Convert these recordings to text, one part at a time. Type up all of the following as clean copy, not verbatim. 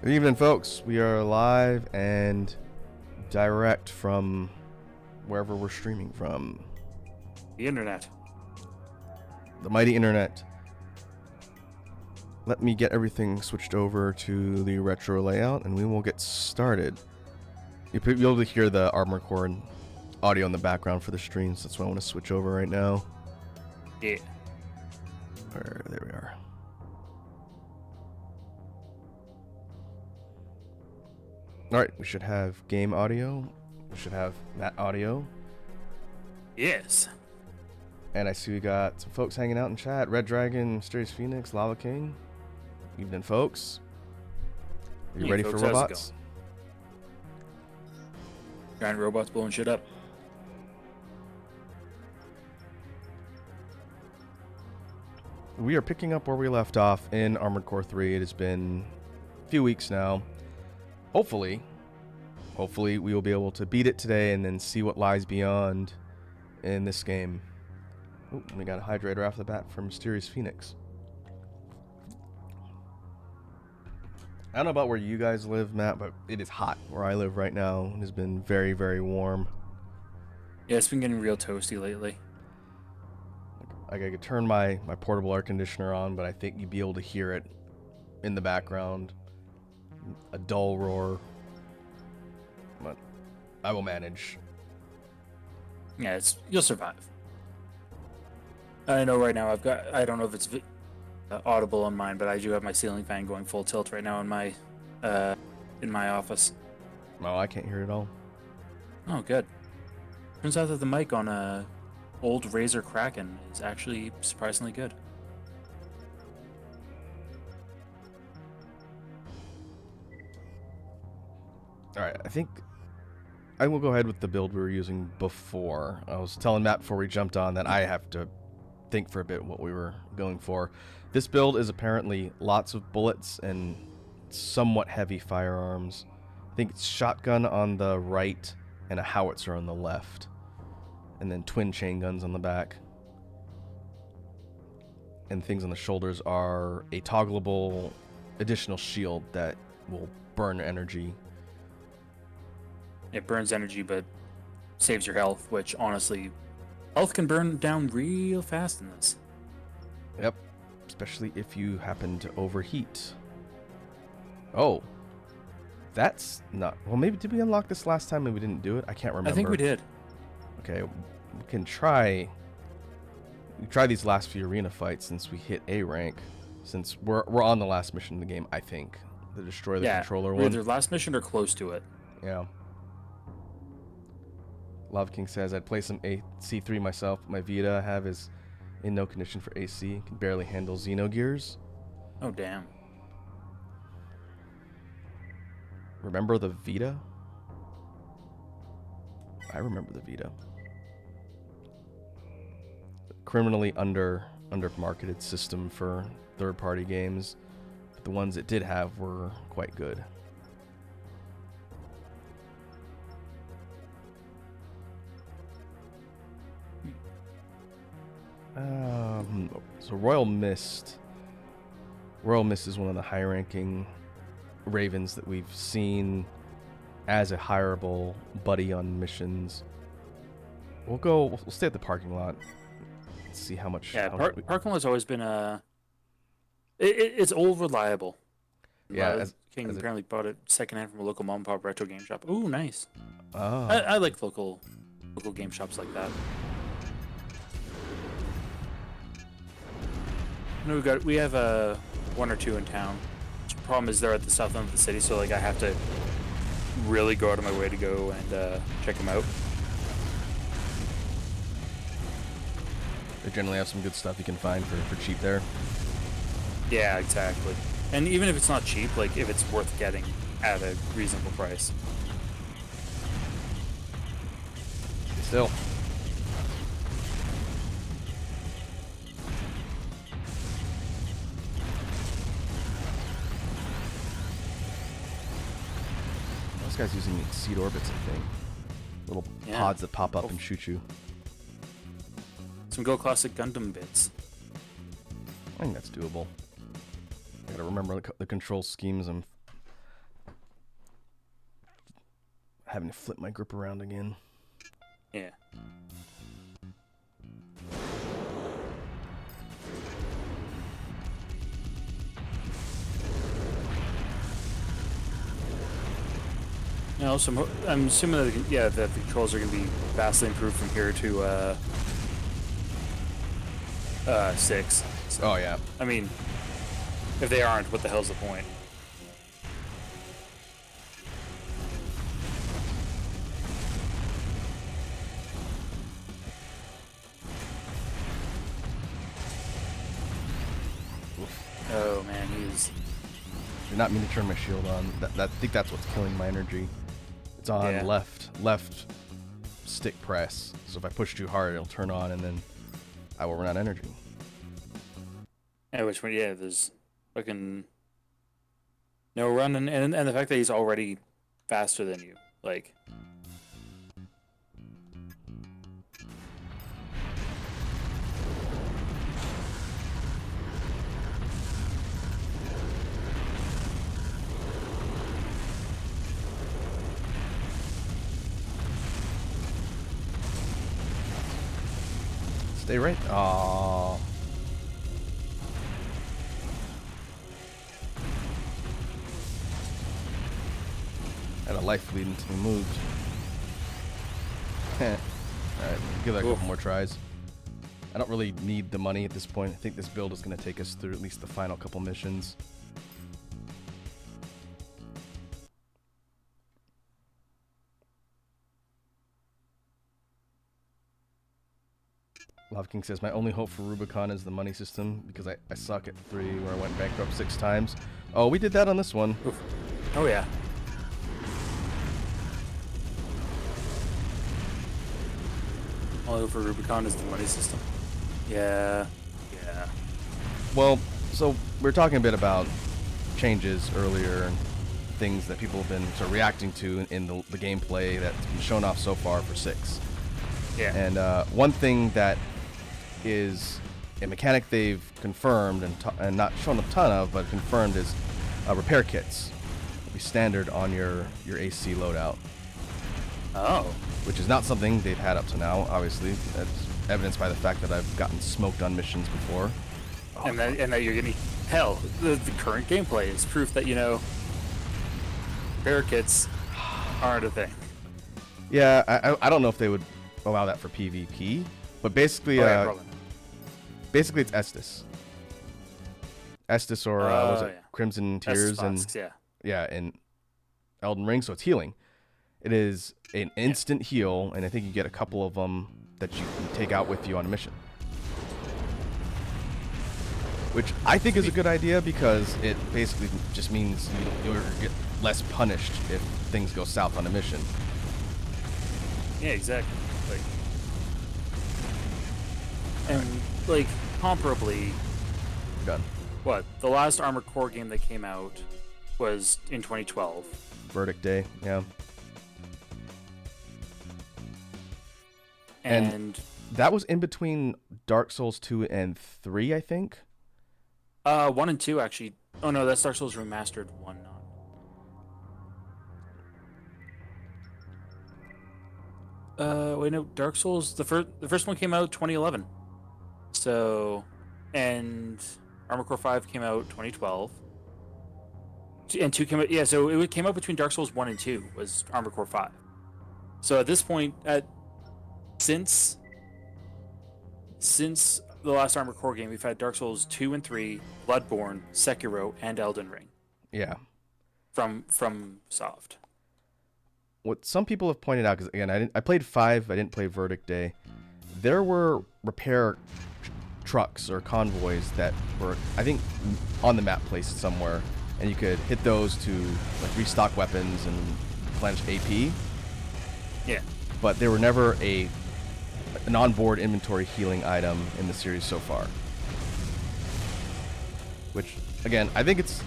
Good evening, folks. We are live and direct from wherever we're streaming from. The internet. The mighty internet. Let me get everything switched over to the retro layout and we will get started. You'll be able to hear the Armored Core audio in the background for the streams. That's what I want to switch over right now. Yeah. There we are. Alright, we should have game audio. We should have Matt audio. Yes. And I see we got some folks hanging out in chat. Red Dragon, Mysterious Phoenix, Lava King. Evening, folks. Are you Hey, ready folks, for how's it robots? Giant robots blowing shit up. We are picking up where we left off in Armored Core 3. It has been a few weeks now. Hopefully we will be able to beat it today and then see what lies beyond in this game. Ooh, we got a hydrator off the bat from Mysterious Phoenix. I don't know about where you guys live, Matt, but it is hot where I live right now. It has been very, very warm. Yeah, it's been getting real toasty lately. I could turn my portable air conditioner on, but I think you'd be able to hear it in the background. A dull roar. But I will manage. Yeah, you'll survive. I know right now I don't know if it's audible on mine, but I do have my ceiling fan going full tilt right now in my office. No, I can't hear it at all. Oh, good. Turns out that the mic on a old Razer Kraken is actually surprisingly good. Alright, I think I will go ahead with the build we were using before. I was telling Matt before we jumped on that I have to think for a bit what we were going for. This build is apparently lots of bullets and somewhat heavy firearms. I think it's shotgun on the right and a howitzer on the left. And then twin chain guns on the back. And things on the shoulders are a toggleable additional shield that will burn energy. It burns energy, but saves your health, which honestly, health can burn down real fast in this. Yep, especially if you happen to overheat. Oh, that's not... Well, maybe did we unlock this last time and we didn't do it? I can't remember. I think we did. Okay, we can try... We try these last few arena fights since we hit A rank. Since we're on the last mission in the game, I think. The destroy the controller we're one. either last mission or close to it. Yeah. Lava King says, I'd play some AC3 myself, but my Vita I have is in no condition for AC. Can barely handle Xenogears. Oh, damn. Remember the Vita? I remember the Vita. Criminally under-marketed system for third-party games, but the ones it did have were quite good. So Royal Mist is one of the high-ranking Ravens that we've seen as a hireable buddy on missions. We'll stay at the parking lot. Let's see how much. Yeah, parking lot's always been it's old reliable. Yeah, King apparently bought it secondhand from a local mom and pop retro game shop. Ooh, nice. Oh. I like local game shops like that. No, we have one or two in town. The problem is they're at the south end of the city, so like I have to really go out of my way to go and check them out. They generally have some good stuff you can find for cheap there. Yeah, exactly. And even if it's not cheap, like if it's worth getting at a reasonable price. Still. This guy's using exceed orbits, I think. Little pods that pop up and shoot you. Some Go Classic Gundam bits. I think that's doable. I gotta remember the control schemes. I'm having to flip my grip around again. Yeah. You know, so I'm assuming that the controls are going to be vastly improved from here to 6. So, Oh yeah. I mean, if they aren't, what the hell's the point? Oh man, he's. Did not mean to turn my shield on. I think that's what's killing my energy. It's on Yeah. left stick press. So if I push too hard, it'll turn on, and then I will run out of energy. Yeah, which one? Yeah, there's fucking no run, and the fact that he's already faster than you, like. Stay right. Aww. Had a life lead until we moved. Alright, give that a couple Oof. more tries. I don't really need the money at this point. I think this build is going to take us through at least the final couple missions. Love King says, my only hope for Rubicon is the money system because I suck at 3 where I went bankrupt 6 times. Oh, we did that on this one. Oof. Oh yeah. All over Rubicon is the money system. Yeah. Yeah. Well, so we were talking a bit about changes earlier and things that people have been sort of reacting to in the gameplay that's been shown off so far for 6. Yeah. And one thing that is a mechanic they've confirmed and not shown a ton of, but confirmed is repair kits. Will be standard on your AC loadout, Oh. which is not something they've had up to now. Obviously, that's evidenced by the fact that I've gotten smoked on missions before. And that you're getting hell. The current gameplay is proof that repair kits aren't a thing. Yeah, I don't know if they would allow that for PvP, but basically, Oh, yeah, probably. basically it's Estus or was it Yeah. Crimson That's Tears and Fox, yeah. yeah, in Elden Ring, so it's healing. It is an instant heal, and I think you get a couple of them that you can take out with you on a mission. Which I think is a good idea because it basically just means you'll get less punished if things go south on a mission. Yeah, exactly. And comparably, Done. what the last Armored Core game that came out was in 2012. Verdict Day, yeah. And That was in between Dark Souls 2 and 3, I think. 1 and 2 actually. Oh no, that's Dark Souls Remastered 1. Wait, no, Dark Souls. The first one came out 2011. So, and Armored Core 5 came out 2012. And 2 came out. Yeah, so it came out between Dark Souls 1 and 2 was Armored Core 5. So at this point, since the last Armored Core game, we've had Dark Souls 2 and 3, Bloodborne, Sekiro, and Elden Ring Yeah. from Soft. What some people have pointed out, because again, I played 5, I didn't play Verdict Day. There were repair trucks or convoys that were, I think, on the map placed somewhere, and you could hit those to restock weapons and replenish AP. Yeah. But they were never an onboard inventory healing item in the series so far. Which, again, I think it's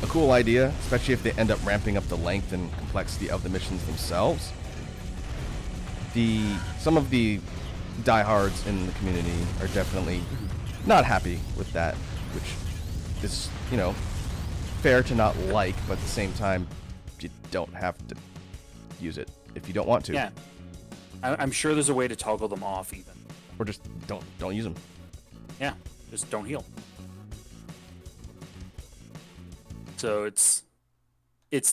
a cool idea, especially if they end up ramping up the length and complexity of the missions themselves. Some of the diehards in the community are definitely not happy with that, which is, fair to not like, but at the same time, you don't have to use it. if you don't want to. Yeah, I'm sure there's a way to toggle them off even. Or just don't use them. Yeah, just don't heal. So it's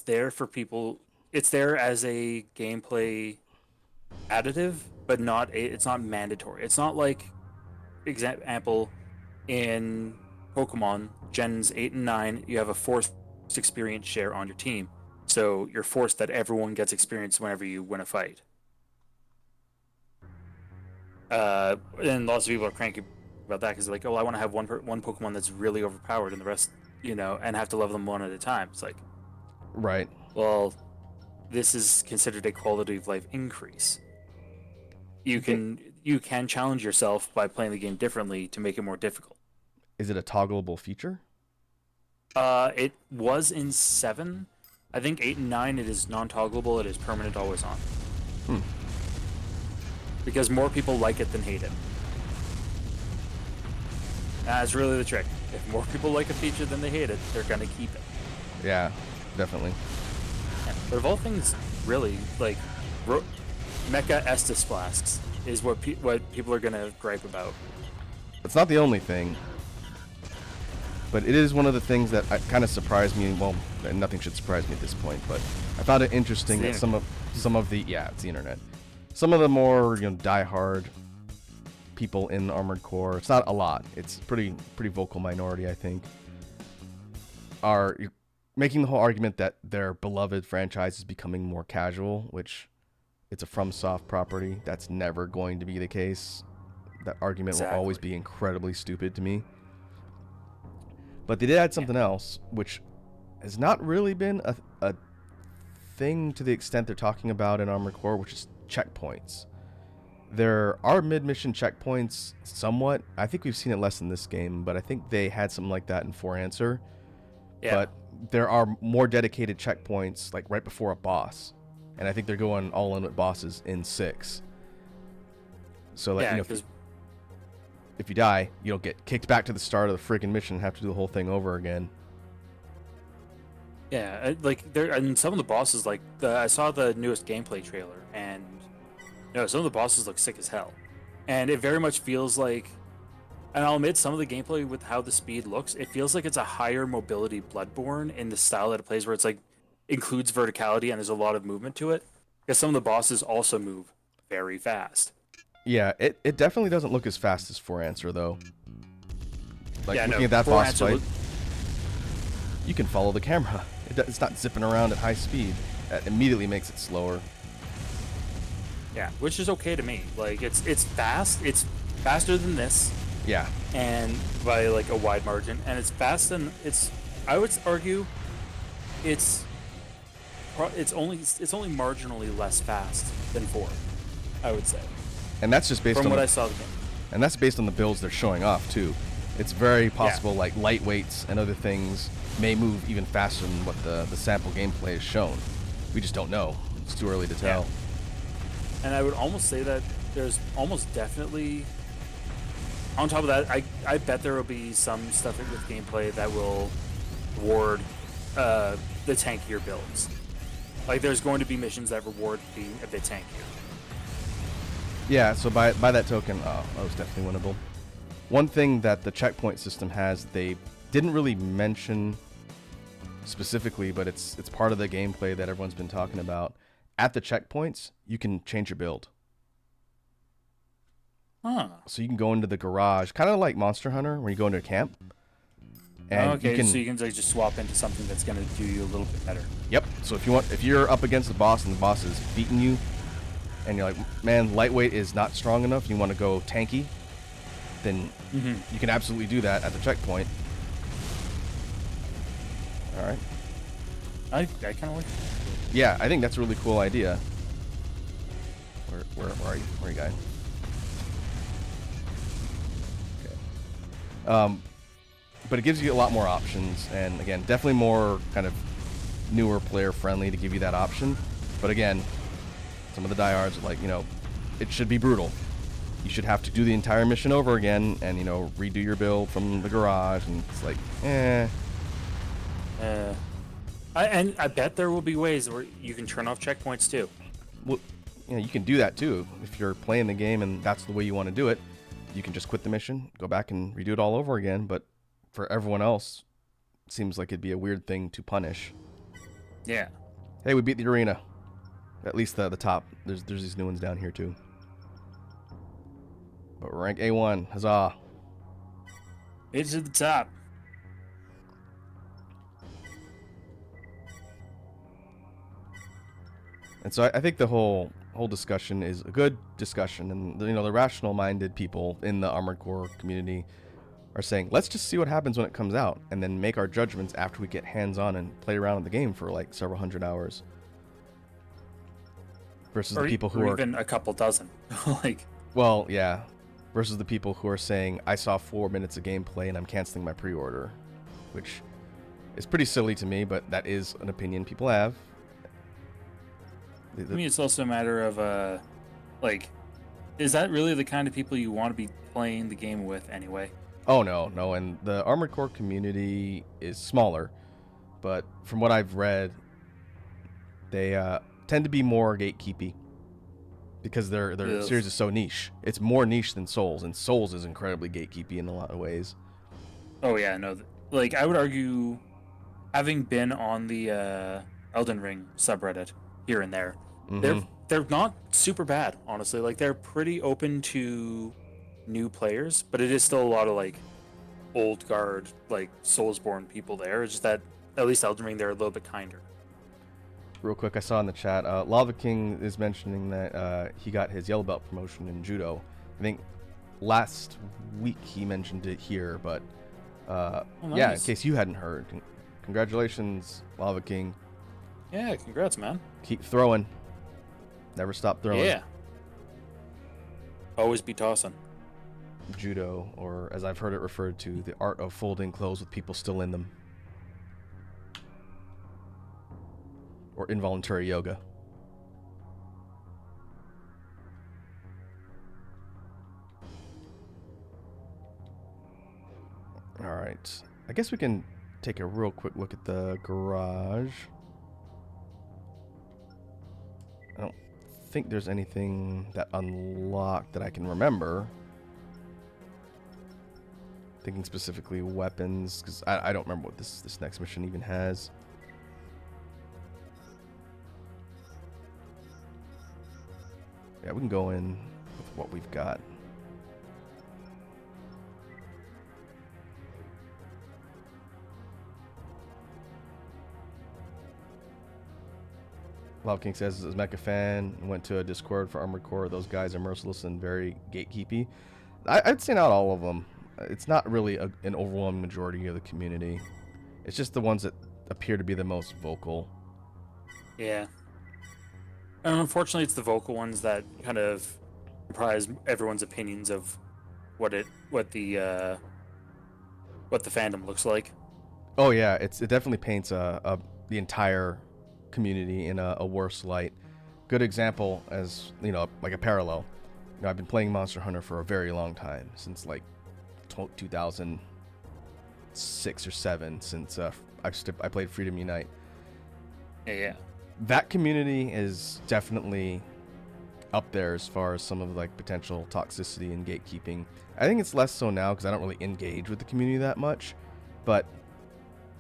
there for people. It's there as a gameplay additive, but it's not mandatory. It's not like, example, in Pokemon Gens 8 and 9, you have a forced experience share on your team. So you're forced that everyone gets experience whenever you win a fight. And lots of people are cranky about that because they're like, oh, I want to have one Pokemon that's really overpowered and the rest, and have to level them one at a time. It's like, Right. well, this is considered a quality of life increase. You can challenge yourself by playing the game differently to make it more difficult. Is it a toggleable feature? It was in 7. I think 8 and 9 it is non-toggleable. It is permanent, always on. Because more people like it than hate it. That's really the trick. If more people like a feature than they hate it, they're gonna keep it. Yeah, definitely. Yeah. But of all things, really, like Mecha Estus flasks is what people are gonna gripe about. It's not the only thing, but it is one of the things that kind of surprised me. Well, nothing should surprise me at this point, but I found it interesting that some of the it's the internet. Some of the more diehard people in Armored Core, it's not a lot. It's pretty vocal minority, I think, are making the whole argument that their beloved franchise is becoming more casual, which it's a FromSoft property. That's never going to be the case. That argument will always be incredibly stupid to me. But they did add something else, which has not really been a thing to the extent they're talking about in Armored Core, which is checkpoints. There are mid-mission checkpoints somewhat. I think we've seen it less in this game, but I think they had something like that in For Answer. Yeah. But there are more dedicated checkpoints, like right before a boss. And I think they're going all in with bosses in 6. So, like, if you die, you'll get kicked back to the start of the freaking mission and have to do the whole thing over again. Yeah, and some of the bosses, like I saw the newest gameplay trailer, and some of the bosses look sick as hell, and it very much feels like, and I'll admit, some of the gameplay with how the speed looks, it feels like it's a higher mobility Bloodborne in the style that it plays, where it's like includes verticality and there's a lot of movement to it. Because some of the bosses also move very fast. Yeah, it definitely doesn't look as fast as For Answer, though. Like, yeah, looking at that boss fight, you can follow the camera. It's not zipping around at high speed. That immediately makes it slower. Yeah, which is okay to me. Like, it's fast. It's faster than this. Yeah. And by, like, a wide margin. And it's fast, and I would argue it's only marginally less fast than 4, I would say. And that's just based on what I saw the game. And that's based on the builds they're showing off too. It's very possible like lightweights and other things may move even faster than what the sample gameplay has shown. We just don't know. It's too early to tell. Yeah. And I would almost say that there's almost definitely, on top of that, I bet there will be some stuff with gameplay that will reward the tankier builds. Like, there's going to be missions that reward being a bit tankier. Yeah, so by that token, that was definitely winnable. One thing that the checkpoint system has, they didn't really mention specifically, but it's part of the gameplay that everyone's been talking about. At the checkpoints, you can change your build. Huh. So you can go into the garage, kind of like Monster Hunter, where you go into a camp. And so you can like, just swap into something that's going to do you a little bit better. Yep. So if you're up against the boss and the boss is beating you, and you're like, man, lightweight is not strong enough, you want to go tanky, then you can absolutely do that at the checkpoint. All right. I kind of like it. Yeah, I think that's a really cool idea. Where are you? Where are you going? Okay. But it gives you a lot more options, and again, definitely more kind of newer player friendly to give you that option. But again, some of the diehards are like, it should be brutal. You should have to do the entire mission over again and, redo your build from the garage, and it's like, I bet there will be ways where you can turn off checkpoints too. well, you can do that too. If you're playing the game and that's the way you want to do it, you can just quit the mission, go back and redo it all over again. But for everyone else, it seems like it'd be a weird thing to punish. Yeah. Hey, we beat the arena. At least the top. There's these new ones down here too. But we're rank A1. Huzzah. It's at the top. And so I think the whole discussion is a good discussion, and the rational-minded people in the Armored Core community are saying, let's just see what happens when it comes out, and then make our judgments after we get hands-on and play around with the game for like several hundred hours. Versus the people who are even a couple dozen, like. Well, yeah. Versus the people who are saying, I saw 4 minutes of gameplay and I'm canceling my pre-order, which is pretty silly to me, but that is an opinion people have. I mean, it's also a matter of, like, is that really the kind of people you want to be playing the game with anyway? Oh, no. And the Armored Core community is smaller, but from what I've read, they tend to be more gatekeepy because their series is so niche. It's more niche than Souls, and Souls is incredibly gatekeepy in a lot of ways. Oh, yeah, no. Like, I would argue, having been on the Elden Ring subreddit here and there, they're not super bad, honestly. Like, they're pretty open to new players, but it is still a lot of like old guard, like Soulsborne people there. It's just that at least Elden Ring, they're a little bit kinder. Real quick, I saw in the chat, Lava King is mentioning that he got his yellow belt promotion in judo. I think last week he mentioned it here, but Nice. Yeah, in case you hadn't heard, congratulations, Lava King. Yeah, congrats, man. Keep throwing. Never stop throwing. Yeah. Always be tossing. Judo, or as I've heard it referred to, the art of folding clothes with people still in them. Or involuntary yoga. Alright. I guess we can take a real quick look at the garage. I don't think there's anything that unlocked that I can remember. Thinking specifically weapons, because I don't remember what this next mission even has. Yeah, we can go in with what we've got. Love King says, as a Mecha fan, went to a Discord for Armored Core. Those guys are merciless and very gatekeepy. I'd say not all of them. It's not really an overwhelming majority of the community. It's just the ones that appear to be the most vocal. Yeah. And unfortunately, it's the vocal ones that kind of comprise everyone's opinions of what the fandom looks like. Oh yeah, it definitely paints the entire community in a worse light. Good example, as like a parallel. I've been playing Monster Hunter for a very long time, since like 2006 or 7, since I played Freedom Unite. Yeah. That community is definitely up there as far as some of like potential toxicity and gatekeeping. I think it's less so now because I don't really engage with the community that much, but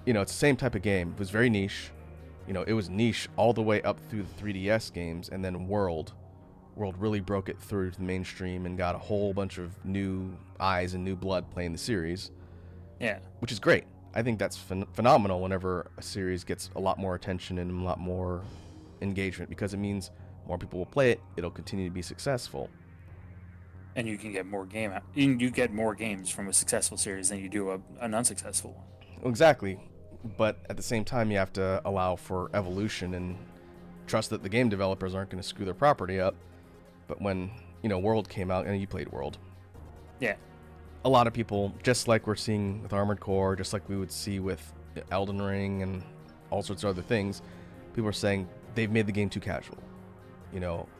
it's the same type of game. It was very niche. It was niche all the way up through the 3DS games, and then World really broke it through to the mainstream and got a whole bunch of new eyes and new blood playing the series. Yeah. Which is great. I think that's phenomenal whenever a series gets a lot more attention and a lot more engagement, because it means more people will play it. It'll continue to be successful. And you can get more you get more games from a successful series than you do an unsuccessful one. Exactly. But at the same time, you have to allow for evolution and trust that the game developers aren't going to screw their property up. But when, World came out, and you played World. Yeah. A lot of people, just like we're seeing with Armored Core, just like we would see with Elden Ring and all sorts of other things, people are saying they've made the game too casual.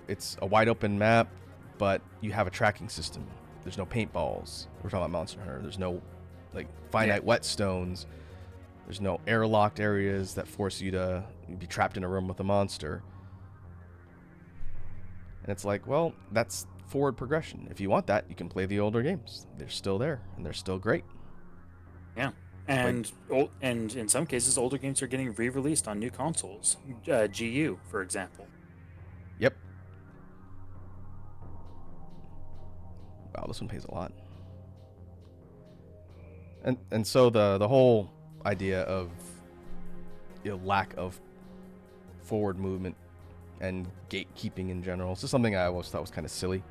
It's a wide open map, but you have a tracking system. There's no paintballs. We're talking about Monster Hunter. There's no finite whetstones. There's no airlocked areas that force you to be trapped in a room with a monster. And it's like, well, that's forward progression. If you want that, you can play the older games. They're still there, and they're still great. Yeah. And and in some cases, older games are getting re-released on new consoles. GU, for example. Yep. Wow, this one pays a lot. And so the whole idea of lack of forward movement and gatekeeping in general is just something I always thought was kind of silly.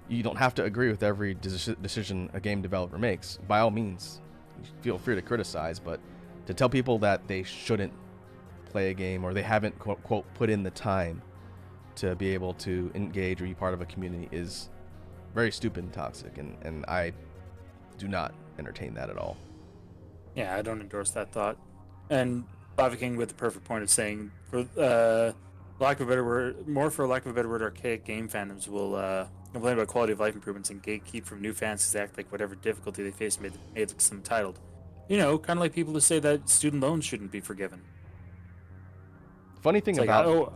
You don't have to agree with every decision a game developer makes. By all means, feel free to criticize, but to tell people that they shouldn't play a game or they haven't quote, quote put in the time to be able to engage or be part of a community is very stupid and toxic, and I do not entertain that at all. Yeah, I don't endorse that thought. And Lava King with the perfect point of saying, for lack of a better word, archaic game fandoms will complain about quality of life improvements and gatekeep from new fans to act like whatever difficulty they face made them entitled. You know, kind of like people who say that student loans shouldn't be forgiven. Funny thing It's like, about oh,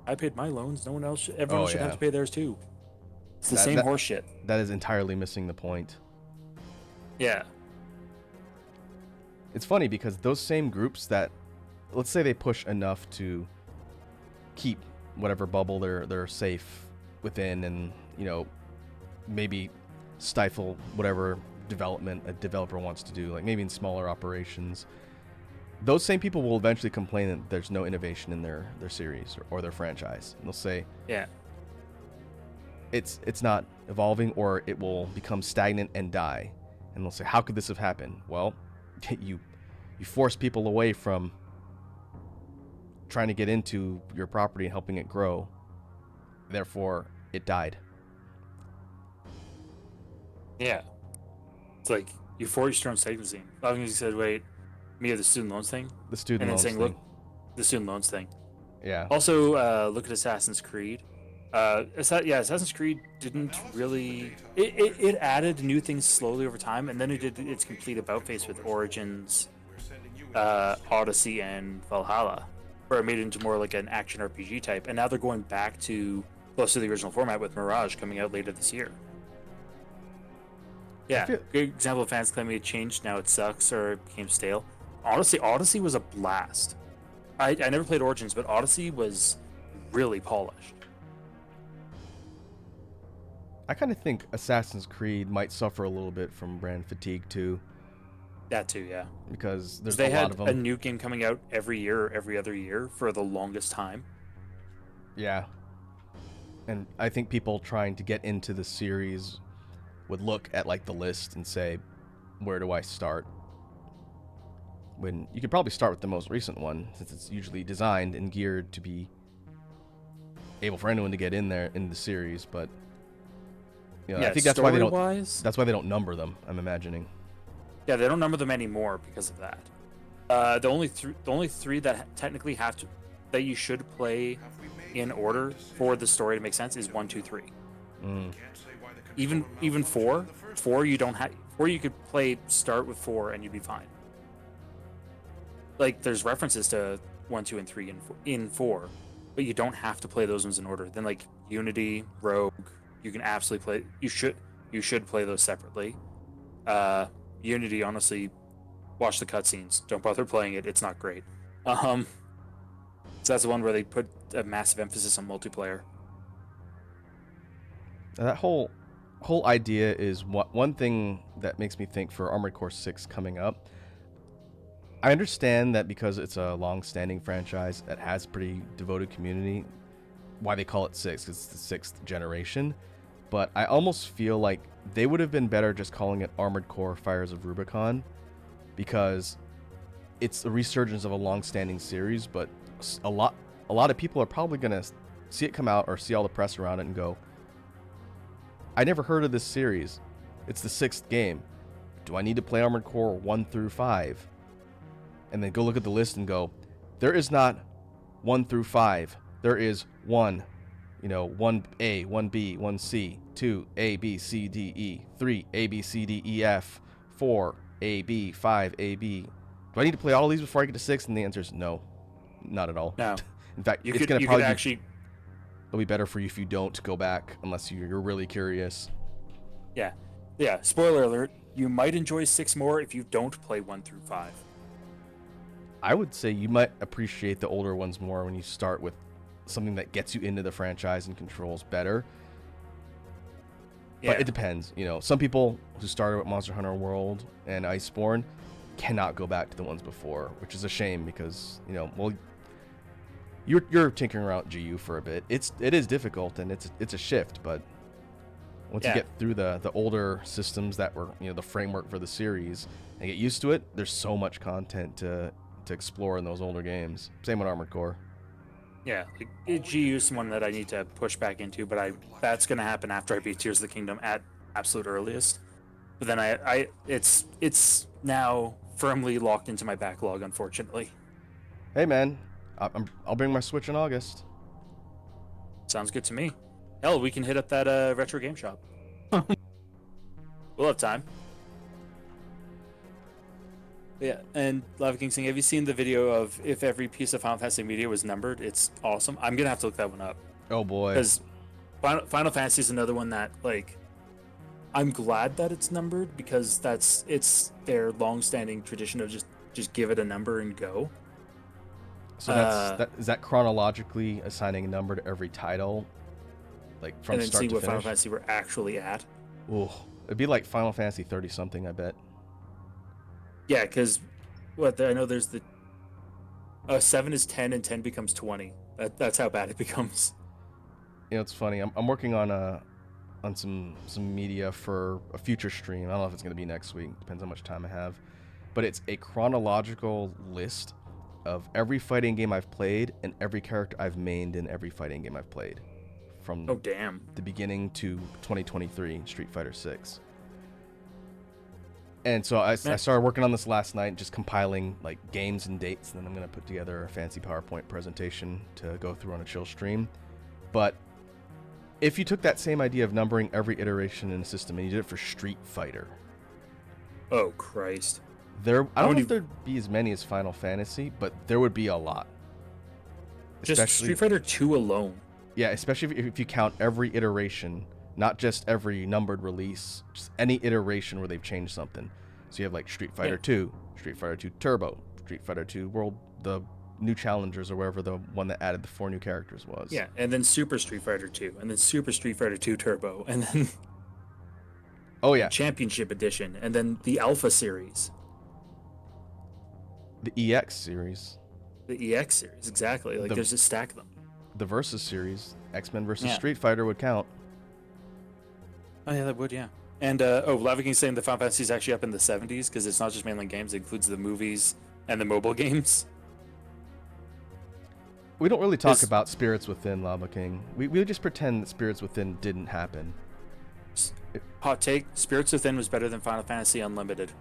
I paid my loans. No one else. Everyone should have to pay theirs too. It's the same horse shit. That is entirely missing the point. Yeah. It's funny because those same groups that, let's say they push enough to keep whatever bubble they're safe within, and maybe stifle whatever development a developer wants to do, like maybe in smaller operations. Those same people will eventually complain that there's no innovation in their series or their franchise. And they'll say, yeah, it's not evolving, or it will become stagnant and die. And they'll say, how could this have happened? Well, you force people away from trying to get into your property and helping it grow. Therefore, it died. Yeah. It's like you forced your own stagnancy. Long as you said, wait, me or the student loans thing? The student and then loans saying, thing. look, the student loans thing. Yeah. Also, look at Assassin's Creed. Assassin's Creed didn't really... It added new things slowly over time, and then it did its complete about-face with Origins, Odyssey, and Valhalla, where it made it into more like an action RPG type, and now they're going back to close to the original format with Mirage coming out later this year. Yeah, good example of fans claiming it changed, now it sucks, or it became stale. Honestly, Odyssey was a blast. I never played Origins, but Odyssey was really polished. I kind of think Assassin's Creed might suffer a little bit from brand fatigue too. That too, yeah. Because there's a lot of them. They had a new game coming out every year or every other year for the longest time. Yeah. And I think people trying to get into the series would look at like the list and say, where do I start? When you could probably start with the most recent one, since it's usually designed and geared to be able for anyone to get in there in the series, but I think that's why they don't. That's why they don't number them, I'm imagining. Yeah, they don't number them anymore because of that. The only three that technically that you should play in order for the story to make sense is 1, 2, 3. Even 4 you don't have. 4 you could start with 4 and you'd be fine. Like there's references to 1, 2, and 3 in 4, but you don't have to play those ones in order. Then like Unity, Rogue. You can absolutely play. You should play those separately. Unity, honestly, watch the cutscenes. Don't bother playing it. It's not great. So that's the one where they put a massive emphasis on multiplayer. That whole idea is one thing that makes me think for Armored Core 6 coming up. I understand that because it's a long-standing franchise that has a pretty devoted community, why they call it 6, because it's the 6th generation. But I almost feel like they would have been better just calling it Armored Core Fires of Rubicon, because it's a resurgence of a long-standing series, but a lot of people are probably going to see it come out or see all the press around it and go, I never heard of this series. It's the 6th game. Do I need to play Armored Core 1 through 5? And then go look at the list and go, there is not 1 through 5. There is 1. 1A, 1B, 1C, 2, A, B, C, D, E, 3, A, B, C, D, E, F, 4, A, B, 5, A, B. Do I need to play all these before I get to 6? And the answer is no, not at all. No. In fact, you it's could going to probably actually... It'll be better for you if you don't go back unless you're really curious. Yeah. Yeah. Spoiler alert. You might enjoy 6 more if you don't play 1 through 5. I would say you might appreciate the older ones more when you start with something that gets you into the franchise and controls better. Yeah. But it depends. Some people who started with Monster Hunter World and Iceborne cannot go back to the ones before, which is a shame because, you're tinkering around GU for a bit. It is difficult and it's a shift, but once you get through the older systems that were, the framework for the series and get used to it, there's so much content to explore in those older games. Same with Armored Core. Yeah, like, GU is one that I need to push back into, but that's going to happen after I beat Tears of the Kingdom at absolute earliest. But then it's now firmly locked into my backlog, unfortunately. Hey man, I'll bring my Switch in August. Sounds good to me. Hell, we can hit up that retro game shop. We'll have time. Yeah, and Lava King Singh, have you seen the video of if every piece of Final Fantasy media was numbered? It's awesome. I'm gonna have to look that one up. Oh boy. Because Final Fantasy is another one that, like, I'm glad that it's numbered because it's their long-standing tradition of just give it a number and go. So is that chronologically assigning a number to every title, like from and then start see to what finish? Final Fantasy we're actually at. Ooh, it'd be like Final Fantasy 30 something, I bet. Yeah, because I know there's the 7 is 10 and 10 becomes 20. That's how bad it becomes. It's funny. I'm working on some media for a future stream. I don't know if it's gonna be next week. Depends how much time I have. But it's a chronological list of every fighting game I've played and every character I've mained in every fighting game I've played, from Oh damn. the beginning to 2023 Street Fighter 6. And so I started working on this last night, just compiling like games and dates, and then I'm going to put together a fancy PowerPoint presentation to go through on a chill stream. But if you took that same idea of numbering every iteration in a system and you did it for Street Fighter, Oh Christ. I don't know many- if there'd be as many as Final Fantasy, but there would be a lot. Just Street Fighter 2 alone. Yeah, especially if you count every iteration, not just every numbered release, just any iteration where they've changed something. So you have like Street Fighter 2, Street Fighter 2 Turbo, Street Fighter 2 World, the new challengers, or wherever the one that added the 4 new characters was. Yeah, and then Super Street Fighter 2, and then Super Street Fighter 2 Turbo, and then Oh yeah, Championship Edition, and then the Alpha series, the EX series, the EX series, exactly. Like there's a stack of them. the Versus series, X-Men versus Yeah. Street Fighter would count. Oh yeah, that would, yeah. And Lava King's saying the Final Fantasy is actually up in the 70s because it's not just mainline games; it includes the movies and the mobile games. We don't really talk Is- about Spirits Within, Lava King. We just pretend that Spirits Within didn't happen. Hot take: Spirits Within was better than Final Fantasy Unlimited.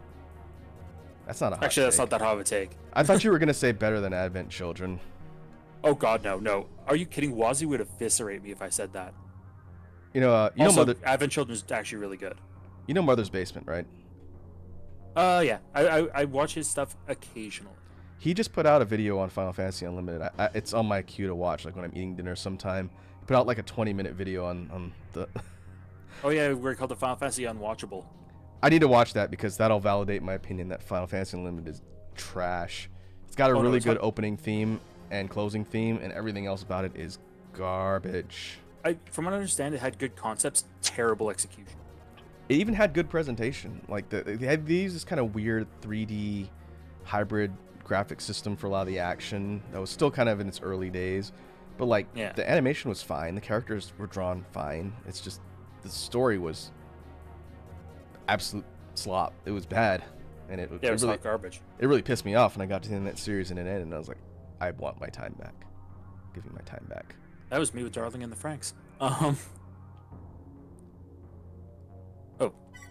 That's not a hot Actually, that's take. not that hot of a take. I thought you were gonna say better than Advent Children. Oh God, no! Are you kidding? Wazzy would eviscerate me if I said that. You know Also, Advent Children's actually really good. You know Mother's Basement, right? Yeah. I watch his stuff occasionally. He just put out a video on Final Fantasy Unlimited. It's on my queue to watch, like when I'm eating dinner sometime. He put out like a 20-minute video on the... Oh yeah, we're called the Final Fantasy Unwatchable. I need to watch that because that'll validate my opinion that Final Fantasy Unlimited is trash. It's got a really good opening theme and closing theme, and everything else about it is garbage. From what I understand, it had good concepts, terrible execution. It even had good presentation. Like they used this kind of weird 3D hybrid graphic system for a lot of the action that was still kind of in its early days, but like the animation was fine, the characters were drawn fine. It's just the story was absolute slop. It was bad, and it was really hot garbage. It really pissed me off when I got to the end of that series and it ended, and I was like, I want my time back. Give me my time back. That was me with Darling and the Franks.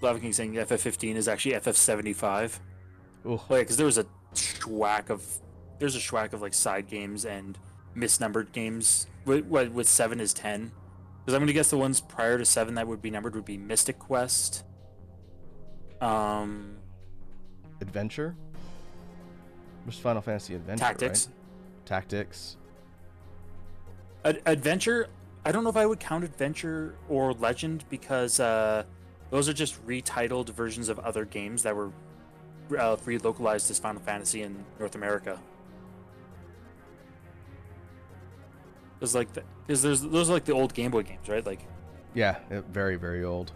Lava King saying FF15 is actually FF75. Oh, yeah, because there's a schwack of like side games and misnumbered games. With 7 is 10. Because I'm gonna guess the ones prior to 7 that would be numbered would be Mystic Quest. Adventure? Which Final Fantasy Adventure, Tactics. right? Tactics. Adventure, I don't know if I would count Adventure or Legend because those are just retitled versions of other games that were relocalized as Final Fantasy in North America. Because those are like the old Game Boy games, right? Like, Yeah, very, very old.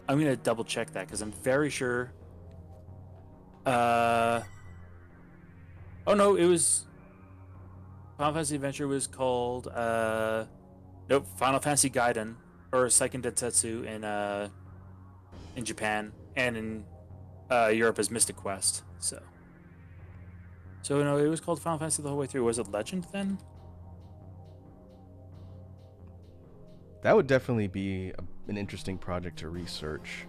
I'm gonna double check that because I'm very sure. Uh, oh no, it was Final Fantasy Adventure was called nope, Final Fantasy Gaiden or Seiken Densetsu in Japan, and in Europe as Mystic Quest. So no, it was called Final Fantasy the whole way through. Was it Legend then? That would definitely be an interesting project to research.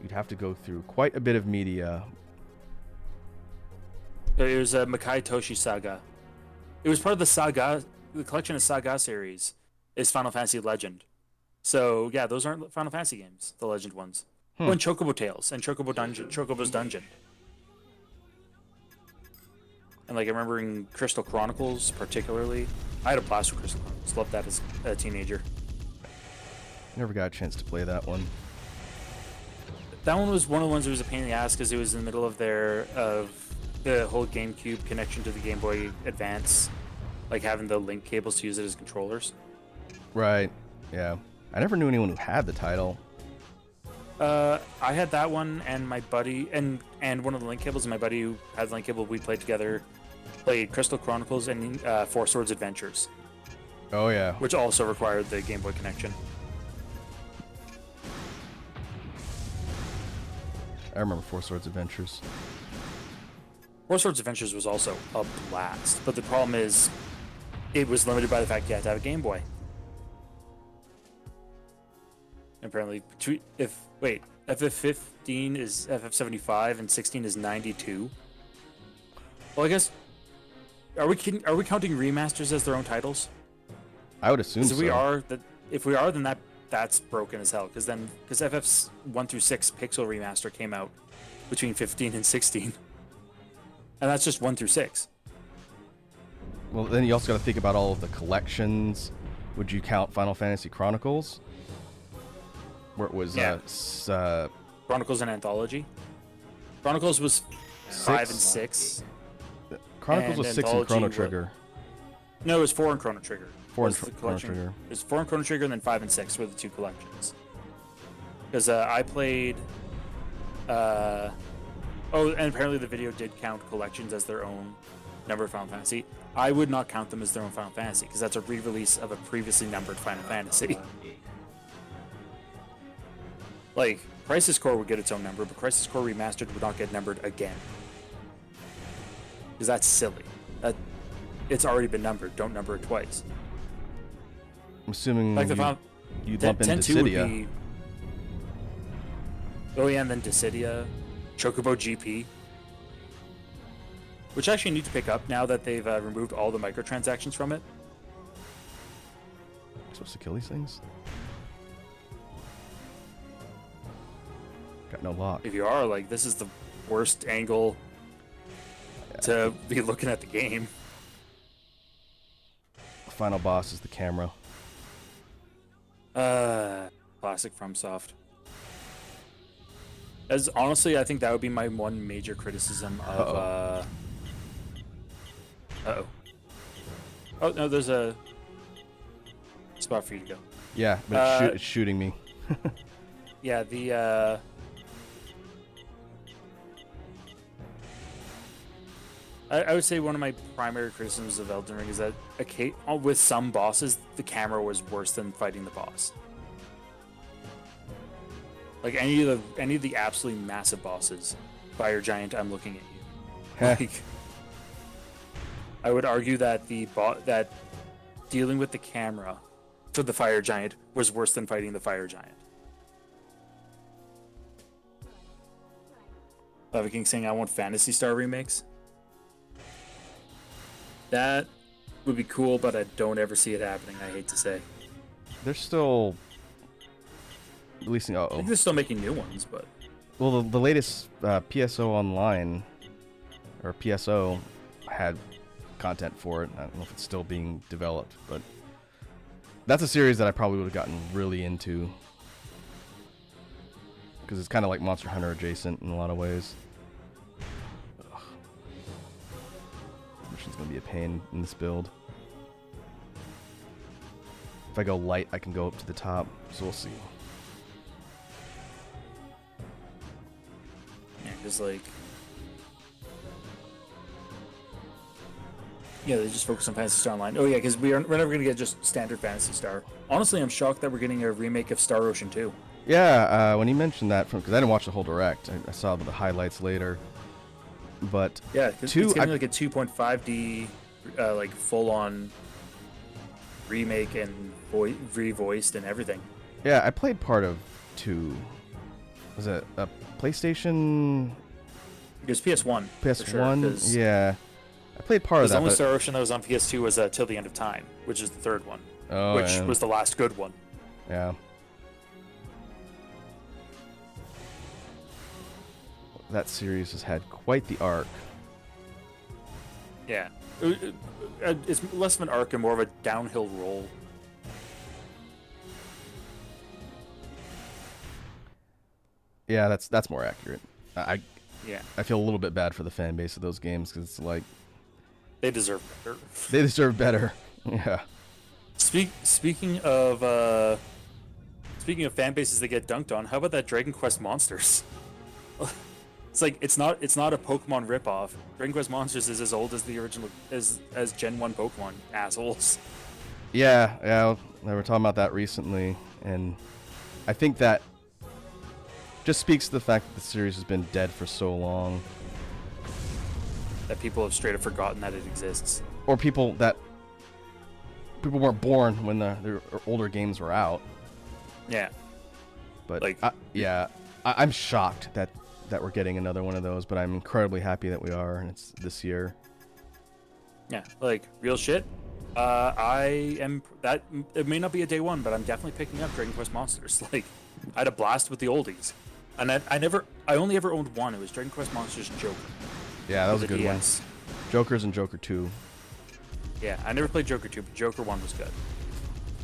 You'd have to go through quite a bit of media. It was a Makai Toshi Saga. It was part of the collection of Saga series is Final Fantasy Legend. So yeah, those aren't Final Fantasy games, the Legend ones. Oh, and Chocobo Tales and Chocobo's Dungeon. And like I remember in Crystal Chronicles particularly, I had a blast with Crystal Chronicles. Loved that as a teenager. Never got a chance to play that one. That one was one of the ones that was a pain in the ass because it was in the middle of the whole GameCube connection to the Game Boy Advance, like having the link cables to use it as controllers. Right. Yeah. I never knew anyone who had the title. I had that one and my buddy and one of the link cables and my buddy who had the link cable we played together played Crystal Chronicles and Four Swords Adventures. Oh yeah. Which also required the Game Boy connection. I remember Four Swords Adventures. Four Swords Adventures was also a blast, but the problem is it was limited by the fact you had to have a Game Boy. Apparently, FF15 is FF75 and 16 is 92. Well, I guess are we counting remasters as their own titles? I would assume so. If we are, then that's broken as hell. Because FF's 1 through 6 Pixel remaster came out between 15 and 16, and that's just 1 through 6. Well, then you also got to think about all of the collections. Would you count Final Fantasy Chronicles? Where it was Chronicles and Anthology. Chronicles was 5 and 6. Chronicles was 6 in Chrono Trigger. No, it was 4 in Chrono Trigger. 4 in Chrono Trigger. It was 4 in Chrono Trigger, and then 5 and 6 were the two collections. Because I played. And apparently the video did count collections as their own number of Final Fantasy. I would not count them as their own Final Fantasy because that's a re-release of a previously numbered Final Fantasy. Like, Crisis Core would get its own number, but Crisis Core Remastered would not get numbered again. Because that's silly. It's already been numbered. Don't number it twice. I'm assuming like you'd lump in Dissidia. Oh yeah, and then Dissidia, Chocobo GP. Which I actually need to pick up now that they've removed all the microtransactions from it. Supposed to kill these things? Got no lock. If you are, like, this is the worst angle to be looking at the game. The final boss is the camera. Classic FromSoft. As honestly, I think that would be my one major criticism of. Oh no, there's a spot for you to go. Yeah, but it's shooting me. Yeah, the I would say one of my primary criticisms of Elden Ring is that with some bosses, the camera was worse than fighting the boss. Like any of the absolutely massive bosses, Fire Giant, I'm looking at you. Like, I would argue that that dealing with the camera for the Fire Giant was worse than fighting the Fire Giant. Lava King saying I want Phantasy Star remakes. That would be cool, but I don't ever see it happening, I hate to say. They're still releasing. I think they're still making new ones, but. Well, the latest PSO Online or PSO had content for it. I don't know if it's still being developed, but that's a series that I probably would have gotten really into because it's kind of like Monster Hunter adjacent in a lot of ways. Ugh. Mission's gonna be a pain in this build. If I go light, I can go up to the top, so we'll see. Yeah, because like, yeah, they just focus on Phantasy Star Online. Oh yeah, because we're never gonna get just standard Phantasy Star. Honestly, I'm shocked that we're getting a remake of Star Ocean 2. Yeah, when you mentioned that, because I didn't watch the whole direct, I saw the highlights later. But Yeah, because it's getting like a 2.5D, like full-on remake and revoiced and everything. yeah, I played part of 2. Was it a PlayStation? It was PS1. PS1? Yeah. I played part of that. The only but- Star Ocean that was on PS2 was Till the End of Time, which is the third one, Oh, which yeah. was the last good one. Yeah. That series has had quite the arc. Yeah. It's less of an arc and more of a downhill roll. Yeah, that's more accurate. Yeah. I feel a little bit bad for the fan base of those games because it's like They deserve better. they deserve better. Yeah. Speaking of fan bases that get dunked on, how about that Dragon Quest Monsters? It's like it's not a Pokemon ripoff. Dragon Quest Monsters is as old as the original as Gen 1 Pokemon, assholes. Yeah, they were talking about that recently, and I think that just speaks to the fact that the series has been dead for so long, That people have straight up forgotten that it exists. or people weren't born when the older games were out. Yeah. But Like- I'm shocked that we're getting another one of those, but I'm incredibly happy that we are, and it's this year. Yeah. Like real shit. I am that it may not be a day one, but I'm definitely picking up Dragon Quest Monsters. Like I had a blast with the oldies. And I only ever owned one. It was Dragon Quest Monsters and Joker. Yeah, that was a the good one. DS. Joker's and Joker 2. Yeah, I never played Joker 2, but Joker 1 was good.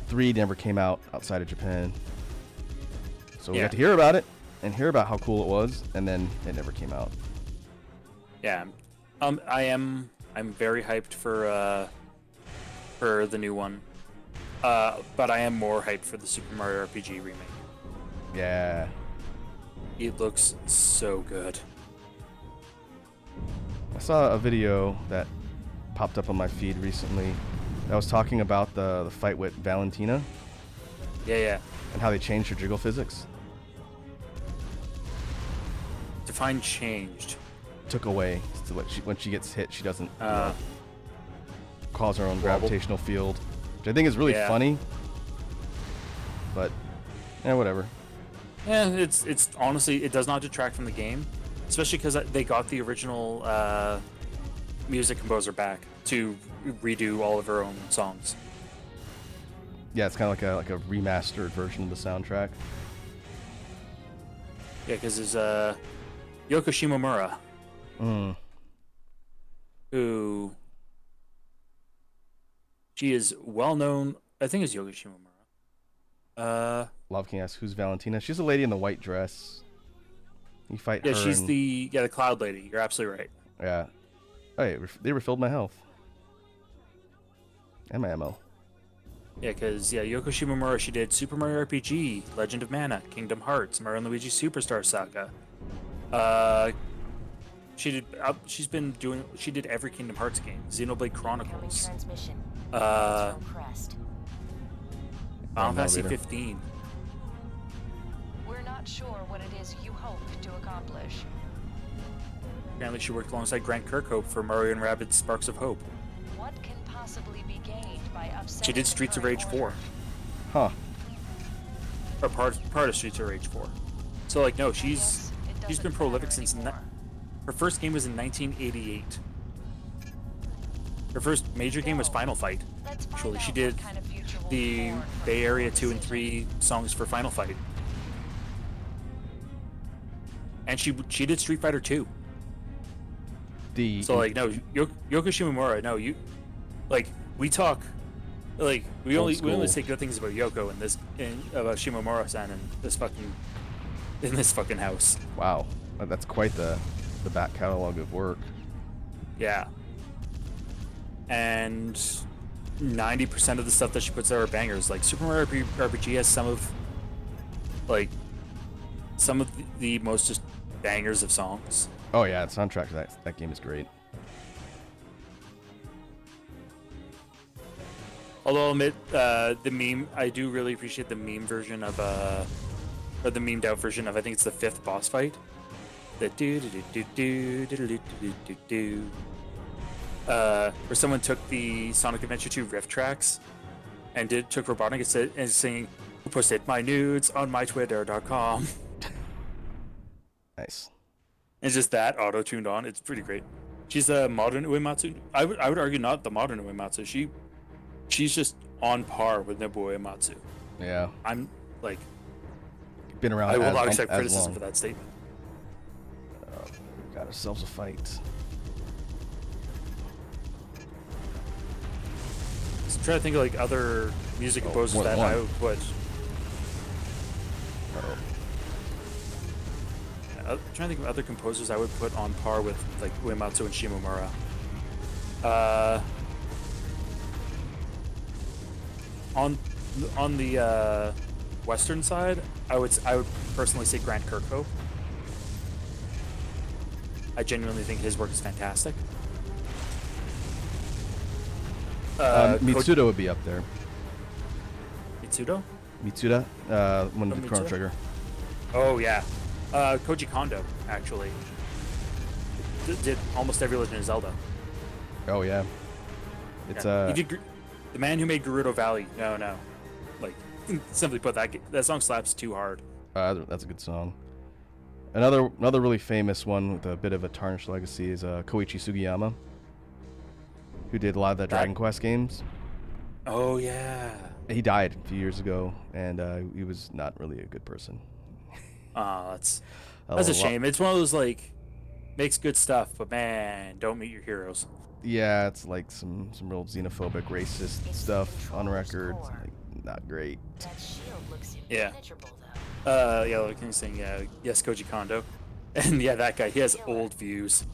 3 never came out outside of Japan. So we Yeah. got to hear about it and hear about how cool it was, and then it never came out. Yeah. I'm very hyped for the new one. But I am more hyped for the Super Mario RPG remake. Yeah. It looks so good. I saw a video that popped up on my feed recently that was talking about the fight with Valentina Yeah. and how they changed her jiggle physics. Define changed. Took away. So when she gets hit, she doesn't Uh, cause her own wobble. gravitational field, which I think is really Yeah. funny. But, whatever. Yeah, it's honestly, it does not detract from the game, especially because they got the original music composer back to redo all of her own songs. Yeah, it's kind of like a remastered version of the soundtrack. Yeah, because there's Yoko Shimomura, Mm. who she is well known. I think it's Yoko Shimomura. Love King asks, who's Valentina? She's a lady in the white dress. You fight Yeah, her. she's and- the cloud lady. You're absolutely right. Yeah. Oh, yeah, they refilled my health. And my ammo. Yeah, because Yoko Shimomura, she did Super Mario RPG, Legend of Mana, Kingdom Hearts, Mario and Luigi Superstar Saga. She did every Kingdom Hearts game, Xenoblade Chronicles, Transmission. uh, Control Crest. Final Fantasy elevator. 15. We're not sure what it is you hope to accomplish. Apparently, she worked alongside Grant Kirkhope for Mario and Rabbids Sparks of Hope. What can possibly be gained by upsetting She did the Streets of current Rage order? 4, Huh. or part of Streets of Rage 4. So like, no, she's Yes, it been doesn't prolific matter since anymore. her first game was in 1988. Her first major game was Final Fight. Let's find Actually, she out did what kind of future will the be born from Bay Area your 2 and decision. 3 songs for Final Fight. And she did Street Fighter 2. The So like, no, Yoko Shimomura. No, you, like, we talk, like, we Old only school. say good things about Yoko about Shimomura-san in this fucking house. wow, that's quite the back catalog of work. Yeah. And 90% of the stuff that she puts out are bangers. Like Super Mario RPG has some of the most just bangers of songs. Oh yeah, the soundtrack to that game is great. Although I'll admit, the meme, I do really appreciate the meme version of or the memed out version of, I think it's the 5th boss fight. The do do do do do do do do do do. Where someone took the Sonic Adventure 2 riff tracks and took Robotnik and singing, "Who posted my nudes on my Twitter.com." Nice. It's just that auto-tuned on. It's pretty great. She's a modern Uematsu. I would argue not the modern Uematsu. She's just on par with Nobuo Uematsu. Yeah, I'm like, been around. I will not as accept criticism long. for that statement. Got ourselves a fight. So I'm trying to think of like other music composers more than that I one. would put. Uh-oh. I'm trying to think of other composers I would put on par with like Uematsu and Shimomura. On the western side, I would personally say Grant Kirkhope. I genuinely think his work is fantastic. Mitsuda would be up there. Mitsudo? Mitsuda, one of the Chrono Mitsuda? Trigger. Oh yeah, Koji Kondo actually did almost every Legend of Zelda. Oh yeah. It's Yeah. He did the man who made Gerudo Valley. No, like simply put, that song slaps too hard. that's a good song. Another really famous one with a bit of a tarnished legacy is Koichi Sugiyama, who did a lot of the Dragon Quest games. Oh yeah. He died a few years ago, and he was not really a good person. That's a lo- shame. It's one of those like makes good stuff, but man, don't meet your heroes. Yeah, it's like some real xenophobic, racist It's stuff on controller's record. core. Like, not great. That shield looks Yeah. impenetrable, though. Yeah, like you're saying, yes, Koji Kondo, and yeah, that guy. He has old views.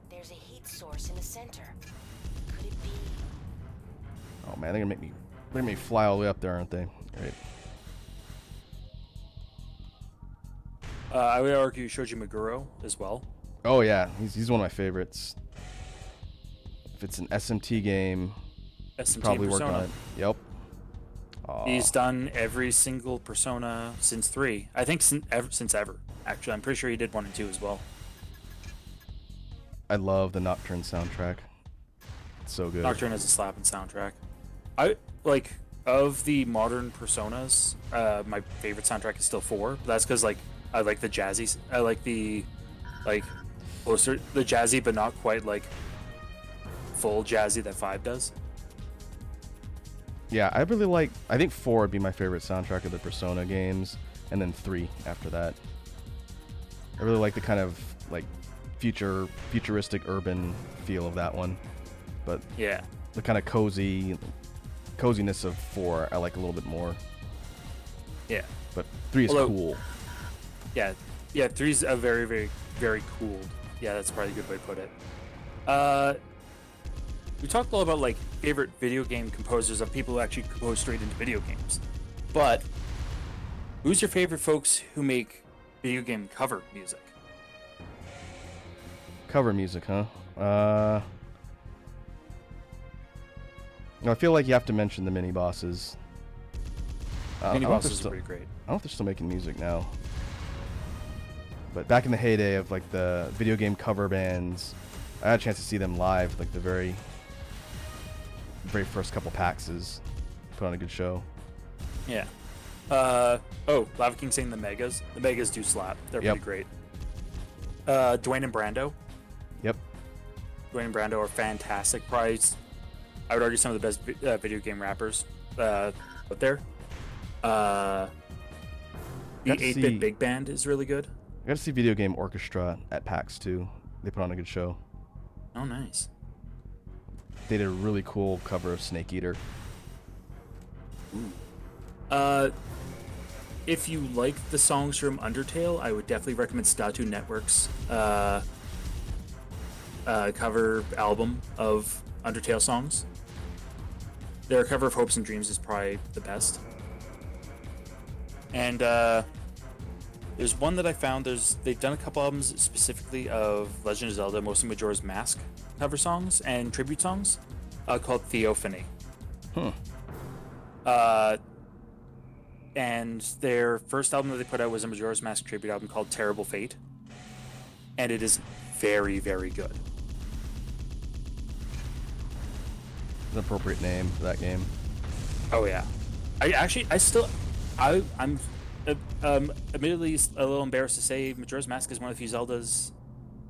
There's a heat source in the center. Could it be? Oh man, they're gonna make me fly all the way up there, aren't they? Right. I would argue Shoji Meguro as well. Oh yeah, he's one of my favorites. If it's an SMT game, SMT probably work Persona. on it. Yep. Aw. He's done every single Persona since 3. I think since ever. Actually, I'm pretty sure he did 1 and 2 as well. I love the Nocturne soundtrack. It's so good. Nocturne has a slapping soundtrack. I like of the modern Personas. My favorite soundtrack is still 4. But that's because like I like the jazzy. I like the closer the jazzy, but not quite like full jazzy that 5 does. Yeah, I really like. I think 4 would be my favorite soundtrack of the Persona games, and then 3 after that. I really like the kind of like futuristic urban feel of that one, but Yeah. the kind of coziness of 4 I like a little bit more. Yeah. But 3 is Although- cool. Yeah. 3's a very, very, very cool. Yeah, that's probably a good way to put it. We talked a lot about like favorite video game composers of people who actually compose straight into video games. But who's your favorite folks who make video game cover music? Cover music, huh? I feel like you have to mention the mini bosses. I Mini don't know if they're bosses are still- pretty great. I don't know if they're still making music now. But back in the heyday of like the video game cover bands, I had a chance to see them live, like the very first couple PAXs. Put on a good show. Yeah. Lava King saying the Megas. The Megas do slap. They're Yep. pretty great. Dwayne and Brando. Yep. Dwayne and Brando are fantastic. Probably, I would argue some of the best video game rappers out there. The Got to 8-Bit see- Big Band is really good. I got to see Video Game Orchestra at PAX too. They put on a good show. Oh, nice. They did a really cool cover of Snake Eater. If you like the songs from Undertale, I would definitely recommend Statu Network's cover album of Undertale songs. Their cover of Hopes and Dreams is probably the best. And there's one that I found. They've done a couple albums specifically of Legend of Zelda, mostly Majora's Mask cover songs and tribute songs, called Theophany. And their first album that they put out was a Majora's Mask tribute album called Terrible Fate, and it is very, very good. An appropriate name for that game. Oh yeah, I'm admittedly a little embarrassed to say Majora's Mask is one of the few Zeldas,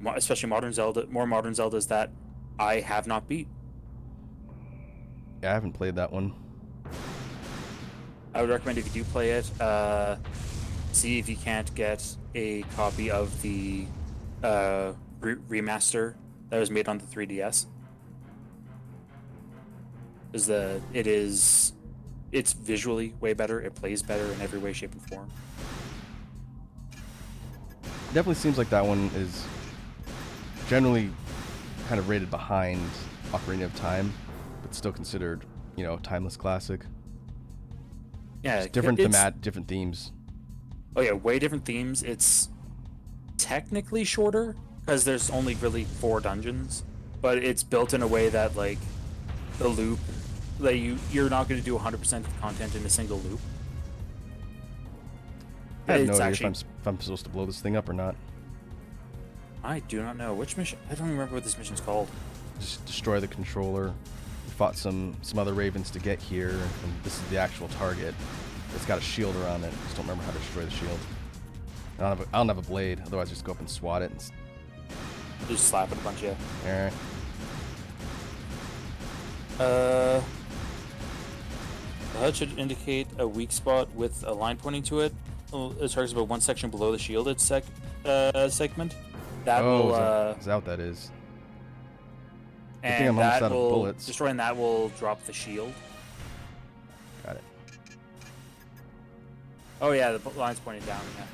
especially more modern Zeldas that I have not beat. Yeah, I haven't played that one. I would recommend if you do play it, see if you can't get a copy of the remaster that was made on the 3DS. It's visually way better. It plays better in every way, shape, and form. Definitely seems like that one is generally kind of rated behind Ocarina of Time, but still considered, timeless classic. Yeah, It's different different themes. Oh yeah, way different themes. It's technically shorter because there's only really 4 dungeons, but it's built in a way that like the loop, that you're not going to do 100% of the content in a single loop. I have no It's idea if I'm supposed to blow this thing up or not. I do not know which mission. I don't remember what this mission's called. Just destroy the controller. We fought some other ravens to get here, and this is the actual target. It's got a shield around it. Just don't remember how to destroy the shield. I don't have a blade, otherwise just go up and swat it. Just slap it a bunch, yeah. Alright. The HUD should indicate a weak spot with a line pointing to it. It targets about one section below the shielded segment. That will is that what that is? I think and I'm almost that out of will bullets. destroying that will drop the shield. Got it. Oh yeah, the line's pointing down. Yeah,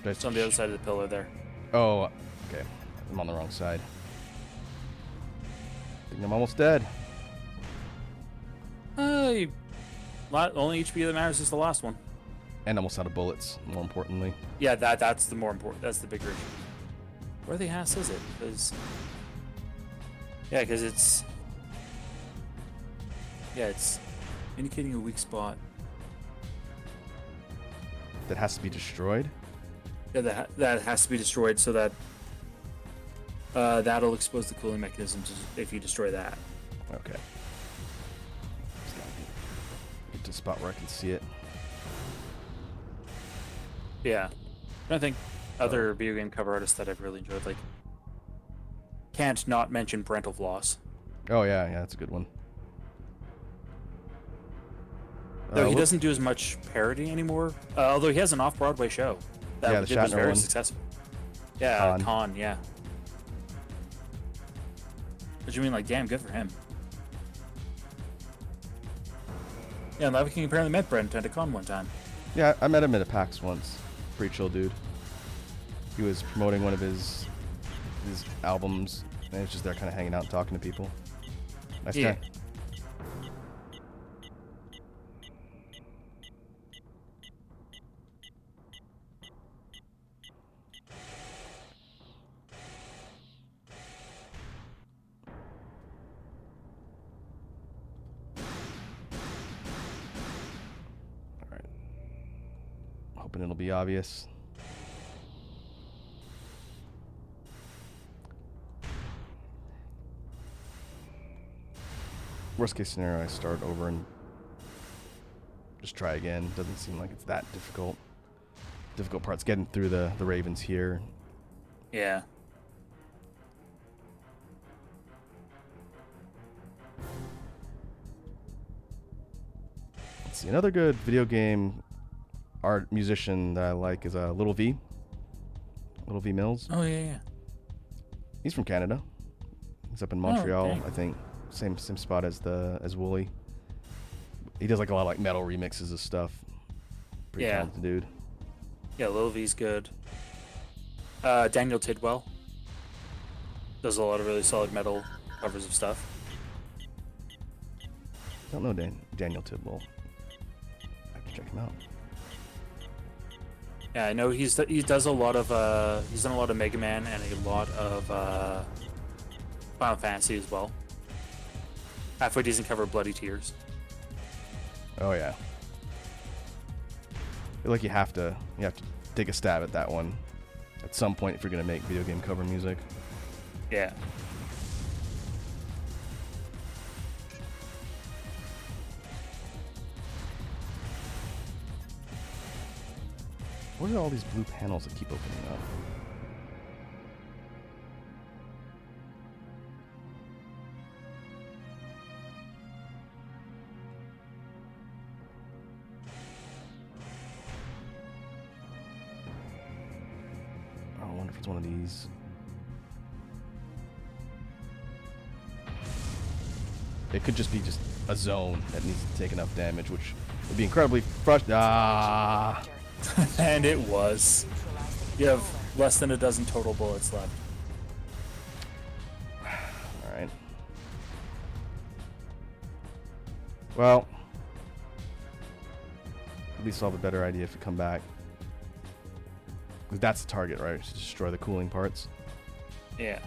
Did I it's on the other side of the pillar there. Oh, okay. I'm on the wrong side. I think I'm almost dead. Only HP that matters is the last one. And almost out of bullets, more importantly. Yeah, that's the more important. That's the bigger issue. Where the ass is it? Because it's indicating a weak spot. That has to be destroyed? Yeah, that has to be destroyed so that that'll expose the cooling mechanism if you destroy that. Okay. Just gotta get to a spot where I can see it. Yeah, I think other video game cover artists that I've really enjoyed, like, can't not mention Parental Floss. Oh, yeah, that's a good one. Though he doesn't do as much parody anymore. Although he has an off-Broadway show that Yeah, the was Shatner very one. successful. Yeah, Con. Con, yeah. What you mean, like, damn, good for him. Yeah, and Lava King apparently met Brent at a con one time. Yeah, I met him at a PAX once. Pretty chill dude. He was promoting one of his albums, and he was just there kind of hanging out and talking to people. Nice Yeah. guy. Alright. Hoping it'll be obvious. Worst case scenario, I start over and just try again. Doesn't seem like it's that difficult. Difficult part's getting through the ravens here. Yeah. Let's see, another good video game art musician that I like is Little V. Little V Mills. Oh yeah. He's from Canada. He's up in Montreal, okay. I think. Same spot as Wooly. He does like a lot of like metal remixes of stuff. Pretty Yeah. talented dude. Yeah, Lil V's good. Daniel Tidwell does a lot of really solid metal covers of stuff. Don't know Daniel Tidwell. I have to check him out. Yeah, I know he does a lot of he's done a lot of Mega Man and a lot of Final Fantasy as well. Halfway decent cover of Bloody Tears. Oh yeah. I feel like you have to take a stab at that one at some point if you're gonna make video game cover music. Yeah. What are all these blue panels that keep opening up? Oh, I wonder if it's one of these. It could just be just a zone that needs to take enough damage, which would be incredibly frustrating. Ah! And it was. You have less than a dozen total bullets left. Alright. Well, at least I'll have a better idea if we come back. Because that's the target, right? To destroy the cooling parts. Yeah.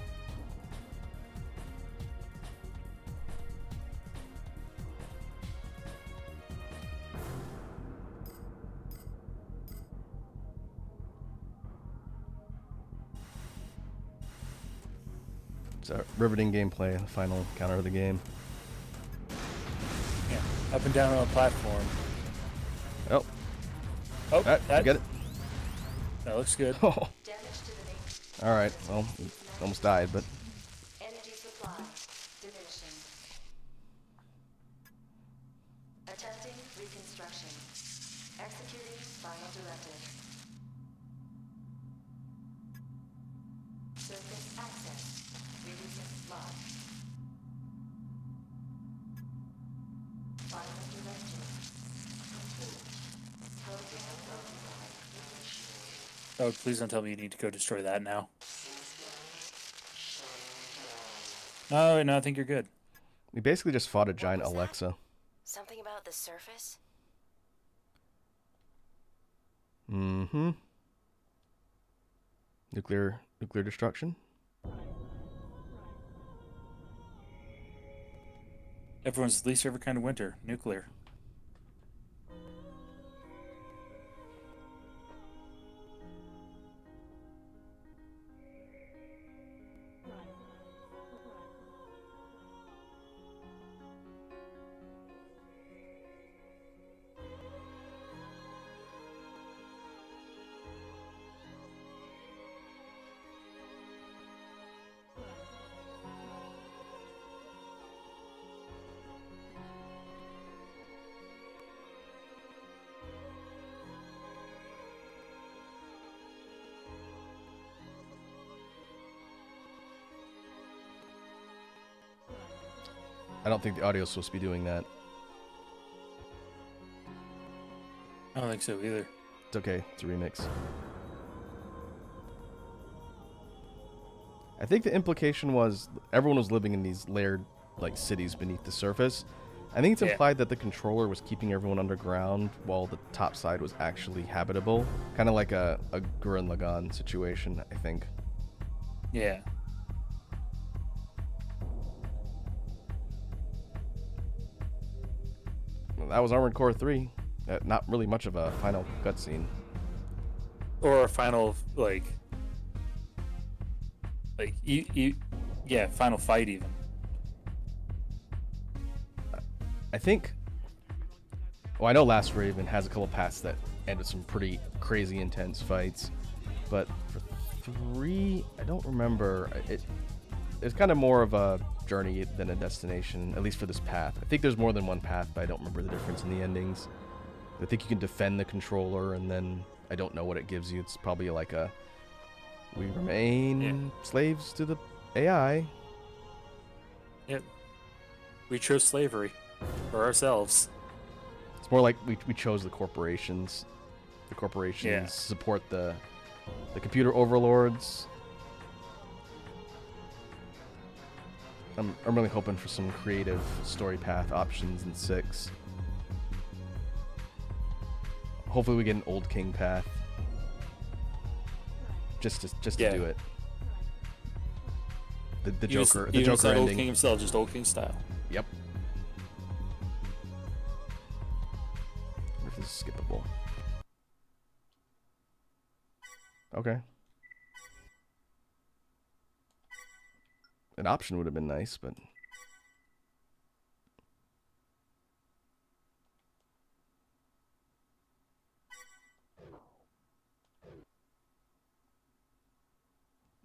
So, riveting gameplay, the final counter of the game. Yeah. Up and down on a platform. Oh, Oh, alright, that, get it. that looks good. Oh, Damage to the base. alright, well, almost died, but Energy supply diminishing. Attempting reconstruction. Executing final directive. Surface access. Releasing lock. Final directive. Complete. Program override initiated. Oh, please don't tell me you need to go destroy that now. Oh, no, I think you're good. we basically just fought a giant was that? Alexa. Something about the surface? Mm-hmm. Nuclear destruction? Everyone's least favorite kind of winter, nuclear. I don't think the audio's supposed to be doing that. I don't think so either. It's okay. It's a remix. I think the implication was everyone was living in these layered like cities beneath the surface. I think it's Yeah. implied that the controller was keeping everyone underground while the top side was actually habitable. Kind of like a Gurren Lagann situation, I think. Yeah. Well, that was Armored Core 3. Not really much of a final cutscene. Or a final, yeah, final fight even. I think. Well, I know Last Raven has a couple paths that end with some pretty crazy intense fights, but for 3, I don't remember. It's kind of more of a journey than a destination, at least for this path. I think there's more than one path, but I don't remember the difference in the endings. I think you can defend the controller, and then I don't know what it gives you. It's probably like a We remain slaves to the AI. We chose slavery for ourselves. It's more like we chose the corporations. The corporations support the computer overlords. I'm really hoping for some creative story path options in 6. Hopefully we get an Old King path. Just to do it. The Joker Old ending. King himself, just Old King style. Yep. If this is skippable. Okay. An option would have been nice, but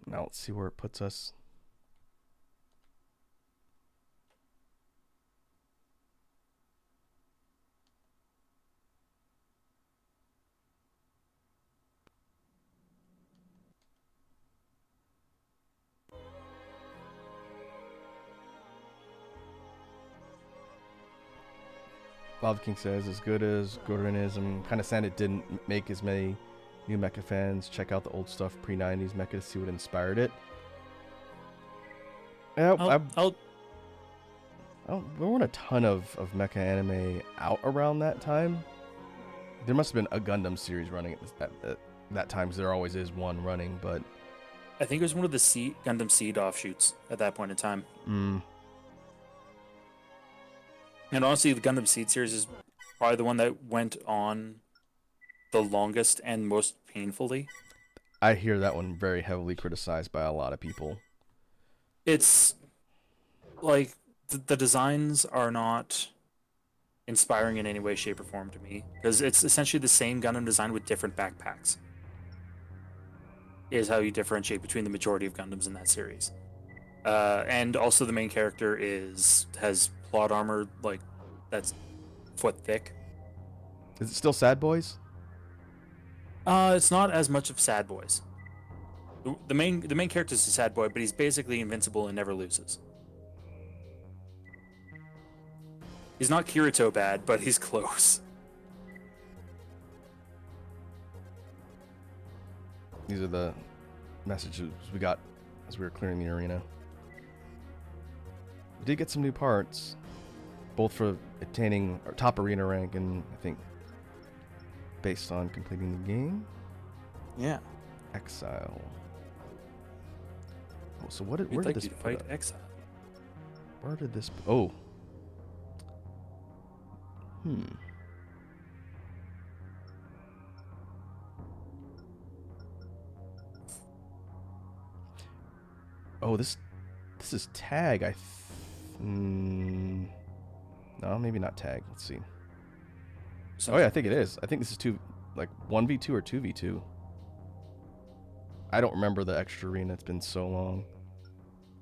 now let's see where it puts us. Lava King says, as good as Gordon is, I'm kind of sad it didn't make as many new mecha fans check out the old stuff pre-90s mecha to see what inspired it. Yeah, there weren't a ton of mecha anime out around that time. There must have been a Gundam series running at that time, because there always is one running, but I think it was one of the Gundam Seed offshoots at that point in time. And honestly, the Gundam Seed series is probably the one that went on the longest and most painfully. I hear that one very heavily criticized by a lot of people. It's like the designs are not inspiring in any way, shape, or form to me, because it's essentially the same Gundam design with different backpacks. Is how you differentiate between the majority of Gundams in that series. And also the main character has plot armor like that's foot thick. Is it still Sad Boys? It's not as much of Sad Boys. The main character is a Sad Boy, but he's basically invincible and never loses. He's not Kirito bad, but he's close. These are the messages we got as we were clearing the arena. We did get some new parts, both for attaining our top arena rank and I think based on completing the game. Yeah. Exile. Oh, so where We'd did like this you to put fight us? Exile. Where did this? Oh. Oh, this is tag. No, maybe not tag. Let's see. Oh yeah, I think it is. I think this is 1v2 or 2v2. I don't remember the extra arena. It's been so long.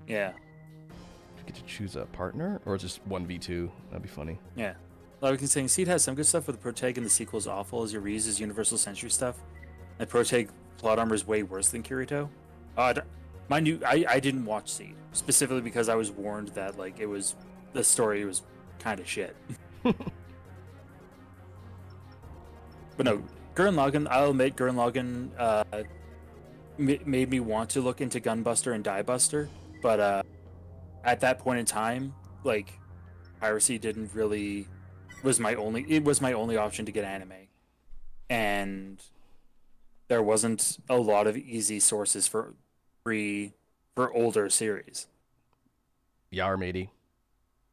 Yeah. Do you get to choose a partner, or just 1v2? That'd be funny. Yeah. Like we saying, Seed has some good stuff, but the Protag and the sequel is awful as you reuses Universal Century stuff. And Protag plot armor is way worse than Kirito. Mind you, I didn't watch Seed specifically because I was warned that like the story was kind of shit. But no, Gurren Lagann, I'll admit Gurren Lagann made me want to look into Gunbuster and Diebuster, but at that point in time, like piracy was my only option to get anime, and there wasn't a lot of easy sources for older series. Yar matey.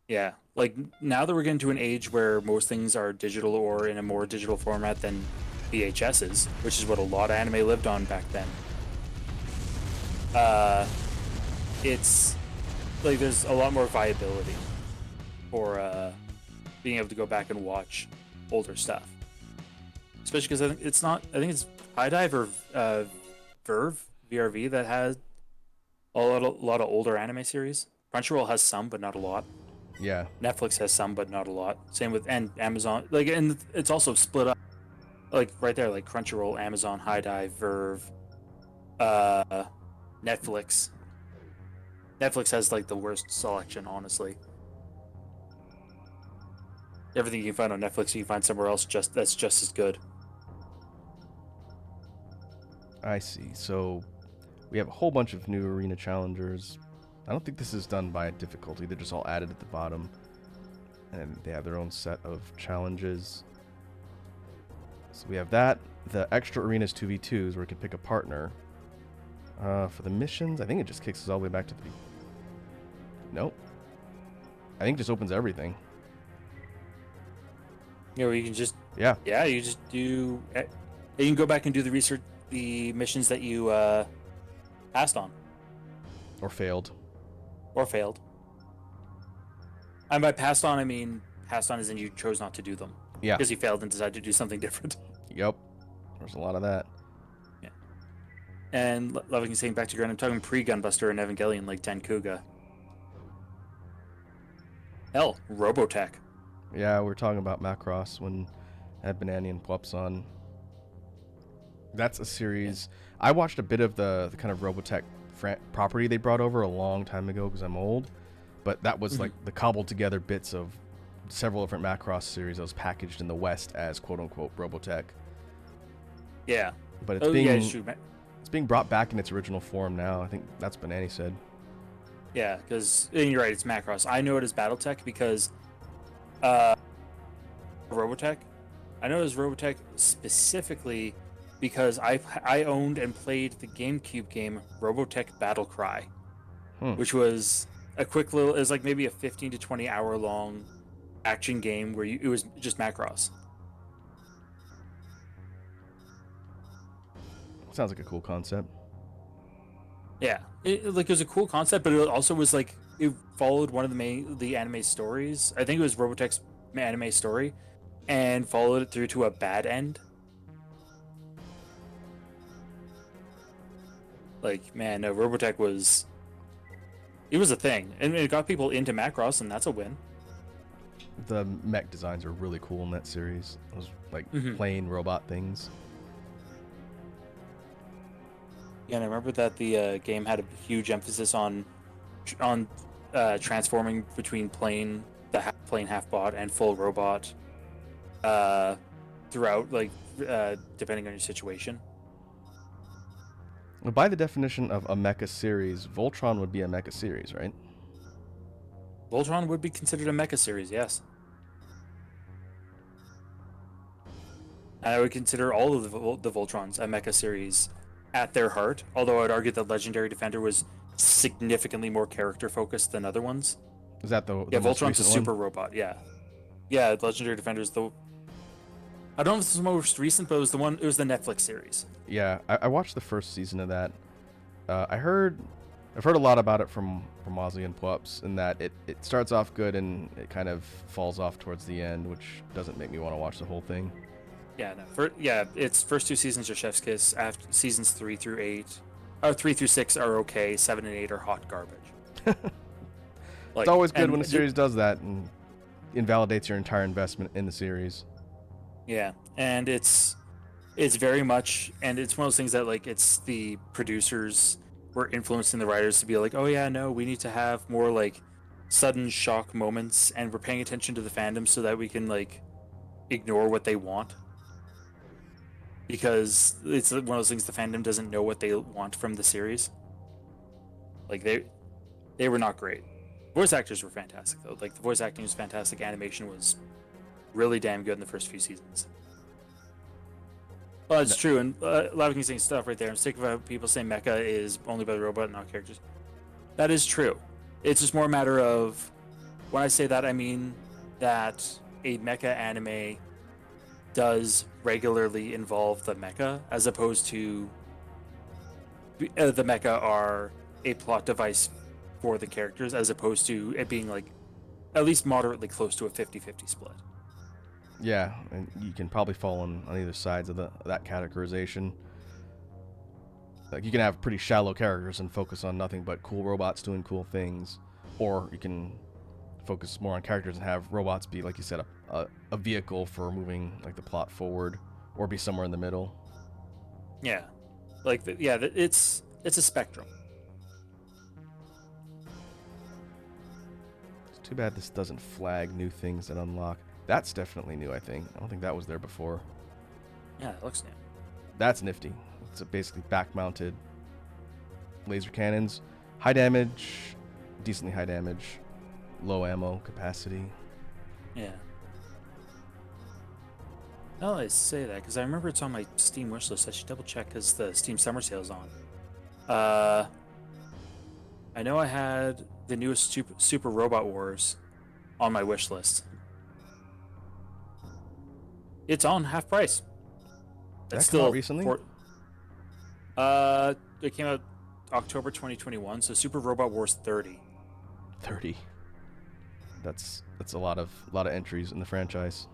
Yeah, like now that we're getting to an age where most things are digital or in a more digital format than VHSs, which is what a lot of anime lived on back then. It's like there's a lot more viability for being able to go back and watch older stuff, especially because I think it's High Dive or Verve VRV that has a lot of older anime series. Crunchyroll has some, but not a lot. Yeah. Netflix has some, but not a lot. Same with and Amazon. Like, and it's also split up, like right there, like Crunchyroll, Amazon, High Dive, Verve, Netflix. Netflix has like the worst selection, honestly. Everything you can find on Netflix, you can find somewhere else that's just as good. I see. So we have a whole bunch of new arena challengers. I don't think this is done by difficulty. They're just all added at the bottom. And they have their own set of challenges. So we have that. The extra arenas 2v2s where we can pick a partner. For the missions, I think it just kicks us all the way back to the... Nope. I think it just opens everything. You know, you can just Yeah. you just do. You can go back and do the research, the missions that you passed on Or failed. or failed. And by passed on, I mean passed on as in you chose not to do them. Yeah. Because you failed and decided to do something different. Yep. There's a lot of that. Yeah. And loving and saying back to Grant, I'm talking pre-Gunbuster and Evangelion like Tenkuga. Hell, Robotech. Yeah, we were talking about Macross when I had Banani and Plops on. That's a series. I watched a bit of the kind of Robotech property they brought over a long time ago because I'm old. But that was like the cobbled together bits of several different Macross series that was packaged in the West as quote unquote Robotech. Yeah. But it's true. it's being brought back in its original form now. I think that's what Banani said. Yeah, because you're right, it's Macross. I know it as BattleTech because Robotech. I know it as Robotech specifically because I owned and played the GameCube game Robotech Battle Cry, which was a quick little. It was like maybe a 15 to 20 hour long action game where it was just Macross. Sounds like a cool concept. Yeah, it was a cool concept, but it also was like it followed one of the anime stories. I think it was Robotech's anime story, and followed it through to a bad end. Like, man, no, Robotech was a thing, and it got people into Macross, and that's a win. The mech designs are really cool in that series. Those like plain robot things. Yeah, and I remember that the game had a huge emphasis on transforming between plain half bot and full robot throughout, like depending on your situation. Well, by the definition of a mecha series, Voltron would be a mecha series, right? Voltron would be considered a mecha series, yes. And I would consider all of the Voltrons a mecha series at their heart, although I'd argue that Legendary Defender was significantly more character focused than other ones. Is that the Yeah, most Voltron's a recent super one? robot, yeah. Yeah, Legendary Defender's the... I don't know if it's the most recent, but it was the Netflix series. Yeah, I watched the first season of that. I've heard a lot about it from Ozzy and Plops, in that it starts off good and it kind of falls off towards the end, which doesn't make me want to watch the whole thing. Yeah, no. Its first two seasons are chef's kiss. After seasons 3 through 6 are okay. 7 and 8 are hot garbage. It's always good when a series does that and invalidates your entire investment in the series. Yeah, and it's very much, and it's one of those things that like it's the producers were influencing the writers to be like, oh yeah, no, we need to have more like sudden shock moments, and we're paying attention to the fandom so that we can like ignore what they want. Because it's one of those things the fandom doesn't know what they want from the series. Like they were not great. Voice actors were fantastic though. Like the voice acting was fantastic. Animation was really damn good in the first few seasons. Well, it's true, and a lot of saying stuff right there. I'm sick of people saying mecha is only by the robot and not characters. That is true. It's just more a matter of, when I say that, I mean that a mecha anime does regularly involve the mecha, as opposed to the mecha are a plot device for the characters, as opposed to it being like at least moderately close to a 50-50 split. Yeah, and you can probably fall on either sides of that categorization. Like you can have pretty shallow characters and focus on nothing but cool robots doing cool things, or you can focus more on characters and have robots be, like you said, a vehicle for moving like the plot forward, or be somewhere in the middle. Yeah. Like, it's a spectrum. It's too bad this doesn't flag new things that unlock. That's definitely new, I think. I don't think that was there before. Yeah, it looks new. That's nifty. It's basically back-mounted laser cannons. High damage, decently high damage, low ammo capacity. Yeah. Now that I say that, because I remember it's on my Steam wish list. I should double check because the Steam Summer Sale's on. I know I had the newest Super Robot Wars on my wish list. It's on half price. Did It's that come out still recently? It came out October 2021. So Super Robot Wars 30. 30. That's a lot of entries in the franchise.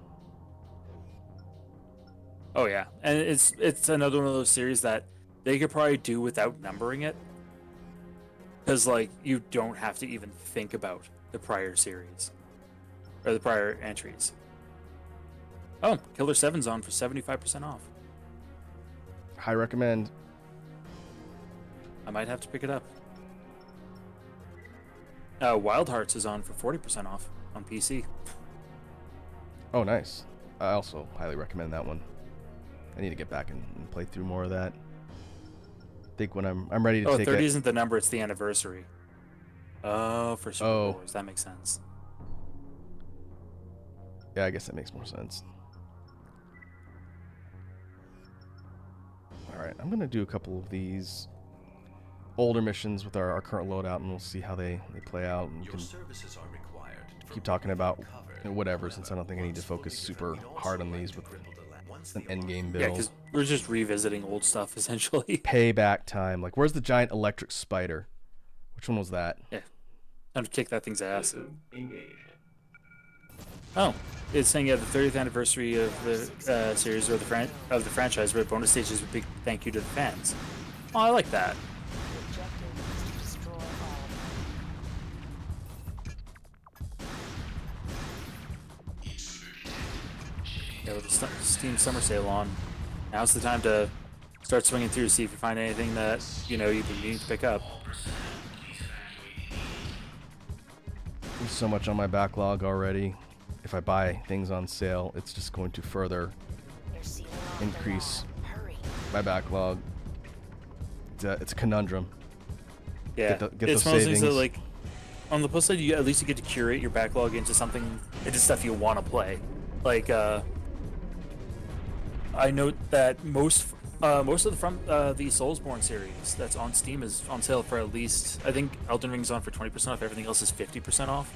Oh yeah, and it's another one of those series that they could probably do without numbering it, because like you don't have to even think about the prior series or the prior entries. Oh, Killer 7's on for 75% off. High recommend. I might have to pick it up. Wild Hearts is on for 40% off on PC. Oh, nice. I also highly recommend that one. I need to get back and play through more of that. I think when I'm ready to Oh, take 30 it. isn't the number; it's the anniversary. Oh, for Super Oh. Wars, that makes sense. Yeah, I guess that makes more sense. All right, I'm gonna do a couple of these older missions with our current loadout, and we'll see how they play out. And we Your can services are required to keep talking about recover whatever, since I don't think I need to focus super hard on these with an endgame Yeah, build. because we're just revisiting old stuff essentially. Payback time. Like, where's the giant electric spider? Which one was that? Yeah, time to kick that thing's ass. Oh, it's saying the 30th anniversary of the series or the franchise, where bonus stages with big thank you to the fans. Oh, I like that. The objective is to destroy all. Yeah, with the Steam Summer Sale on, now's the time to start swinging through to see if you find anything that you've been needing to pick up. There's so much on my backlog already. If I buy things on sale, it's just going to further They're sealing off the increase lab. Hurry. my backlog. It's a conundrum. Yeah, Get it's those one of those things that, savings. like, on the plus side, at least you get to curate your backlog into stuff you want to play. Like, I note that most of the the Soulsborne series that's on Steam is on sale for at least, I think Elden Ring's on for 20% off. Everything else is 50% off.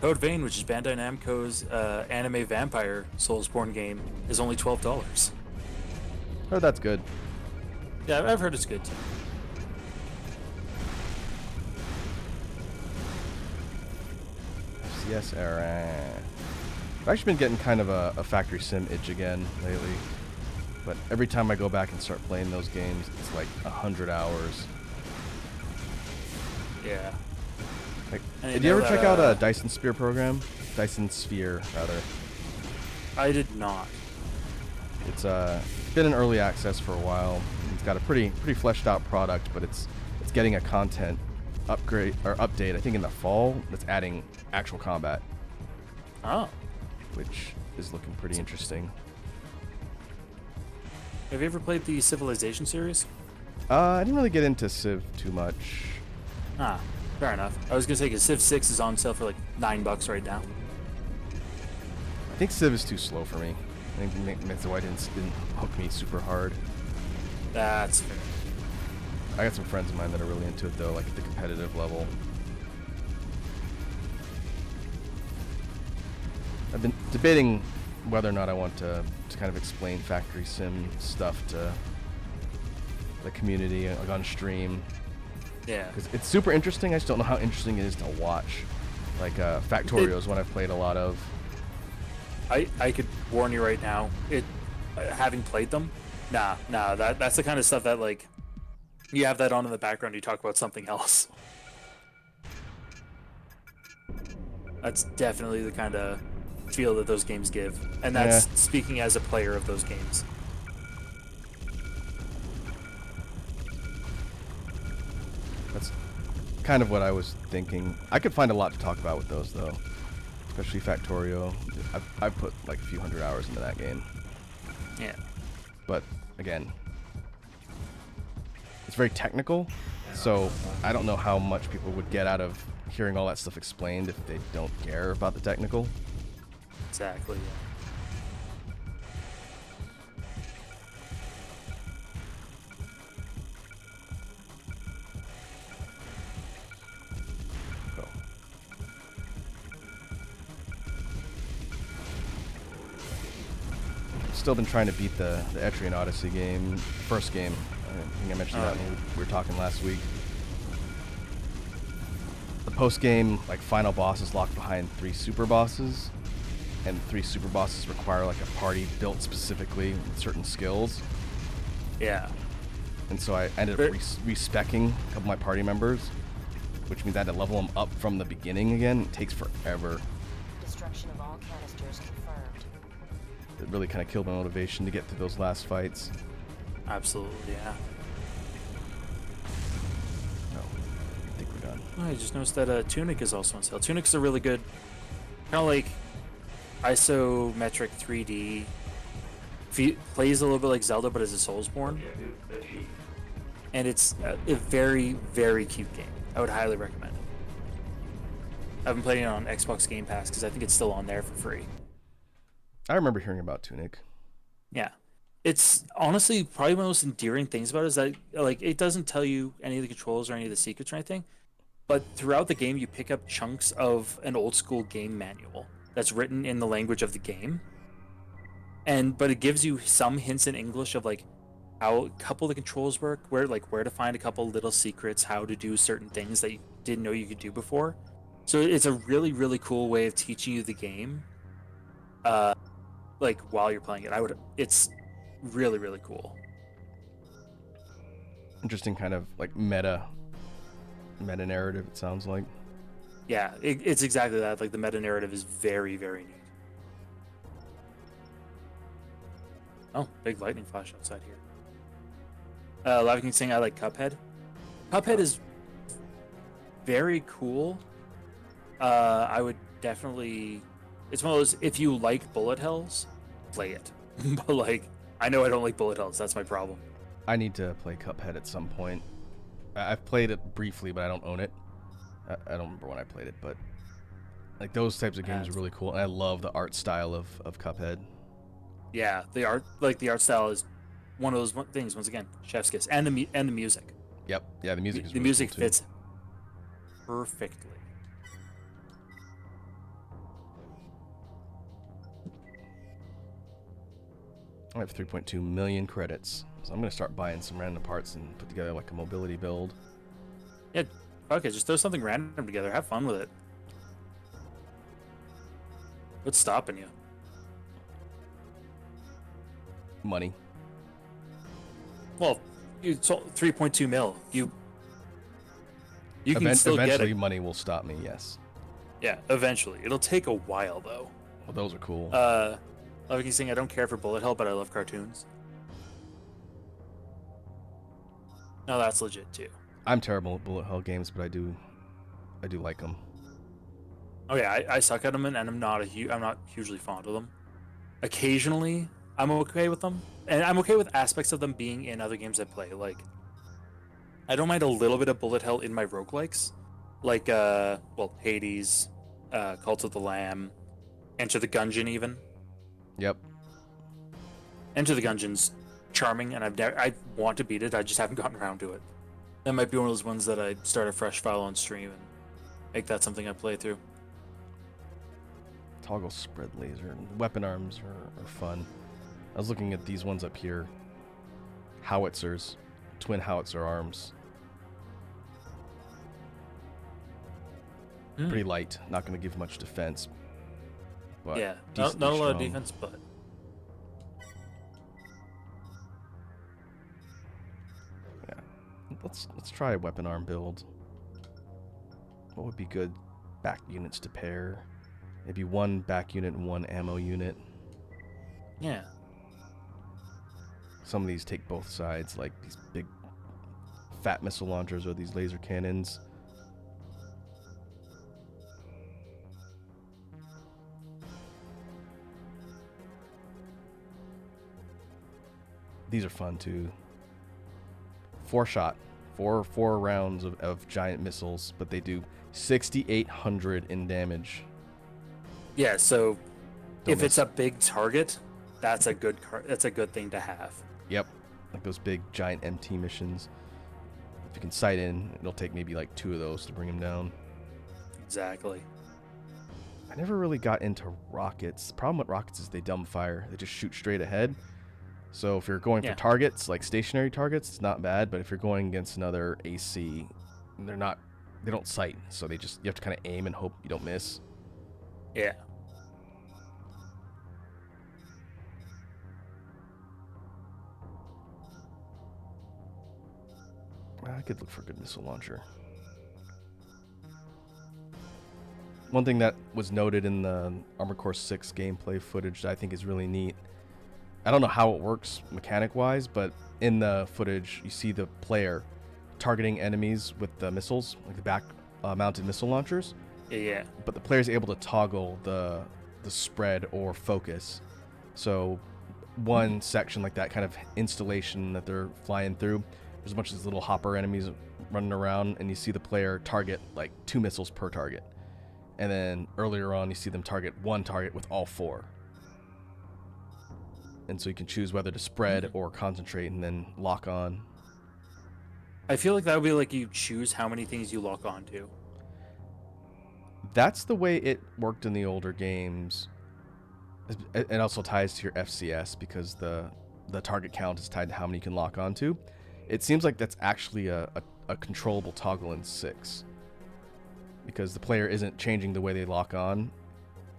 Code Vein, which is Bandai Namco's anime vampire Soulsborne game, is only $12. Oh, that's good. Yeah, I've heard it's good too. FCS era. I've actually been getting kind of a factory sim itch again lately. But every time I go back and start playing those games, it's like 100 hours. Yeah. Like, And did you you know ever check that, out a Dyson Sphere program? Dyson Sphere, rather. I did not. It's been in early access for a while. It's got a pretty fleshed out product, but it's getting a content upgrade or update. I think in the fall that's adding actual combat, Oh. which is looking pretty interesting. Have you ever played the Civilization series? I didn't really get into Civ too much. Ah, fair enough. I was gonna say, because Civ 6 is on sale for like $9 right now. I think Civ is too slow for me. I think that's why it didn't hook me super hard. That's fair. I got some friends of mine that are really into it though, like at the competitive level. I've been debating whether or not I want to kind of explain factory sim stuff to the community, like on stream. Yeah. Because it's super interesting. I just don't know how interesting it is to watch. Like Factorio is one I've played a lot of. I could warn you right now. Having played them, that's the kind of stuff that, like, you have that on in the background. You talk about something else. That's definitely the kind of feel that those games give, and that's speaking as a player of those games. That's kind of what I was thinking. I could find a lot to talk about with those, though. Especially Factorio. I've put like a few hundred hours into that game. Yeah. But, again, it's very technical, so I don't know how much people would get out of hearing all that stuff explained if they don't care about the technical. Exactly. So. Still been trying to beat the Etrian Odyssey game, first game. I think I mentioned that when we were talking last week. The post-game, like, final boss is locked behind 3 super bosses, and 3 super bosses require like a party built specifically with certain skills. Yeah. And so I ended up respecking a couple of my party members, which means I had to level them up from the beginning again. It takes forever. Destruction of all canisters confirmed. It really kind of killed my motivation to get through those last fights. Absolutely. Yeah. No, I think we're done. Oh, I just noticed that Tunic is also on sale. Tunic's a really good, kind of like isometric 3D. Plays a little bit like Zelda, but as a Soulsborne. And it's a very, very cute game. I would highly recommend it. I've been playing it on Xbox Game Pass because I think it's still on there for free. I remember hearing about Tunic. Yeah. It's honestly probably one of the most endearing things about it is that, like, it doesn't tell you any of the controls or any of the secrets or anything, but throughout the game you pick up chunks of an old school game manual that's written in the language of the game. But it gives you some hints in English of like how a couple of the controls work, where to find a couple little secrets, how to do certain things that you didn't know you could do before. So it's a really, really cool way of teaching you the game. Like while you're playing it, it's really, really cool. Interesting kind of like meta narrative, it sounds like. Yeah, it's exactly that. Like the meta narrative is very, very neat. Oh, big lightning flash outside here. Lava King saying I like Cuphead. Cuphead is very cool. I would definitely. It's one of those. If you like bullet hells, play it. But like, I know I don't like bullet hells. That's my problem. I need to play Cuphead at some point. I've played it briefly, but I don't own it. I don't remember when I played it, but like those types of games are really cool, and I love the art style of Cuphead. Yeah, the art style is one of those things. Once again, chef's kiss, and the music. Yep. Yeah, the music is The really music cool too. fits perfectly. I have 3.2 million credits, so I'm gonna start buying some random parts and put together like a mobility build. Yeah, fuck it. Just throw something random together. Have fun with it. What's stopping you? Money. Well, you sold 3.2 mil. You can still get Eventually, it. money will stop me. Yes. Yeah, eventually. It'll take a while though. Well, those are cool. Like he's saying, I don't care for bullet hell, but I love cartoons. No, that's legit too. I'm terrible at bullet hell games, but I do like them. Oh yeah, I suck at them, and I'm not hugely fond of them. Occasionally, I'm okay with them, and I'm okay with aspects of them being in other games I play. Like, I don't mind a little bit of bullet hell in my roguelikes, like Hades, Cult of the Lamb, Enter the Gungeon even. Yep. Enter the Gungeon's charming, and I want to beat it. I just haven't gotten around to it. That might be one of those ones that I start a fresh file on stream and make that something I play through. Toggle spread laser and weapon arms are fun. I was looking at these ones up here. Howitzers, twin howitzer arms. Pretty light, not going to give much defense. But Yeah, decently not a lot of strong. defense, but Yeah. Let's try a weapon arm build. What would be good back units to pair? Maybe one back unit and one ammo unit. Yeah. Some of these take both sides, like these big fat missile launchers or these laser cannons. These are fun too. 4-shot. Four rounds of giant missiles, but they do 6,800 in damage. Yeah, so Don't if it's miss. a big target, that's a good thing to have. Yep. Like those big giant MT missions. If you can sight in, it'll take maybe like 2 of those to bring them down. Exactly. I never really got into rockets. The problem with rockets is they dumb fire. They just shoot straight ahead. So if you're going Yeah. for targets, like stationary targets, it's not bad. But if you're going against another AC, they don't sight. So you have to kind of aim and hope you don't miss. Yeah. I could look for a good missile launcher. One thing that was noted in the Armored Core 6 gameplay footage that I think is really neat. I don't know how it works mechanic-wise, but in the footage, you see the player targeting enemies with the missiles, like the back mounted missile launchers. Yeah. But the player is able to toggle the spread or focus. So one section like that kind of installation that they're flying through, there's a bunch of these little hopper enemies running around, and you see the player target like 2 missiles per target. And then earlier on, you see them target 1 target with all 4. And so you can choose whether to spread or concentrate and then lock on. I feel like that would be like you choose how many things you lock onto. That's the way it worked in the older games. It also ties to your FCS because the target count is tied to how many you can lock onto. It seems like that's actually a controllable toggle in 6. Because the player isn't changing the way they lock on.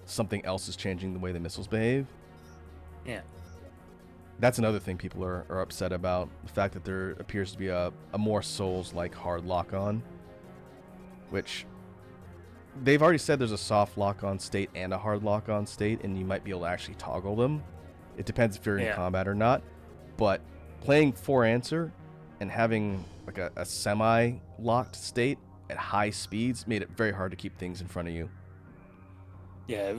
Something else is changing the way the missiles behave. Yeah. That's another thing people are upset about. The fact that there appears to be a more Souls-like hard lock-on. Which, they've already said there's a soft lock-on state and a hard lock-on state, and you might be able to actually toggle them. It depends if you're in combat or not. But playing 4-answer and having like a semi-locked state at high speeds made it very hard to keep things in front of you. Yeah, it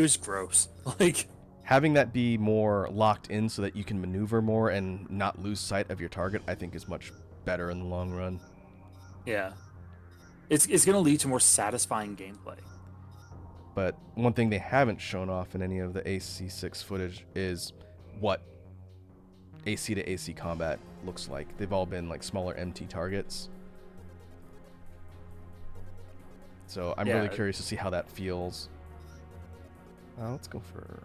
was gross. Like, having that be more locked in so that you can maneuver more and not lose sight of your target, I think is much better in the long run. yeah. It's going to lead to more satisfying gameplay. But one thing they haven't shown off in any of the AC6 footage is what AC to AC combat looks like. They've all been like smaller MT targets. So I'm really curious to see how that feels. Let's go for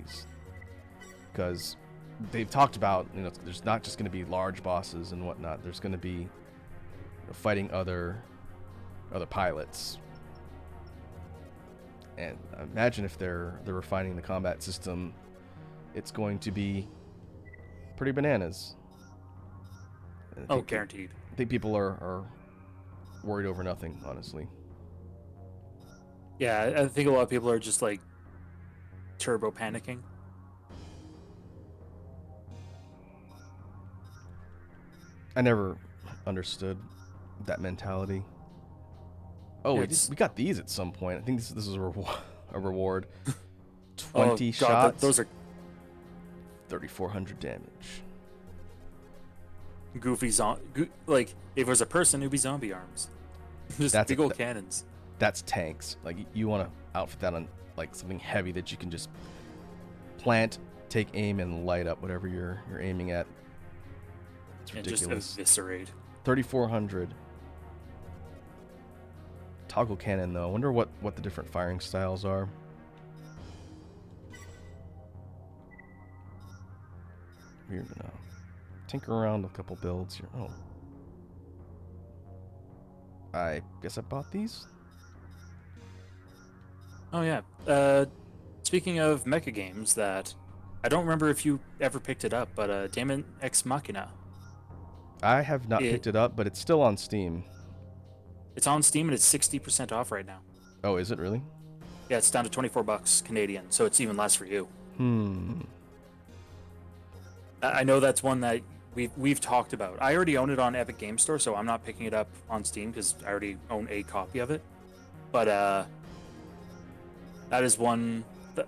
these, because they've talked about, there's not just going to be large bosses and whatnot. There's going to be fighting other pilots, and imagine if they're refining the combat system, it's going to be pretty bananas. Oh, guaranteed. I think people are worried over nothing, honestly. Yeah, I think a lot of people are just like turbo panicking. I never understood that mentality. Oh, Yeah, we got these at some point. I think this is a reward. 20 God, shots. those are 3,400 damage. goofy like if it was a person, it'd be zombie arms. Just That's big a- old cannons. That's tanks. Like, you want to outfit that on like something heavy that you can just plant, take aim, and light up whatever you're aiming at. It's And just ridiculous. eviscerate. 3,400. Toggle cannon though. I wonder what the different firing styles are. We're gonna tinker around with a couple builds here. Oh, I guess I bought these. Oh yeah. Speaking of mecha games, that I don't remember if you ever picked it up, but Daemon X Machina. I have not It- picked it up, but it's still on Steam. It's on Steam and it's 60% off right now. Oh, is it really? Yeah, it's down to $24 Canadian, so it's even less for you. I know that's one that we've talked about. I already own it on Epic Game Store, so I'm not picking it up on Steam because I already own a copy of it. But that is one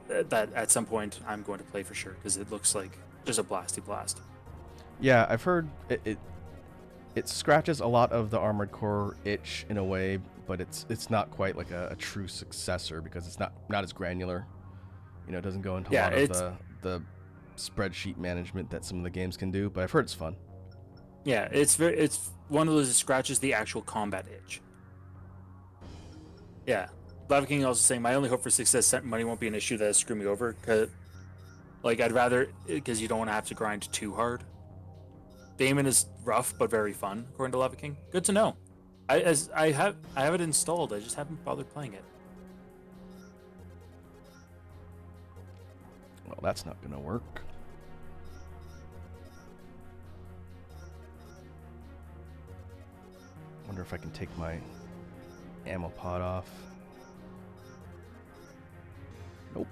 that at some point I'm going to play for sure because it looks like just a blasty blast. Yeah, I've heard it scratches a lot of the Armored Core itch in a way, but it's not quite like a true successor because it's not as granular. You know, it doesn't go into a lot of the spreadsheet management that some of the games can do, but I've heard it's fun. Yeah, it's one of those that scratches the actual combat itch. Yeah. Lava King also saying, my only hope for success, money won't be an issue that screw me over. Cause, like, I'd rather, because you don't want to have to grind too hard. Daemon is rough, but very fun, according to Lava King. Good to know. I have it installed, I just haven't bothered playing it. Well, that's not gonna work. Wonder if I can take my ammo pod off. Nope.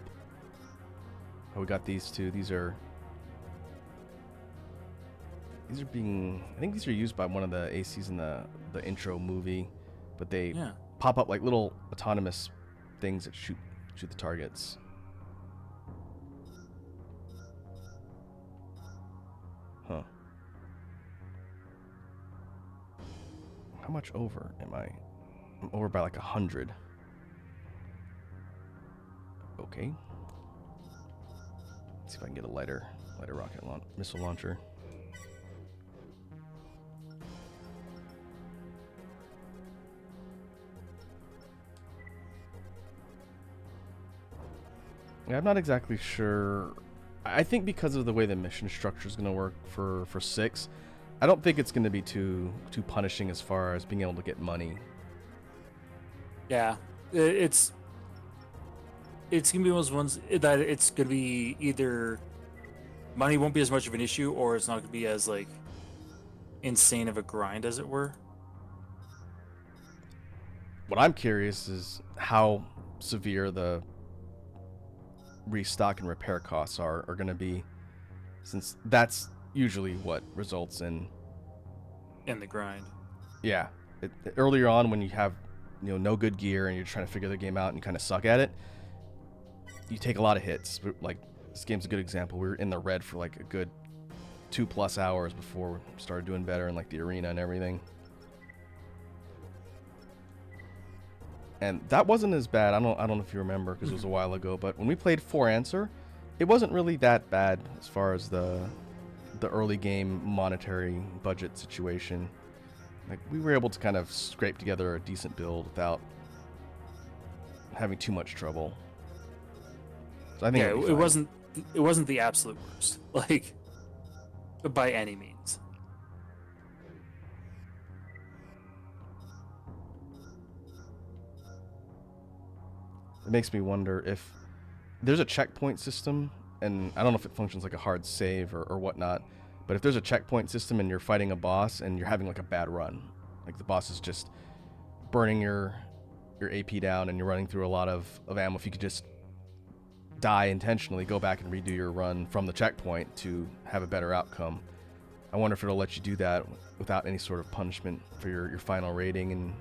Oh, we got these two. These are being, I think these are used by one of the ACs in the intro movie, but they pop up like little autonomous things that shoot the targets. Huh. How much over am I? I'm over by like 100. Okay. Let's see if I can get a lighter rocket missile launcher. Yeah, I'm not exactly sure. I think because of the way the mission structure is going to work for 6, I don't think it's going to be too punishing as far as being able to get money. Yeah, it's gonna be one of those ones that it's gonna be either money won't be as much of an issue, or it's not gonna be as like insane of a grind, as it were. What I'm curious is how severe the restock and repair costs are going to be, since that's usually what results in the grind. Yeah, earlier on when you have no good gear and you're trying to figure the game out and you kind of suck at it, you take a lot of hits. Like, this game's a good example. We were in the red for like a good 2+ hours before we started doing better in like the arena and everything. And that wasn't as bad. I don't know if you remember because it was a while ago, but when we played For Answer, it wasn't really that bad as far as the early game monetary budget situation. Like, we were able to kind of scrape together a decent build without having too much trouble. So I think it wasn't the absolute worst, like, by any means. It makes me wonder if there's a checkpoint system, and I don't know if it functions like a hard save or whatnot, but if there's a checkpoint system and you're fighting a boss and you're having like a bad run, like the boss is just burning your AP down and you're running through a lot of ammo, if you could just die intentionally, go back and redo your run from the checkpoint to have a better outcome. I wonder if it'll let you do that without any sort of punishment for your final rating and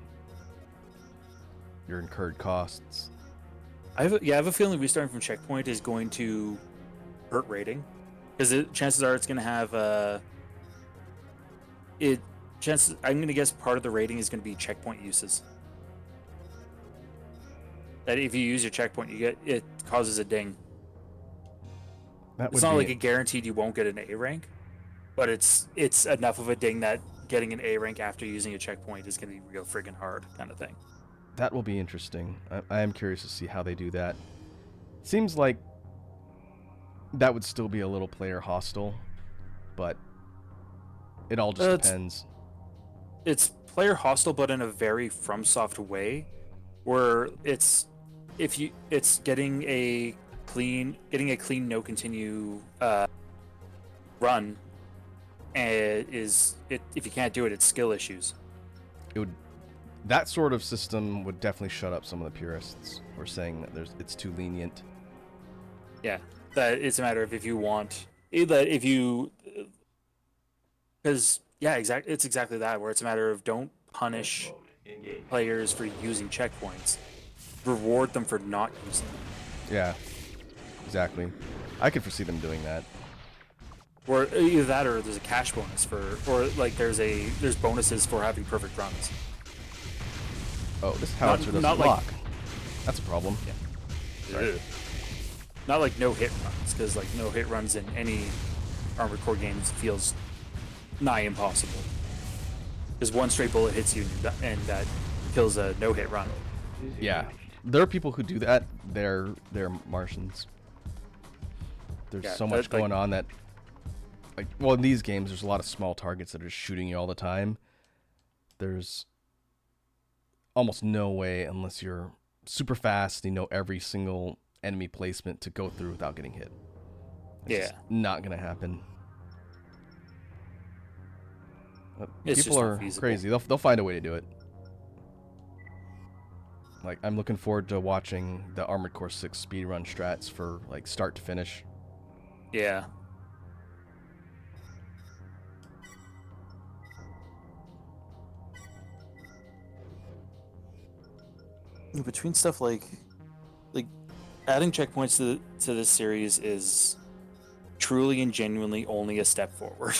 your incurred costs. I have a feeling restarting from checkpoint is going to hurt rating, because chances are it's going to have I'm going to guess part of the rating is going to be checkpoint uses. That if you use your checkpoint, it causes a ding. It's not like a guaranteed you won't get an A rank, but it's enough of a ding that getting an A rank after using a checkpoint is going to be real friggin' hard, kind of thing. That will be interesting. I am curious to see how they do that. Seems like that would still be a little player hostile, but it all just depends. It's player hostile, but in a very FromSoft way, where it's getting a clean no continue run, and if you can't do it, it's skill issues. that sort of system would definitely shut up some of the purists who are saying that it's too lenient. Yeah, that it's a matter of if you want that if you because yeah, it's exactly that where it's a matter of don't punish players for using checkpoints, reward them for not using them. Yeah, exactly. I could foresee them doing that. Or either that, or there's a cash bonus for, or like there's bonuses for having perfect runs. Oh, this howitzer doesn't not like- lock. That's a problem. Sorry. Not like no hit runs, because like no hit runs in any Armored Core games feels nigh impossible. Because one straight bullet hits you and that kills a no hit run. Yeah, there are people who do that. They're Martians. There's Yeah, so much that, like- going on that, like, well, in these games, there's a lot of small targets that are just shooting you all the time. There's almost no way, unless you're super fast, and you know every single enemy placement, to go through without getting hit. It's just not gonna happen. It's People just not are feasible. crazy. They'll find a way to do it. Like, I'm looking forward to watching the Armored Core 6 speedrun strats for like start to finish. Yeah. Between stuff like adding checkpoints to this series is truly and genuinely only a step forward.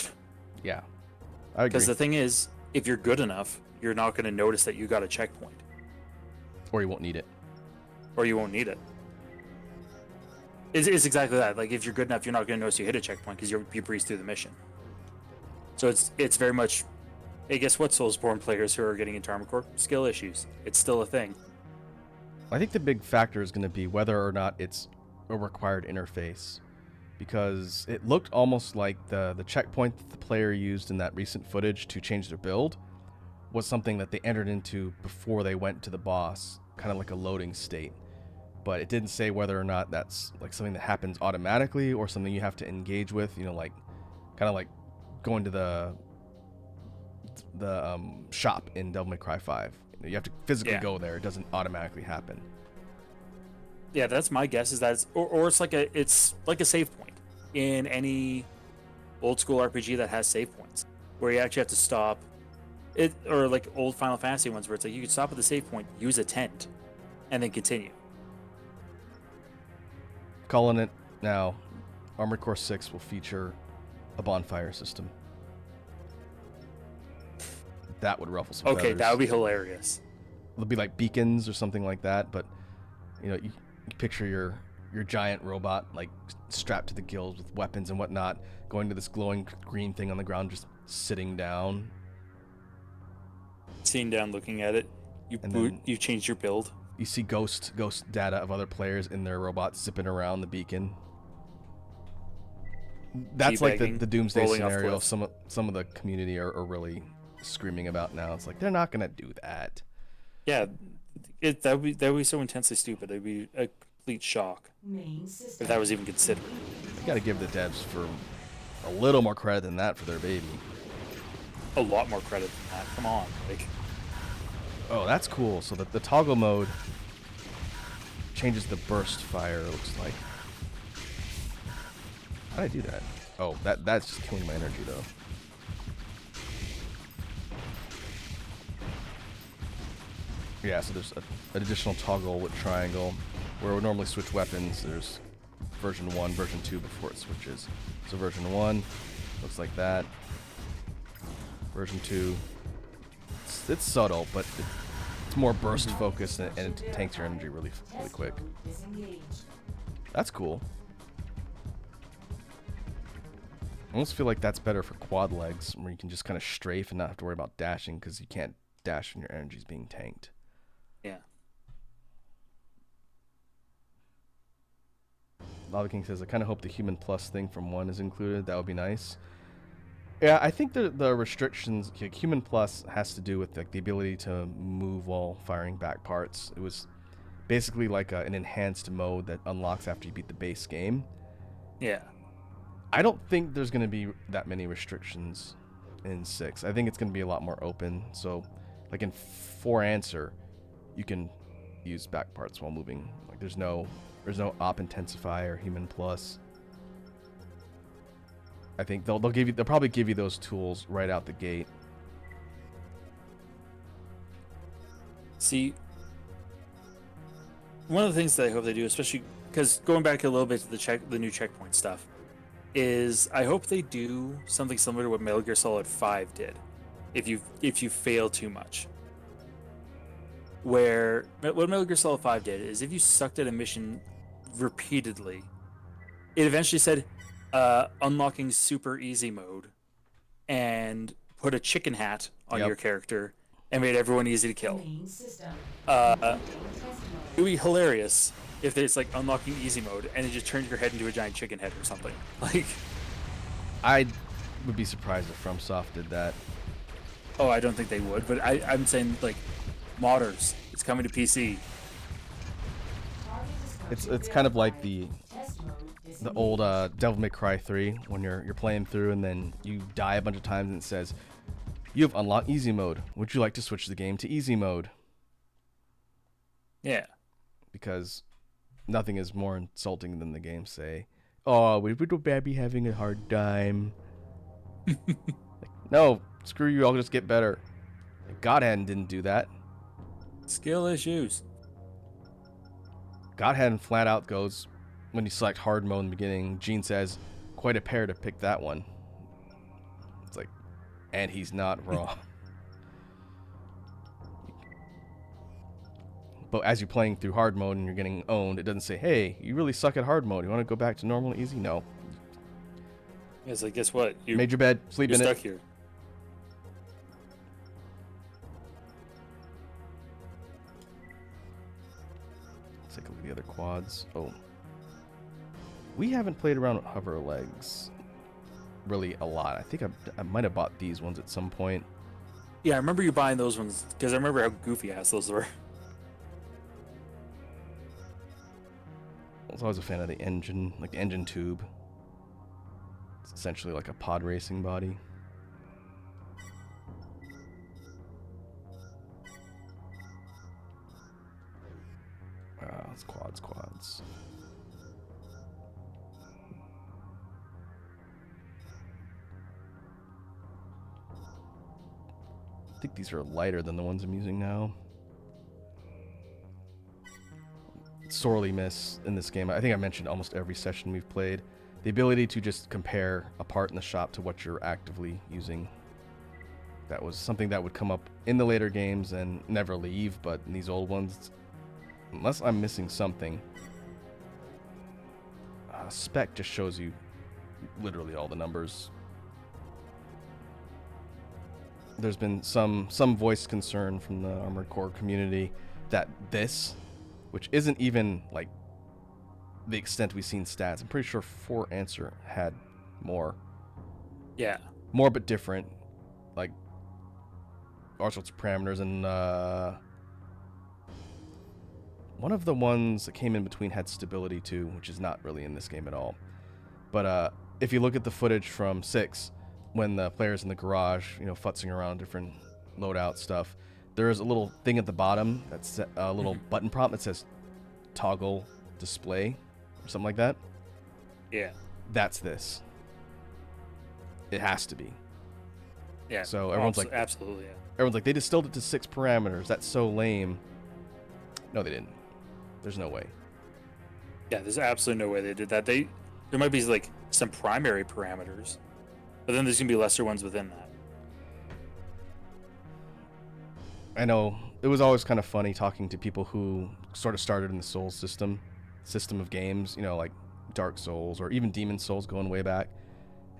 Yeah, I agree. Because the thing is, if you're good enough, you're not going to notice that you got a checkpoint, Or you won't need it. or you won't need it. It's exactly that. Like if you're good enough, you're not going to notice you hit a checkpoint because you breeze through the mission. So it's very much, hey, guess what, Soulsborne players who are getting into Armored Core? Skill issues. It's still a thing. I think the big factor is going to be whether or not it's a required interface, because it looked almost like the checkpoint that the player used in that recent footage to change their build was something that they entered into before they went to the boss, kind of like a loading state. But it didn't say whether or not that's like something that happens automatically or something you have to engage with, you know, like kind of like going to the shop in Devil May Cry 5. You have to physically go there. It doesn't automatically happen. Yeah, that's my guess. Is that it's like a save point in any old school RPG that has save points, where you actually have to stop it, or like old Final Fantasy ones where it's like you can stop at the save point, use a tent, and then continue. Calling it now, Armored Core 6 will feature a bonfire system. That would ruffle some Okay, feathers. that would be hilarious. It'll be like beacons or something like that, but you know, you picture your giant robot like strapped to the gills with weapons and whatnot, going to this glowing green thing on the ground, just sitting down. Sitting down, looking at it, you changed your build. You see ghost data of other players in their robots zipping around the beacon. That's like the Teabagging, doomsday rolling off scenario. cliffs. Some of the community are really screaming about now. It's like they're not gonna do that. Yeah, that would be so intensely stupid. It'd be a complete shock if that was even considered. You gotta give the devs for a little more credit than that for their baby. A lot more credit than that. Come on, like. Oh, that's cool. So the toggle mode changes the burst fire, it looks like. How did I do that? Oh, that's just killing my energy, though. Yeah, so there's an additional toggle with triangle, where it would normally switch weapons. There's version 1, version 2 before it switches. So version 1 looks like that. Version 2, it's subtle, but it's more burst focused, and it tanks your energy really quick. That's cool. I almost feel like that's better for quad legs, where you can just kind of strafe and not have to worry about dashing, because you can't dash when your energy's being tanked. Yeah. Lava King says, I kind of hope the Human Plus thing from 1 is included. That would be nice. Yeah, I think the restrictions, like Human Plus has to do with like the ability to move while firing back parts. It was basically like an enhanced mode that unlocks after you beat the base game. Yeah. I don't think there's going to be that many restrictions in 6. I think it's going to be a lot more open. So, Like in For Answer, you can use back parts while moving. Like there's no op intensify or human plus. I think they'll probably give you those tools right out the gate. See, one of the things that I hope they do, especially because going back a little bit to the new checkpoint stuff, is I hope they do something similar to what Metal Gear Solid 5 did. If you fail too much, where what Metal Gear Solid 5 did is if you sucked at a mission repeatedly, it eventually said unlocking super easy mode and put a chicken hat on Yep. your character and made everyone easy to kill. It would be hilarious if it's like unlocking easy mode and it just turns your head into a giant chicken head or something. Like, I would be surprised if FromSoft did that. oh, I don't think they would, but I'm saying like modders, it's coming to PC. It's kind of like the old Devil May Cry 3 when you're playing through and then you die a bunch of times and it says you have unlocked easy mode. Would you like to switch the game to easy mode? Yeah. Because nothing is more insulting than the game say, "Oh, we would be having a hard time." Like, no, screw you. I'll just get better. Like, Godhand didn't do that. Skill issues. Godhand flat out goes, when you select hard mode in the beginning, Gene says, "Quite a pair to pick that one." It's like, and he's not wrong. But as you're playing through hard mode and you're getting owned, it doesn't say, "Hey, you really suck at hard mode. You want to go back to normal and easy?" No. It's like, guess what? You Made your bed, sleep you're in stuck it. here. Let's take a look at the other quads. Oh. We haven't played around with hover legs really a lot. I think I might have bought these ones at some point. Yeah, I remember you buying those ones because I remember how goofy ass those were. I was always a fan of the engine, like the engine tube. It's essentially like a pod racing body. It's quads. I think these are lighter than the ones I'm using now. Sorely miss in this game. I think I mentioned almost every session we've played. The ability to just compare a part in the shop to what you're actively using. That was something that would come up in the later games and never leave, but in these old ones, unless I'm missing something, spec just shows you literally all the numbers. There's been some voiced concern from the Armored Core community that this, which isn't even like the extent we've seen stats. I'm pretty sure For Answer had more. Yeah. More but different. Like all sorts of parameters, and one of the ones that came in between had stability too, which is not really in this game at all. But if you look at the footage from 6, when the player's in the garage, futzing around different loadout stuff, there is a little thing at the bottom that's a little button prompt that says toggle display or something like that. Yeah. That's this. It has to be. Yeah. So everyone's like, absolutely. Yeah. everyone's like, they distilled it to 6 parameters. That's so lame. No, they didn't. There's no way. Yeah, there's absolutely no way they did that. There might be like some primary parameters, but then there's gonna be lesser ones within that. I know it was always kind of funny talking to people who sort of started in the Souls system of games, like Dark Souls or even Demon Souls going way back.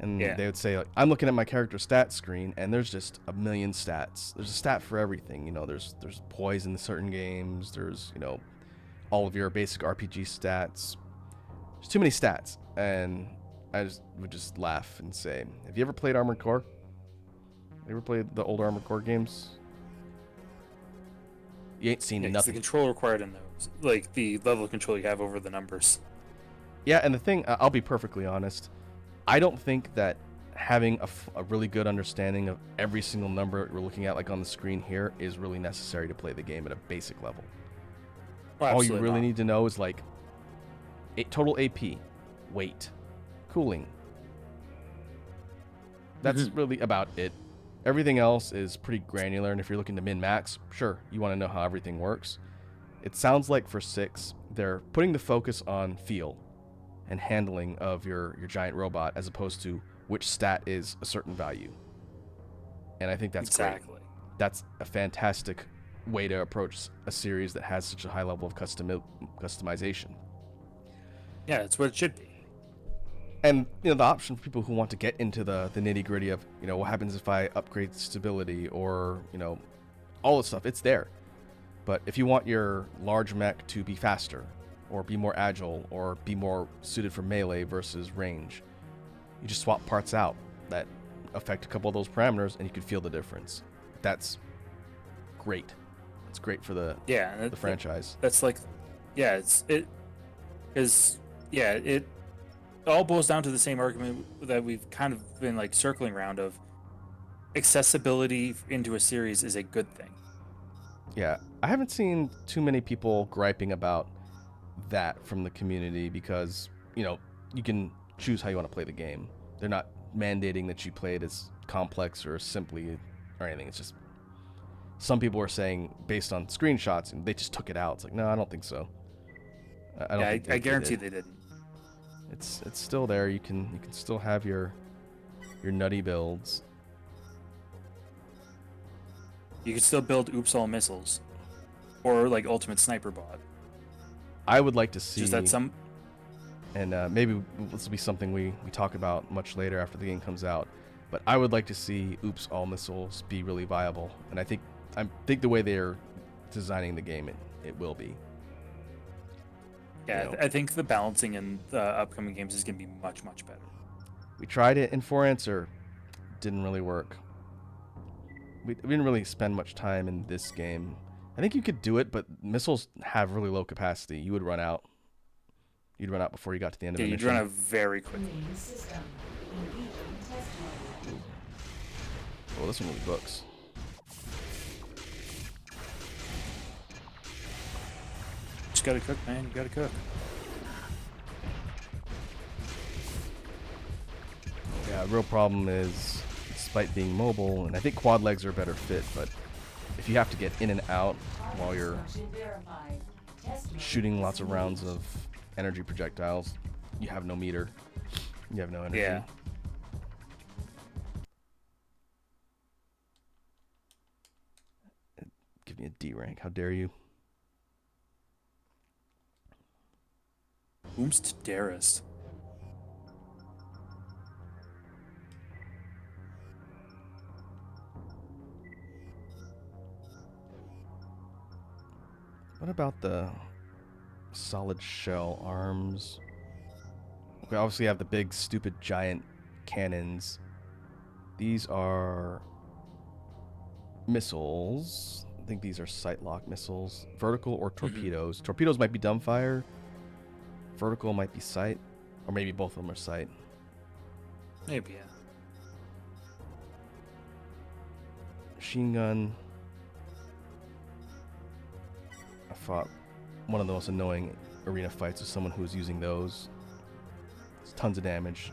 And Yeah. they would say, like, I'm looking at my character stats screen and there's just a million stats. There's a stat for everything. There's poison in certain games. There's, all of your basic RPG stats. There's too many stats. And I would just laugh and say, have you ever played Armored Core? You ever played the old Armored Core games? You ain't seen Yeah, 'cause the nothing. control required in those, like the level of control you have over the numbers. Yeah, and the thing, I'll be perfectly honest, I don't think that having a really good understanding of every single number we're looking at, like on the screen here, is really necessary to play the game at a basic level. Well, All you absolutely really not. need to know is like total AP, weight, cooling. That's really about it. Everything else is pretty granular, and if you're looking to min-max, sure, you want to know how everything works. It sounds like for 6, they're putting the focus on feel and handling of your giant robot as opposed to which stat is a certain value. And I think that's great. Exactly. That's a fantastic way to approach a series that has such a high level of customization. Yeah, that's what it should be. And the option for people who want to get into the nitty gritty of what happens if I upgrade stability or all this stuff, it's there. But if you want your large mech to be faster or be more agile or be more suited for melee versus range, you just swap parts out that affect a couple of those parameters, and you can feel the difference. That's great. It's great for the franchise. That's like, yeah, it all boils down to the same argument that we've kind of been like circling around of accessibility into a series is a good thing. Yeah, I haven't seen too many people griping about that from the community because, you can choose how you want to play the game. They're not mandating that you play it as complex or simply or anything. It's just some people are saying based on screenshots and they just took it out. It's like, no, I don't think so. I don't think I guarantee they didn't. It's still there. You can still have your nutty builds. You could still build Oops All Missiles or like Ultimate Sniper Bot. I would like to see Just that some and maybe this will be something we talk about much later after the game comes out. But I would like to see Oops All Missiles be really viable, and I think the way they're designing the game, it will be. Yeah, I think the balancing in the upcoming games is going to be much, much better. We tried it in For Answer, didn't really work. We didn't really spend much time in this game. I think you could do it, but missiles have really low capacity. You would run out. You'd run out before you got to the end of the You'd mission. run out very quickly. Oh, this one really books. Just gotta cook, man. You gotta cook. Yeah, real problem is, despite being mobile, and I think quad legs are a better fit, but if you have to get in and out while you're shooting lots of rounds of energy projectiles, you have no meter. You have no energy. Yeah. Give me a D rank. How dare you? Oomst Darist. What about the solid shell arms? We obviously have the big, stupid, giant cannons. These are missiles. I think these are sight lock missiles. Vertical or torpedoes. Torpedoes might be dumbfire. Vertical might be sight. Or maybe both of them are sight. Maybe, yeah. Machine gun. I fought one of the most annoying arena fights with someone who was using those. It's tons of damage.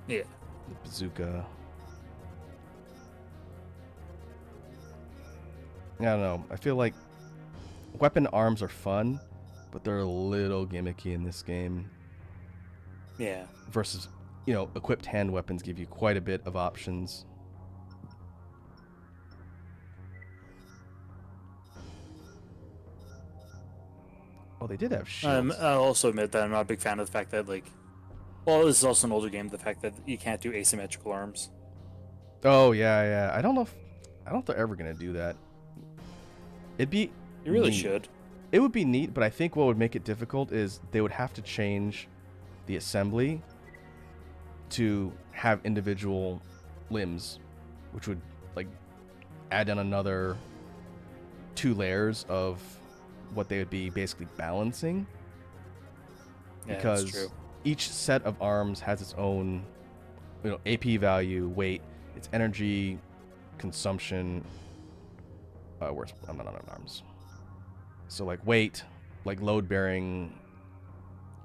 Yeah. The bazooka. I don't know. I feel like weapon arms are fun, but they're a little gimmicky in this game. Yeah. Versus, equipped hand weapons give you quite a bit of options. Oh, they did have shields. I'll also admit that I'm not a big fan of the fact that, this is also an older game, the fact that you can't do asymmetrical arms. Oh, yeah. I don't know if they're ever going to do that. It'd be You really neat. should. It would be neat, but I think what would make it difficult is they would have to change the assembly to have individual limbs, which would add in another 2 layers of what they would be basically balancing. Yeah, Because that's true. each set of arms has its own AP value, weight, its energy consumption. I'm not on arms. So like weight, like load bearing,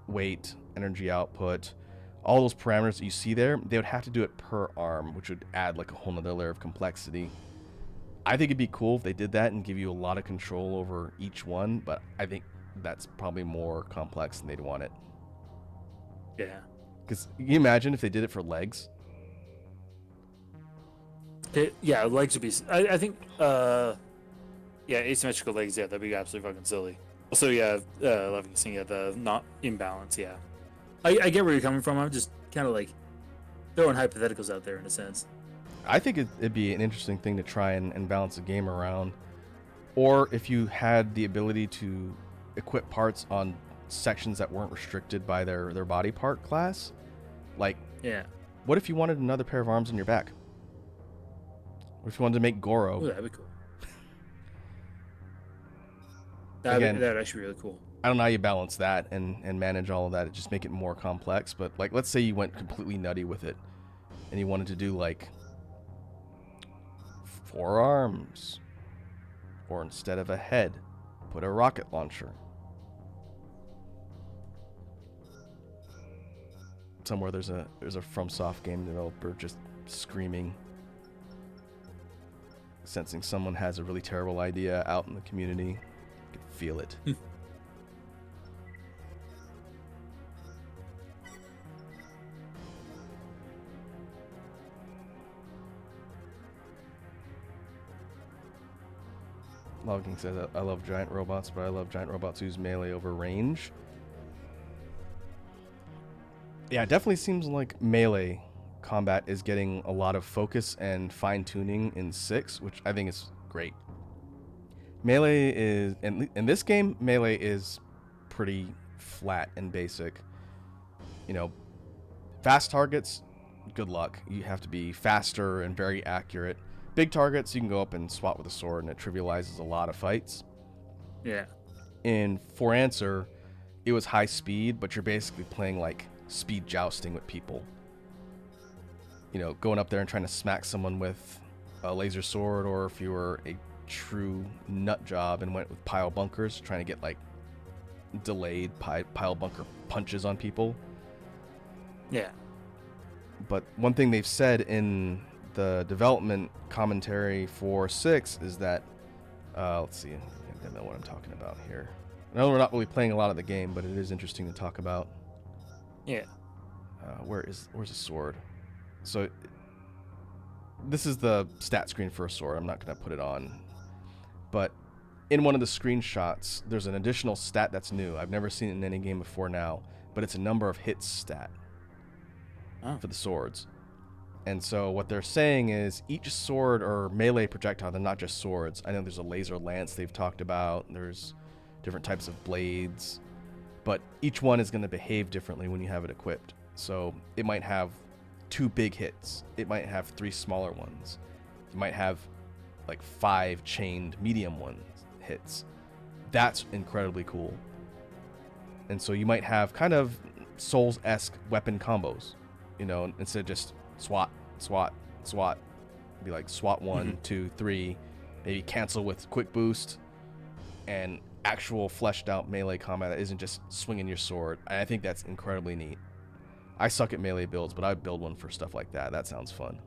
weight, energy output, all those parameters that you see there, they would have to do it per arm, which would add like a whole nother layer of complexity. I think it'd be cool if they did that and give you a lot of control over each one, but I think that's probably more complex than they'd want it. Yeah. Because you imagine if they did it for legs? Yeah, legs would be. I think. Yeah, asymmetrical legs. Yeah, that'd be absolutely fucking silly. Also, yeah, leviticing. Yeah, the not imbalance. Yeah, I get where you're coming from. I'm just kind of like throwing hypotheticals out there in a sense. I think it'd be an interesting thing to try and balance a game around. Or if you had the ability to equip parts on sections that weren't restricted by their body part class. Like, Yeah. what if you wanted another pair of arms on your back? What if you wanted to make Goro? Ooh, that'd be cool. Again, That'd actually be really cool. I don't know how you balance that and manage all of that. It just make it more complex. But like, let's say you went completely nutty with it, and you wanted to do like 4 arms, or instead of a head, put a rocket launcher. Somewhere there's a FromSoft game developer just screaming, sensing someone has a really terrible idea out in the community. You can feel it. Logging says, I love giant robots, but I love giant robots whose melee over range. Yeah, it definitely seems like melee combat is getting a lot of focus and fine-tuning in 6, which I think is great. Melee is, in this game, melee is pretty flat and basic. You know, fast targets, good luck. You have to be faster and very accurate. Big targets, you can go up and swat with a sword, and it trivializes a lot of fights. Yeah. In For Answer, it was high speed, but you're basically playing like speed jousting with people. You know, going up there and trying to smack someone with a laser sword, or if you were a true nut job and went with pile bunkers, trying to get like delayed pile bunker punches on people. Yeah. But one thing they've said in the development commentary for 6 is that, let's see, I think I know what I'm talking about here. I know we're not really playing a lot of the game, but it is interesting to talk about. Yeah. Where's a sword? So this is the stat screen for a sword. I'm not going to put it on. But in one of the screenshots, there's an additional stat that's new. I've never seen it in any game before now, but it's a number of hits stat for the swords. And so what they're saying is each sword or melee projectile, they're not just swords. I know there's a laser lance they've talked about. There's different types of blades. But each one is going to behave differently when you have it equipped. So it might have 2 big hits. It might have 3 smaller ones. You might have like 5 chained medium ones hits. That's incredibly cool. And so you might have kind of Souls-esque weapon combos. You know, instead of just swat, swat, swat. Be like swat 1, 2, 3. Maybe cancel with quick boost. And actual fleshed out melee combat that isn't just swinging your sword. I think that's incredibly neat. I suck at melee builds, but I'd build one for stuff like that. That sounds fun.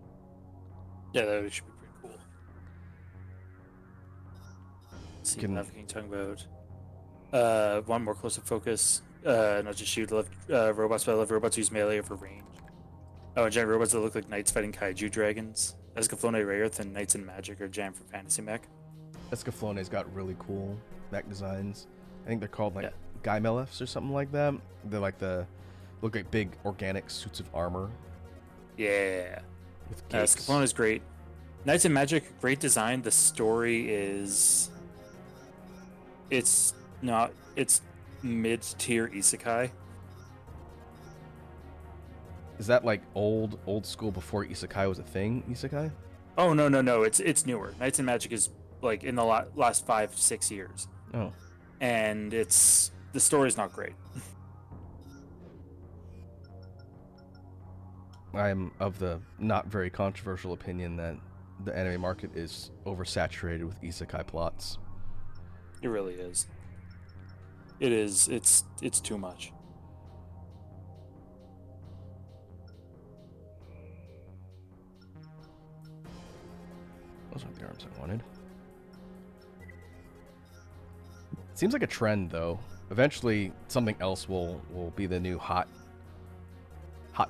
Yeah, that should be pretty cool. Let's see, Navigating talking about one more close-up focus. Not just shoot, love robots, but I love robots who use melee over range. Oh, and giant robots that look like knights fighting kaiju dragons. Escaflowne Rayearth and Knights in Magic are jam for fantasy mech. Escaflowne's got really cool mech designs. I think they're called like Gymelefs or something like that. They're like look like big organic suits of armor. Yeah. With gates. Escaflowne is great. Knights in Magic, great design. The story is... It's mid-tier isekai. Is that like old school before isekai was a thing? Isekai? Oh, no. It's newer. Knights in Magic is like in the last 5-6 years. Oh. And the story's not great. I'm of the not very controversial opinion that the anime market is oversaturated with isekai plots. It really is. It is. It's too much. Those aren't the arms I wanted. Seems like a trend, though. Eventually, something else will be the new hot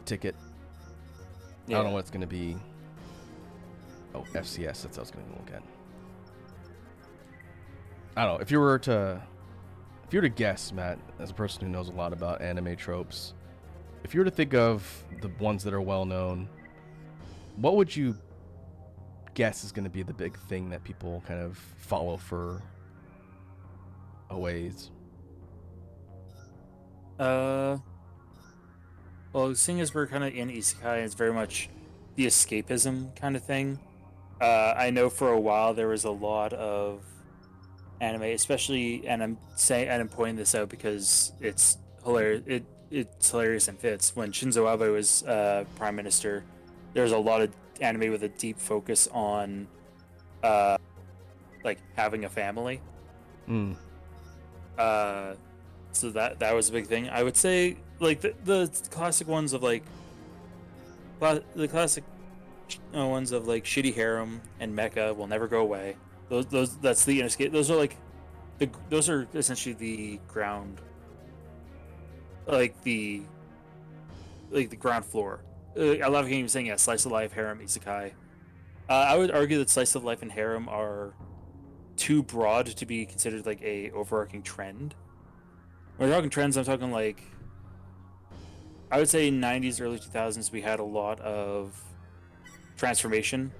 ticket. I don't know what it's going to be. Oh, FCS. That's what I was going to look at. I don't know. If you were to guess, Matt, as a person who knows a lot about anime tropes, if you were to think of the ones that are well known, what would you guess is going to be the big thing that people kind of follow for a ways? Well, seeing as we're kind of in isekai, it's very much the escapism kind of thing. I know for a while there was a lot of anime, especially, and I'm pointing this out because it's hilarious. It's hilarious and fits. When Shinzo Abe was prime minister, there was a lot of anime with a deep focus on, like having a family. Mm. So that was a big thing. I would say like the classic ones of like the classic ones of like Shitty Harem and Mecha will never go away. Those that's the inescape. Those are like those are essentially the ground, like the ground floor. I love hearing you saying slice of life, harem, isekai. I would argue that slice of life and harem are too broad to be considered like a overarching trend. When we're talking trends, I'm talking like, I would say 90s, early 2000s, we had a lot of transformation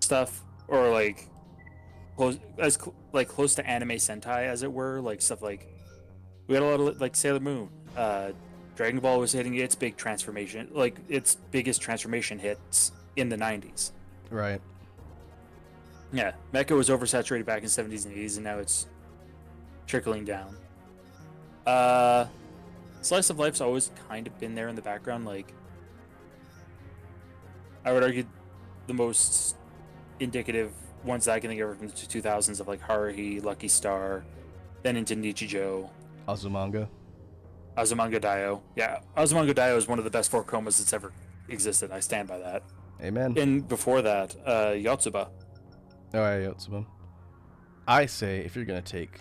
stuff, or like close to anime sentai, as it were, like stuff like we had a lot of like Sailor Moon. Dragon Ball was hitting its big transformation, like its biggest transformation hits in the 90s. Right. Yeah, Mecha was oversaturated back in 70s and 80s, and now it's trickling down. Slice of life's always kind of been there in the background. Like, I would argue the most indicative ones that I can think of from the 2000s of like Haruhi, Lucky Star, then into Nichijou, Azumanga. Azumanga Daioh. Yeah, Azumanga Daioh is one of the best 4-komas that's ever existed. I stand by that. Amen. And before that, Yotsuba. Oh, yeah, Yotsuba. I say if you're going to take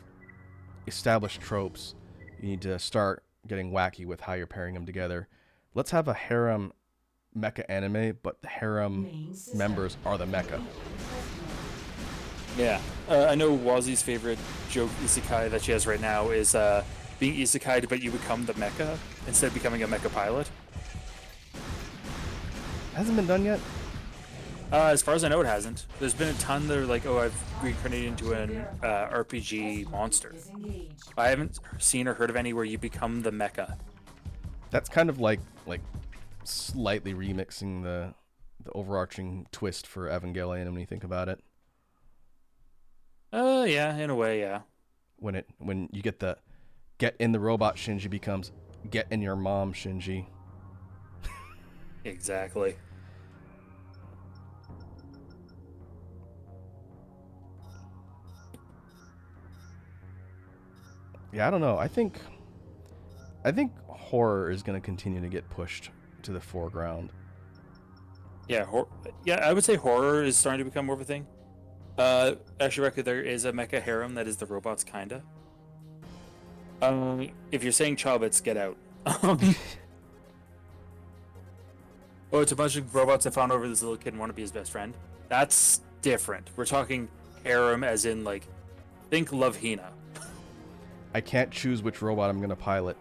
established tropes, you need to start getting wacky with how you're pairing them together. Let's have a harem mecha anime, but the harem members are the mecha. Yeah. I know Wazi's favorite joke isekai that she has right now is being isekai'd, but you become the mecha instead of becoming a mecha pilot. Hasn't been done yet? As far as I know, it hasn't. There's been a ton that are like, oh, I've reincarnated into an RPG monster. I haven't seen or heard of any where you become the mecha. That's kind of like slightly remixing the overarching twist for Evangelion when you think about it. Yeah, in a way, yeah. When you get in the robot Shinji becomes get in your mom Shinji. Exactly. Yeah, I don't know. I think horror is going to continue to get pushed to the foreground. Yeah, I would say horror is starting to become more of a thing. Actually, Rekka, there is a mecha harem that is the robots, kinda. If you're saying Chobits, get out. Oh, it's a bunch of robots that fawn over this little kid and want to be his best friend. That's different. We're talking harem as in, like, think Love Hina. I can't choose which robot I'm going to pilot.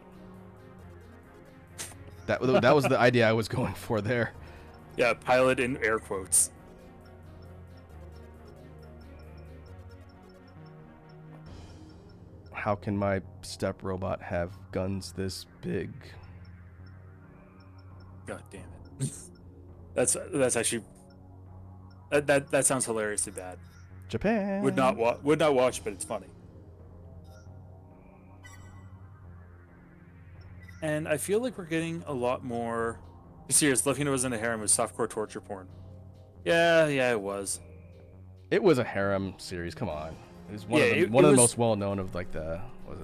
That was the idea I was going for there. Yeah, pilot in air quotes. How can my step robot have guns this big? God damn it. That's actually that sounds hilariously bad. Japan. Would not watch, but it's funny. And I feel like we're getting a lot more Be serious, Love Hina was in a harem with softcore torture porn. Yeah, it was. It was a harem series. Come on, it was one Yeah, of the, it one of the was- most well known of like the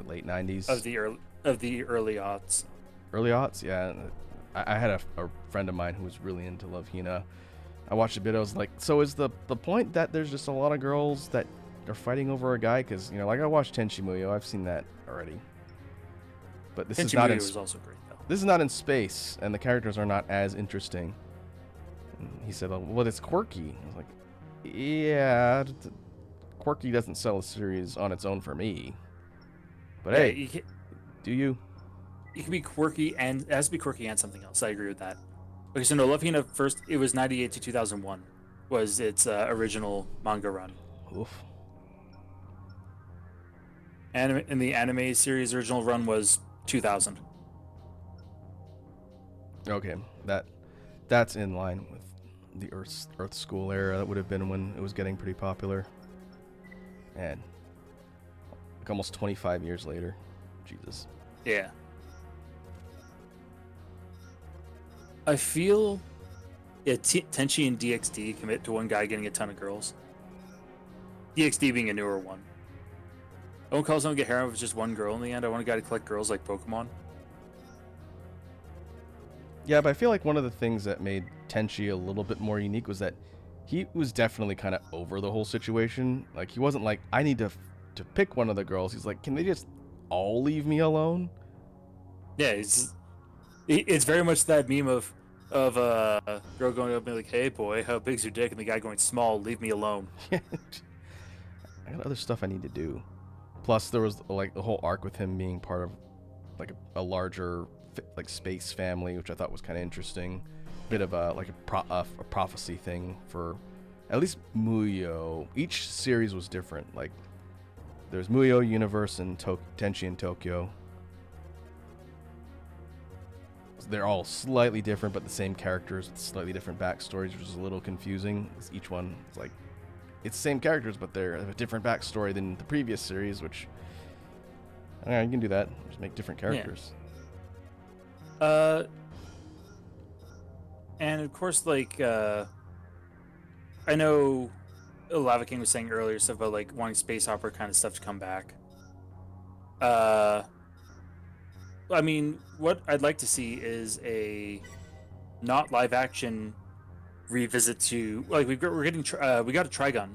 late '90s, Of the early aughts. early aughts. Yeah, I had a friend of mine who was really into Love Hina. I watched a bit. I was like, so is the point that there's just a lot of girls that are fighting over a guy? Because like I watched Tenchi Muyo. I've seen that already. But this is Tenchi not Muyo in was also great though. this is not in space, and the characters are not as interesting. And he said, well, it's quirky. I was like, yeah, quirky doesn't sell a series on its own for me. But Yeah, hey, do you? you can be quirky and it has to be quirky and something else. I agree with that. Okay, so no, Love Hina first. It was 98 to 2001 was its original manga run. Oof. And the anime series original run was 2000. Okay, that's in line with the Earth School era. That would have been when it was getting pretty popular. And like almost 25 years later. Jesus. Yeah. I feel Tenchi and DxD commit to one guy getting a ton of girls. DxD being a newer one. I won't call someone get harem if it's just one girl in the end. I want a guy to collect girls like Pokemon. Yeah, but I feel like one of the things that made Tenchi a little bit more unique was that he was definitely kind of over the whole situation. Like, he wasn't like, I need to pick one of the girls. He's like, can they just all leave me alone? Yeah, it's very much that meme of a girl going up and being like, "Hey boy, how big's your dick?" and the guy going, "Small, leave me alone." I got other stuff I need to do. Plus, there was like the whole arc with him being part of like a larger like space family, which I thought was kind of interesting. Bit of a prophecy thing for at least Muyo. Each series was different. Like there's Muyo Universe and Tenchi in Tokyo. They're all slightly different, but the same characters with slightly different backstories, which is a little confusing. Each one is like, it's the same characters, but they're a different backstory than the previous series, which, you can do that. Just make different characters. And of course, like, I know Lava King was saying earlier stuff about like wanting space opera kind of stuff to come back. I mean, what I'd like to see is a not live action revisit to like we got a Trigun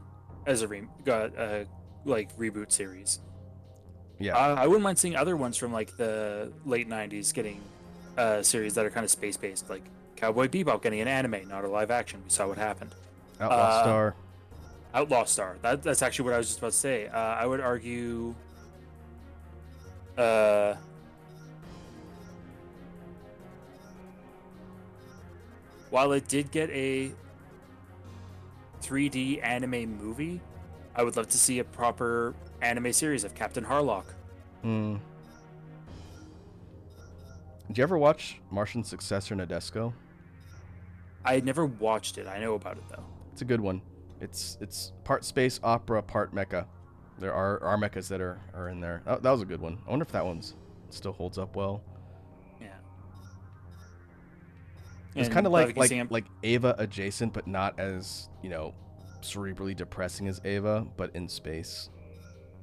as a reboot series. Yeah. I wouldn't mind seeing other ones from like the late '90s getting series that are kind of space based, like Cowboy Bebop getting an anime, not a live action. We saw what happened. Outlaw Star. Outlaw Star. That's actually what I was just about to say. I would argue. While it did get a 3D anime movie, I would love to see a proper anime series of Captain Harlock. Did you ever watch Martian Successor Nadesco? I had never watched it. I know about it though. It's a good one. It's part space opera, part mecha. There are mechas that are in there. That was a good one. I wonder if that one's still holds up well. Yeah. It's And kind of Lava like King like Ava adjacent, but not as cerebrally depressing as Ava, but in space.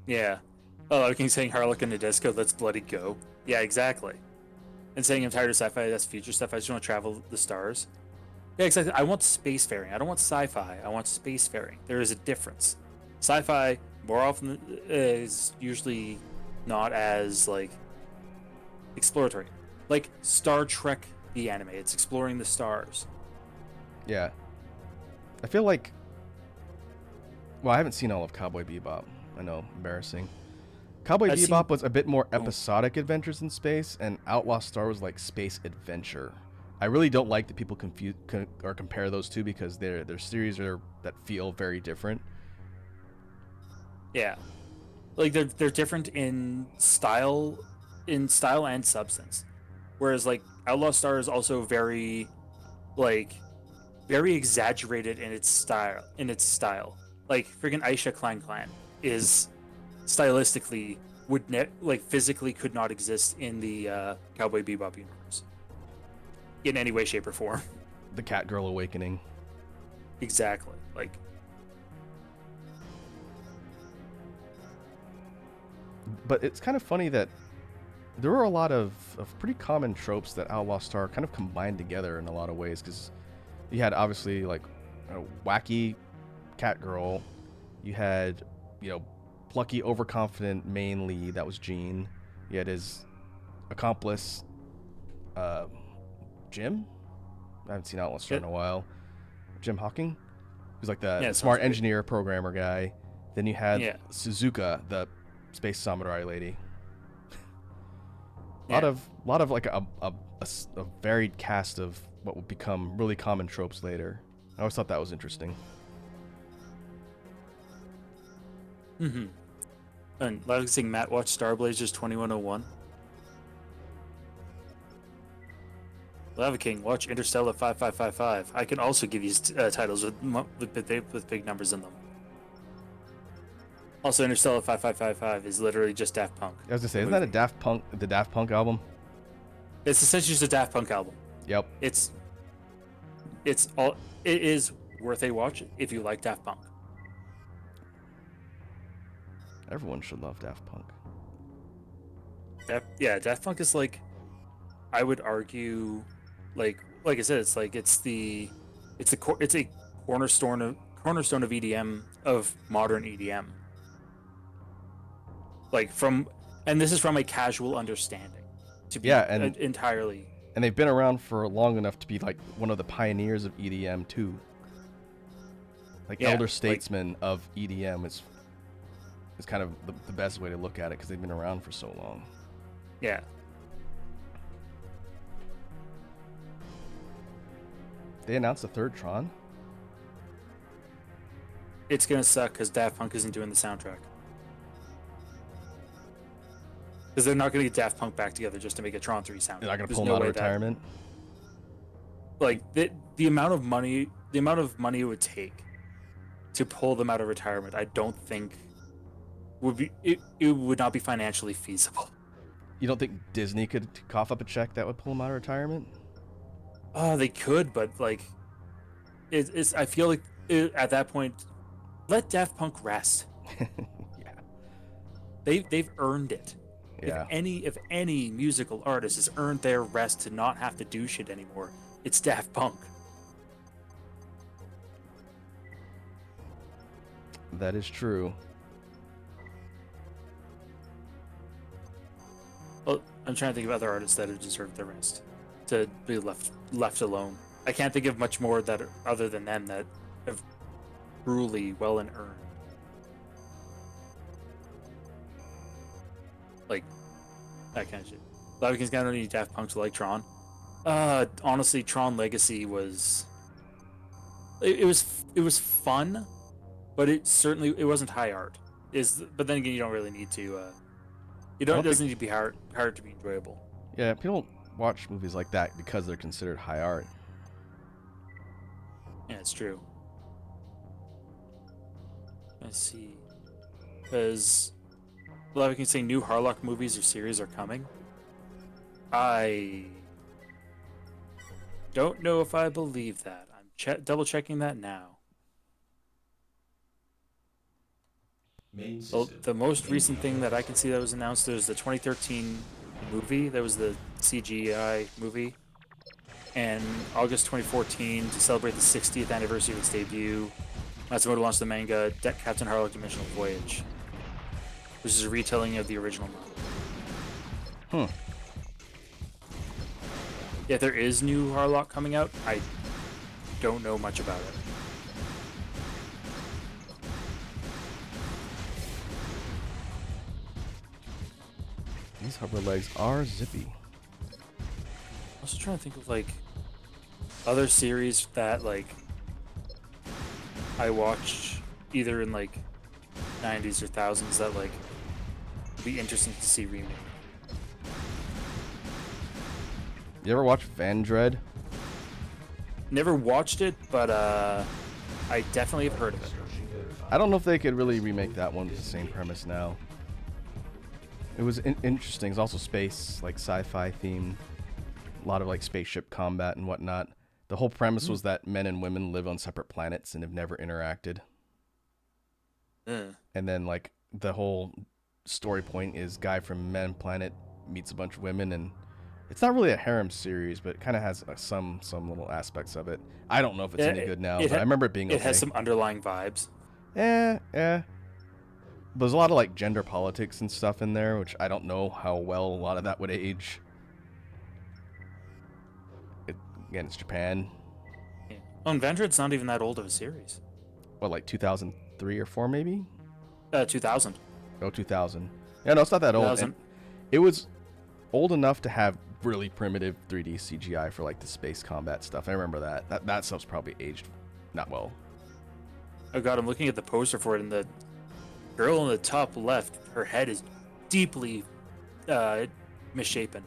Yeah. Oh, Lava King saying Harlock and Nadesco, let's bloody go. Yeah, exactly. And saying I'm tired of sci-fi, that's future stuff. I just want to travel the stars. Yeah, exactly. I want spacefaring. I don't want sci-fi. I want spacefaring. There is a difference. Sci-fi more often is usually not as like exploratory. Like Star Trek the anime, it's exploring the stars. Yeah. I feel like, well, I haven't seen all of Cowboy Bebop. I know, embarrassing. Cowboy I've Bebop seen- was a bit more episodic adventures in space, and Outlaw Star was like space adventure. I really don't like that people compare those two because they're series that feel very different. Yeah. Like they're different in style and substance. Whereas like Outlaw Star is also very exaggerated in its style. Like freaking Aisha Clan is stylistically physically could not exist in the Cowboy Bebop universe. in any way, shape, or form. The Cat Girl Awakening. Exactly. Like, But it's kind of funny that there were a lot of pretty common tropes that Outlaw Star kind of combined together in a lot of ways, because you had obviously like a wacky cat girl, you had, you know, plucky, overconfident main lead, that was Gene. You had his accomplice, Jim. I haven't seen Outlaw Star in a while. Jim Hawking, who's like the Yeah, smart sounds good. engineer programmer guy. Then you had Yeah. Suzuka, the space samurai lady. A Yeah. lot of like a varied cast of what would become really common tropes later. I always thought that was interesting. mm-hmm. And like saying, Matt watched Star Blazers 2101. Lava King, watch Interstellar 5555. I can also give you titles with big numbers in them. Also, Interstellar 5555 is literally just Daft Punk. I was gonna say, The isn't that a movie. the Daft Punk album? It's essentially just a Daft Punk album. Yep. It is worth a watch if you like Daft Punk. Everyone should love Daft Punk. Daft Punk is like, I would argue, like I said, it's a cornerstone of EDM, of modern EDM. And this is from a casual understanding, to be and- entirely. And they've been around for long enough to be like one of the pioneers of EDM too. Like Yeah, elder like- statesmen of EDM is kind of the best way to look at it, because they've been around for so long. Yeah. They announced a third Tron. It's gonna suck because Daft Punk isn't doing the soundtrack. Because they're not gonna get Daft Punk back together just to make a Tron 3 soundtrack. They're not gonna There's pull no them out of way that- retirement. Like the amount of money it would take to pull them out of retirement, I don't think it would not be financially feasible. You don't think Disney could cough up a check that would pull them out of retirement? Oh, they could, but like, it's. I feel like at that point, let Daft Punk rest. Yeah. They've earned it. Yeah. If any musical artist has earned their rest to not have to do shit anymore, it's Daft Punk. That is true. Well, I'm trying to think of other artists that have deserved their rest to be left alone. I can't think of much more that other than them that have truly well and earned. Like that kind of shit. Lava King's got any Daft Punk to like Tron. Honestly, Tron Legacy was. It was fun, but it wasn't high art. But then again, you don't really need to. It doesn't need to be hard to be enjoyable. Yeah, people watch movies like that because they're considered high art. Yeah, it's true. Let's see. Because Lava can say new Harlock movies or series are coming. I don't know if I believe that. I'm double checking that now. Well, the most recent thing that I can see that was announced was the 2013 movie. That was the CGI movie. And August 2014, to celebrate the 60th anniversary of its debut, Matsumoto launched the manga Captain Harlock Dimensional Voyage, which is a retelling of the original manga. Yeah, there is new Harlock coming out. I don't know much about it. These hover legs are zippy. I'm also trying to think of like other series that like I watched either in like 90s or thousands that like would be interesting to see remade. You ever watch Van Dread? Never watched it, but I definitely have heard of it. I don't know if they could really remake that one with the same premise now. It was interesting. It's also space, like sci-fi themed. a lot of like spaceship combat and whatnot. The whole premise was that men and women live on separate planets and have never interacted. And then like the whole story point is guy from Men Planet meets a bunch of women, and it's not really a harem series, but it kind of has some little aspects of it. I don't know if it's any good now, but I remember it being okay. It has some underlying vibes. Yeah. But there's a lot of like gender politics and stuff in there, which I don't know how well a lot of that would age. Again, it's Japan. Yeah. Oh, and Vandred's not even that old of a series. What, like 2003 or 4 maybe? 2000. Oh, 2000. Yeah, no, it's not that old. 2000. And it was old enough to have really primitive 3D CGI for like the space combat stuff. I remember that. That stuff's probably aged not well. Oh god, I'm looking at the poster for it, and the girl in the top left, her head is deeply misshapen.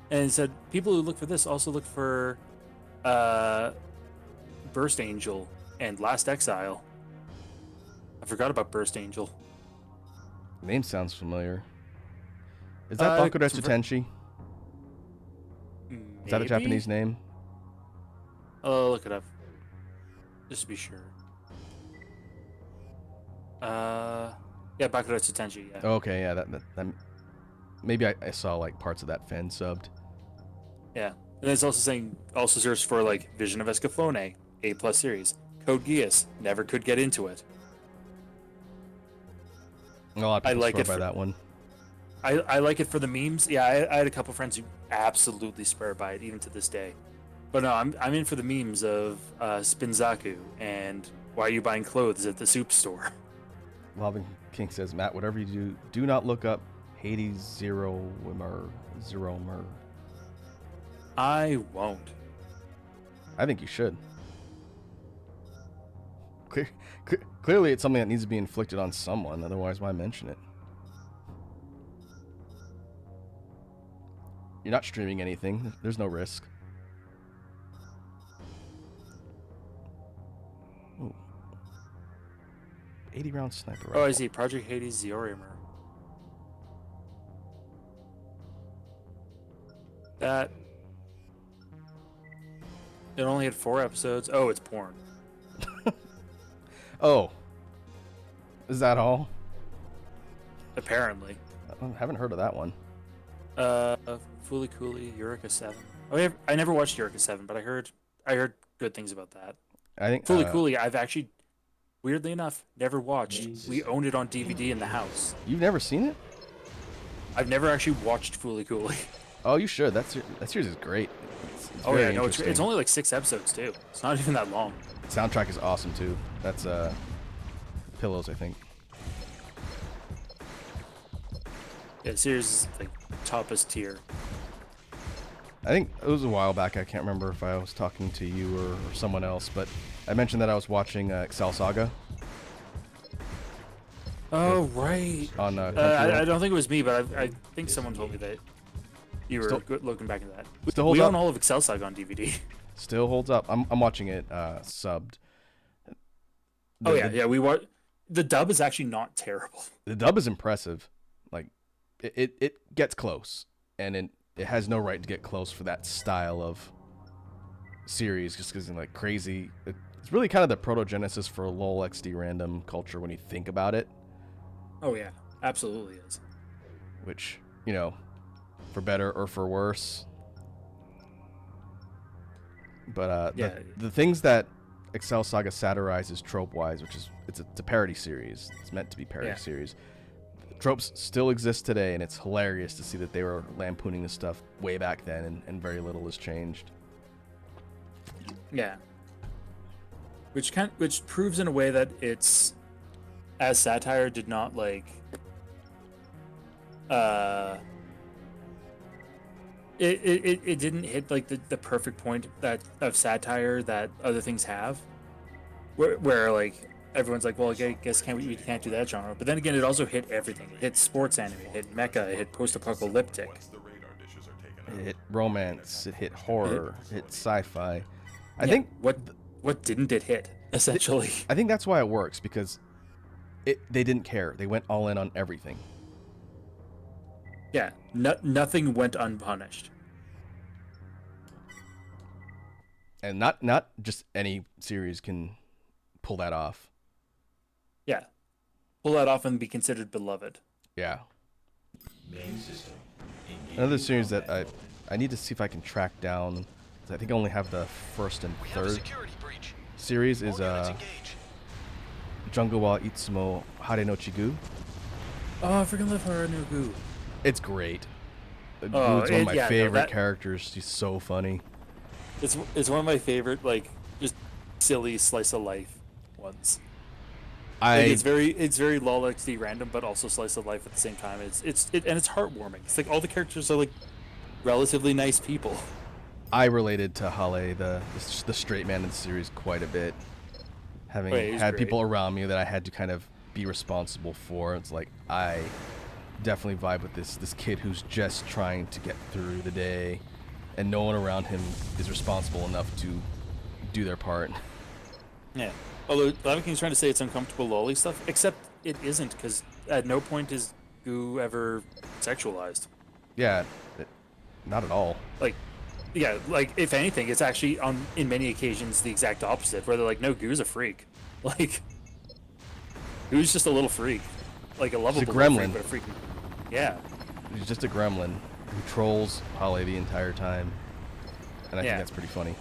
And it said people who look for this also look for Burst Angel and Last Exile. I forgot about Burst Angel. Name sounds familiar. Is that Bakuretsu Tenshi? Is that a Japanese name? I'll look it up. Just to be sure. Yeah, Bakuretsu Tenshi, yeah. Okay, yeah, that maybe I saw like parts of that fan subbed. Yeah. And it's also saying, also search for like Vision of Escaflowne, A+ series. Code Geass, never could get into it. A lot of people like swear it by for- that one. I like it for the memes. Yeah, I had a couple friends who absolutely swear by it, even to this day. But no, I'm in for the memes of Spinzaku and why are you buying clothes at the soup store? Loving King says, Matt, whatever you do not look up Hades Zero Mer. I won't. I think you should. Clearly, it's something that needs to be inflicted on someone. Otherwise, why mention it? You're not streaming anything. There's no risk. Ooh. 80-round sniper rifle. Oh, I see. Project Hades Ziorimer. That. It only had 4 episodes. Oh, it's porn. Oh. Is that all? Apparently. I haven't heard of that one. Fooly Cooly, Eureka 7. Oh, yeah, I never watched Eureka 7, but I heard good things about that. I think Fooly Cooly, I've actually, weirdly enough, never watched. We owned it on DVD in the house. You've never seen it? I've never actually watched Fooly Cooly. Oh, you should. That series is great. It's Oh very yeah, no, it's interesting. only like 6 episodes too. It's not even that long. Soundtrack is awesome too. That's Pillows, I think. Yeah, the series is like toppest tier. I think it was a while back. I can't remember if I was talking to you or someone else, but I mentioned that I was watching Excel Saga Oh right. on I Crunchyroll. don't think it was me, but I think someone told me that you were Still- looking back into that. Still holds We up. own all of Excel Saga on DVD. Still holds up. I'm watching it subbed. Oh yeah, we watch. The dub is actually not terrible. The dub is impressive. Like it gets close, and it has no right to get close for that style of series, just because like crazy. It's really kind of the proto-genesis for LOL XD random culture when you think about it, Oh yeah, absolutely is. which, you know, for better or for worse. But Yeah. the things that Excel Saga satirizes trope-wise, which is it's a parody series. It's meant to be parody Yeah. series. Tropes still exist today, and it's hilarious to see that they were lampooning this stuff way back then, and very little has changed. Yeah. Which proves in a way that it's, as satire, did not like it didn't hit like the perfect point that of satire that other things have, where like everyone's like, well, I guess we can't do that genre, but then again, it also hit everything. It hit sports anime, it hit mecha, it hit post-apocalyptic. It hit romance, it hit horror, it hit sci-fi. I Yeah, think what didn't it hit essentially? I think that's why it works, because they didn't care. They went all in on everything. Yeah, nothing went unpunished. And not just any series can pull that off. Yeah, pull that off and be considered beloved. Yeah. Main system. Another series that I need to see if I can track down. 'Cause I think I only have the first and third series is Jungle wa Itsumo Hare no Chigu. Oh, I freaking love Hara no Gu. It's great. Oh, Gu's one of my yeah, no, favorite that- characters. He's so funny. It's one of my favorite, like, just silly slice of life ones. Like, it's very lol XD random, but also slice of life at the same time. And it's heartwarming. It's like all the characters are like relatively nice people. I related to Hale, the straight man in the series, quite a bit. Having Right, he's had great. people around me that I had to kind of be responsible for. It's like I definitely vibe with this kid who's just trying to get through the day, and no one around him is responsible enough to do their part. Yeah. Although Lava King's trying to say it's uncomfortable lolly stuff, except it isn't, because at no point is Gu ever sexualized. Yeah, not at all. Like, yeah, like if anything, it's actually in many occasions the exact opposite, where they're like, no, Gu's a freak. Like, Gu's just a little freak, like a lovable little gremlin. freak, but a freak. Yeah. He's just a gremlin who trolls Hale the entire time, and I Yeah. think that's pretty funny.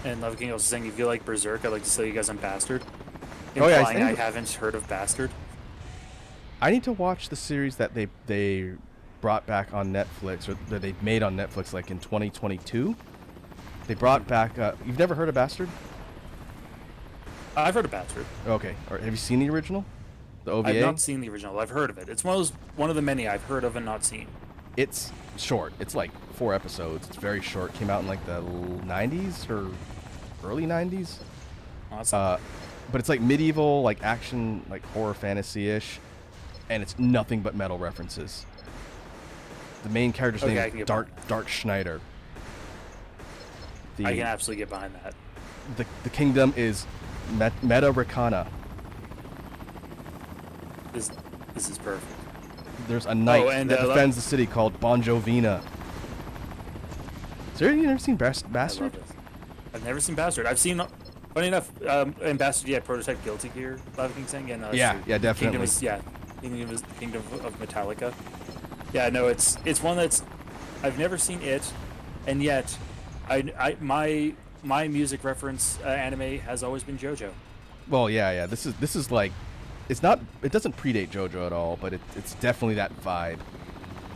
And Lava King also saying, if you like Berserk, I'd like to sell you guys on Bastard. Oh, yeah, I Implying I think- haven't heard of Bastard. I need to watch the series that they brought back on Netflix, or that they made on Netflix, like in 2022. They brought back. You've never heard of Bastard? I've heard of Bastard. Okay. Or have you seen the original? The OVA? I've not seen the original. I've heard of it. It's one of the many I've heard of and not seen. It's short. It's like 4 episodes. It's very short. Came out in like the 90s or early 90s. Oh, that's not- But it's like medieval, like action, like horror fantasy-ish, and it's nothing but metal references. The main character's Okay, I name can is get Dark Schneider. I can absolutely get behind that. The kingdom is Meta Ricana. This is perfect. There's a knight and, that uh, defends the city called Bon Jovina. Seriously, you never seen I love Bastard? this. I've never seen Bastard. I've seen, funny enough, in Bastard, yeah, prototype Guilty Gear. Lava King saying, yeah, no, that's Yeah, true. yeah, definitely. Kingdom is, yeah, Kingdom of Metallica. Yeah, no, it's one that's I've never seen it, and yet, my music reference anime has always been JoJo. Well, yeah. This is like, it doesn't predate JoJo at all, but it's definitely that vibe.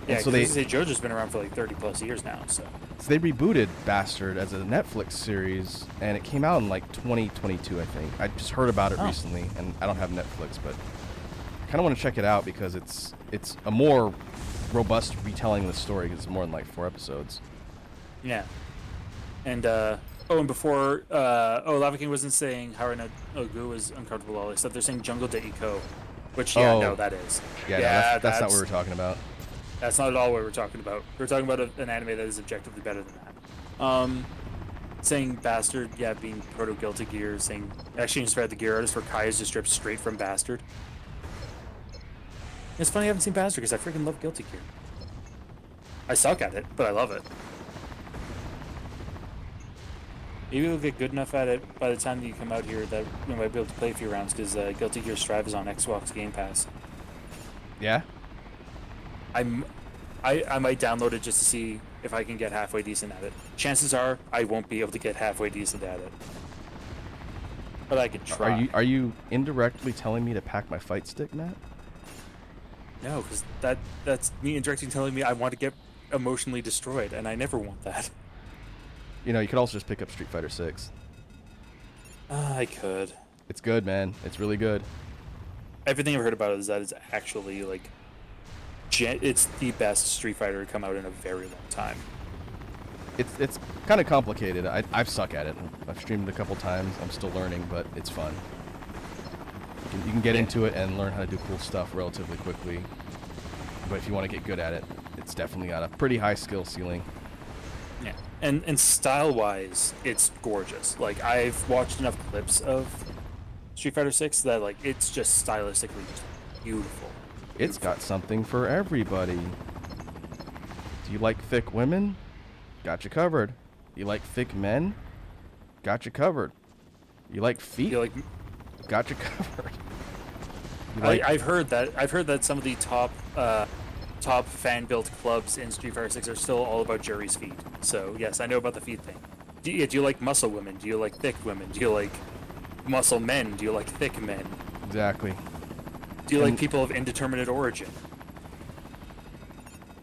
Yeah, And so because JoJo's been around for like 30 plus years now, so. So they rebooted Bastard as a Netflix series, and it came out in like 2022, I think. I just heard about it Oh. recently, and I don't have Netflix, but I kind of want to check it out because it's a more robust retelling of the story because it's more than like 4 episodes. Yeah. And and before Lava King wasn't saying Haru no Gu was uncomfortable all except they're saying Jungle Deiko, which Oh. no, that is. Yeah, no, that's not what we were talking about. That's not at all what we're talking about. We're talking about an anime that is objectively better than that. Saying Bastard, yeah, being proto Guilty Gear, saying actually inspired the gear artist for Kai is just stripped straight from Bastard. It's funny I haven't seen Bastard because I freaking love Guilty Gear. I suck at it, but I love it. Maybe we'll get good enough at it by the time that you come out here that we might be able to play a few rounds because Guilty Gear Strive is on Xbox Game Pass. Yeah? I might download it just to see if I can get halfway decent at it. Chances are I won't be able to get halfway decent at it, but I could try. Are you indirectly telling me to pack my fight stick, Matt? No, because that's me indirectly telling me I want to get emotionally destroyed, and I never want that. You know, you could also just pick up Street Fighter 6. I could. It's good, man. It's really good. Everything I've heard about it is that it's actually like, it's the best Street Fighter to come out in a very long time. It's kind of complicated. I suck at it. I've streamed it a couple times. I'm still learning, but it's fun. You can get into it and learn how to do cool stuff relatively quickly. But if you want to get good at it, it's definitely got a pretty high skill ceiling. Yeah, and style-wise, it's gorgeous. Like I've watched enough clips of Street Fighter 6 that like it's just stylistically just beautiful. It's got something for everybody. Do you like thick women? Got you covered. You like thick men? Got you covered. You like feet? You like? Got you covered. You like, I've heard that. I've heard that some of the top fan built clubs in Street Fighter 6 are still all about Jury's feet. So yes, I know about the feet thing. Do you like muscle women? Do you like thick women? Do you like muscle men? Do you like thick men? exactly. Do you like And- people of indeterminate origin?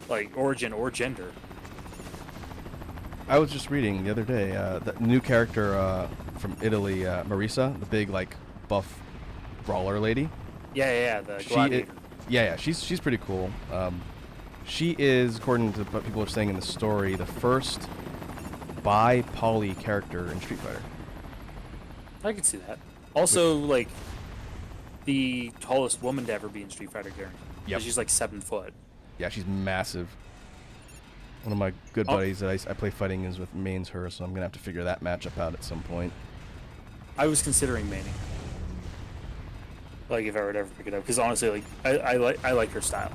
Like origin or gender? I was just reading the other day the new character from Italy, Marisa, the big like buff brawler lady. Yeah. The She, gladiator. yeah, she's pretty cool. She is, according to what people are saying in the story, the first bi-poly character in Street Fighter. I can see that. Also, like the tallest woman to ever be in Street Fighter, guaranteed. Yep. She's like 7 foot. Yeah, she's massive. One of my good Oh. buddies that I play fighting is with mains her, so I'm gonna have to figure that matchup out at some point. I was considering maining. Like if I were to ever pick it up, because honestly, like I like her style.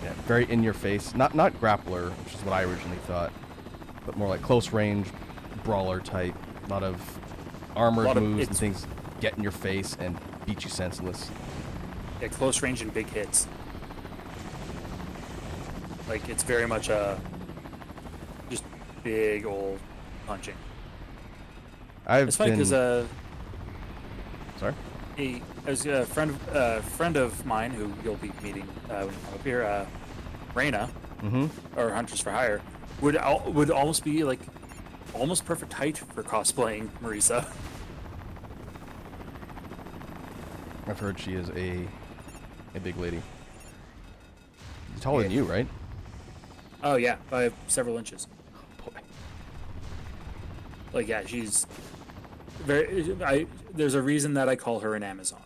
Yeah, very in your face. Not grappler, which is what I originally thought, but more like close range brawler type. A lot of armored Lot of- moves and it's- things get in your face and beat you senseless. Yeah, close range and big hits. Like it's very much just big old punching. I've It's funny been because sorry. a friend of mine who you'll be meeting when you come up here, Reyna, Mm-hmm. or Hunters for Hire, would almost be like almost perfect height for cosplaying Marisa. I've heard she is a big lady. She's taller than you, right? Oh yeah, by several inches. Boy. Like yeah, she's very. There's a reason that I call her an Amazon.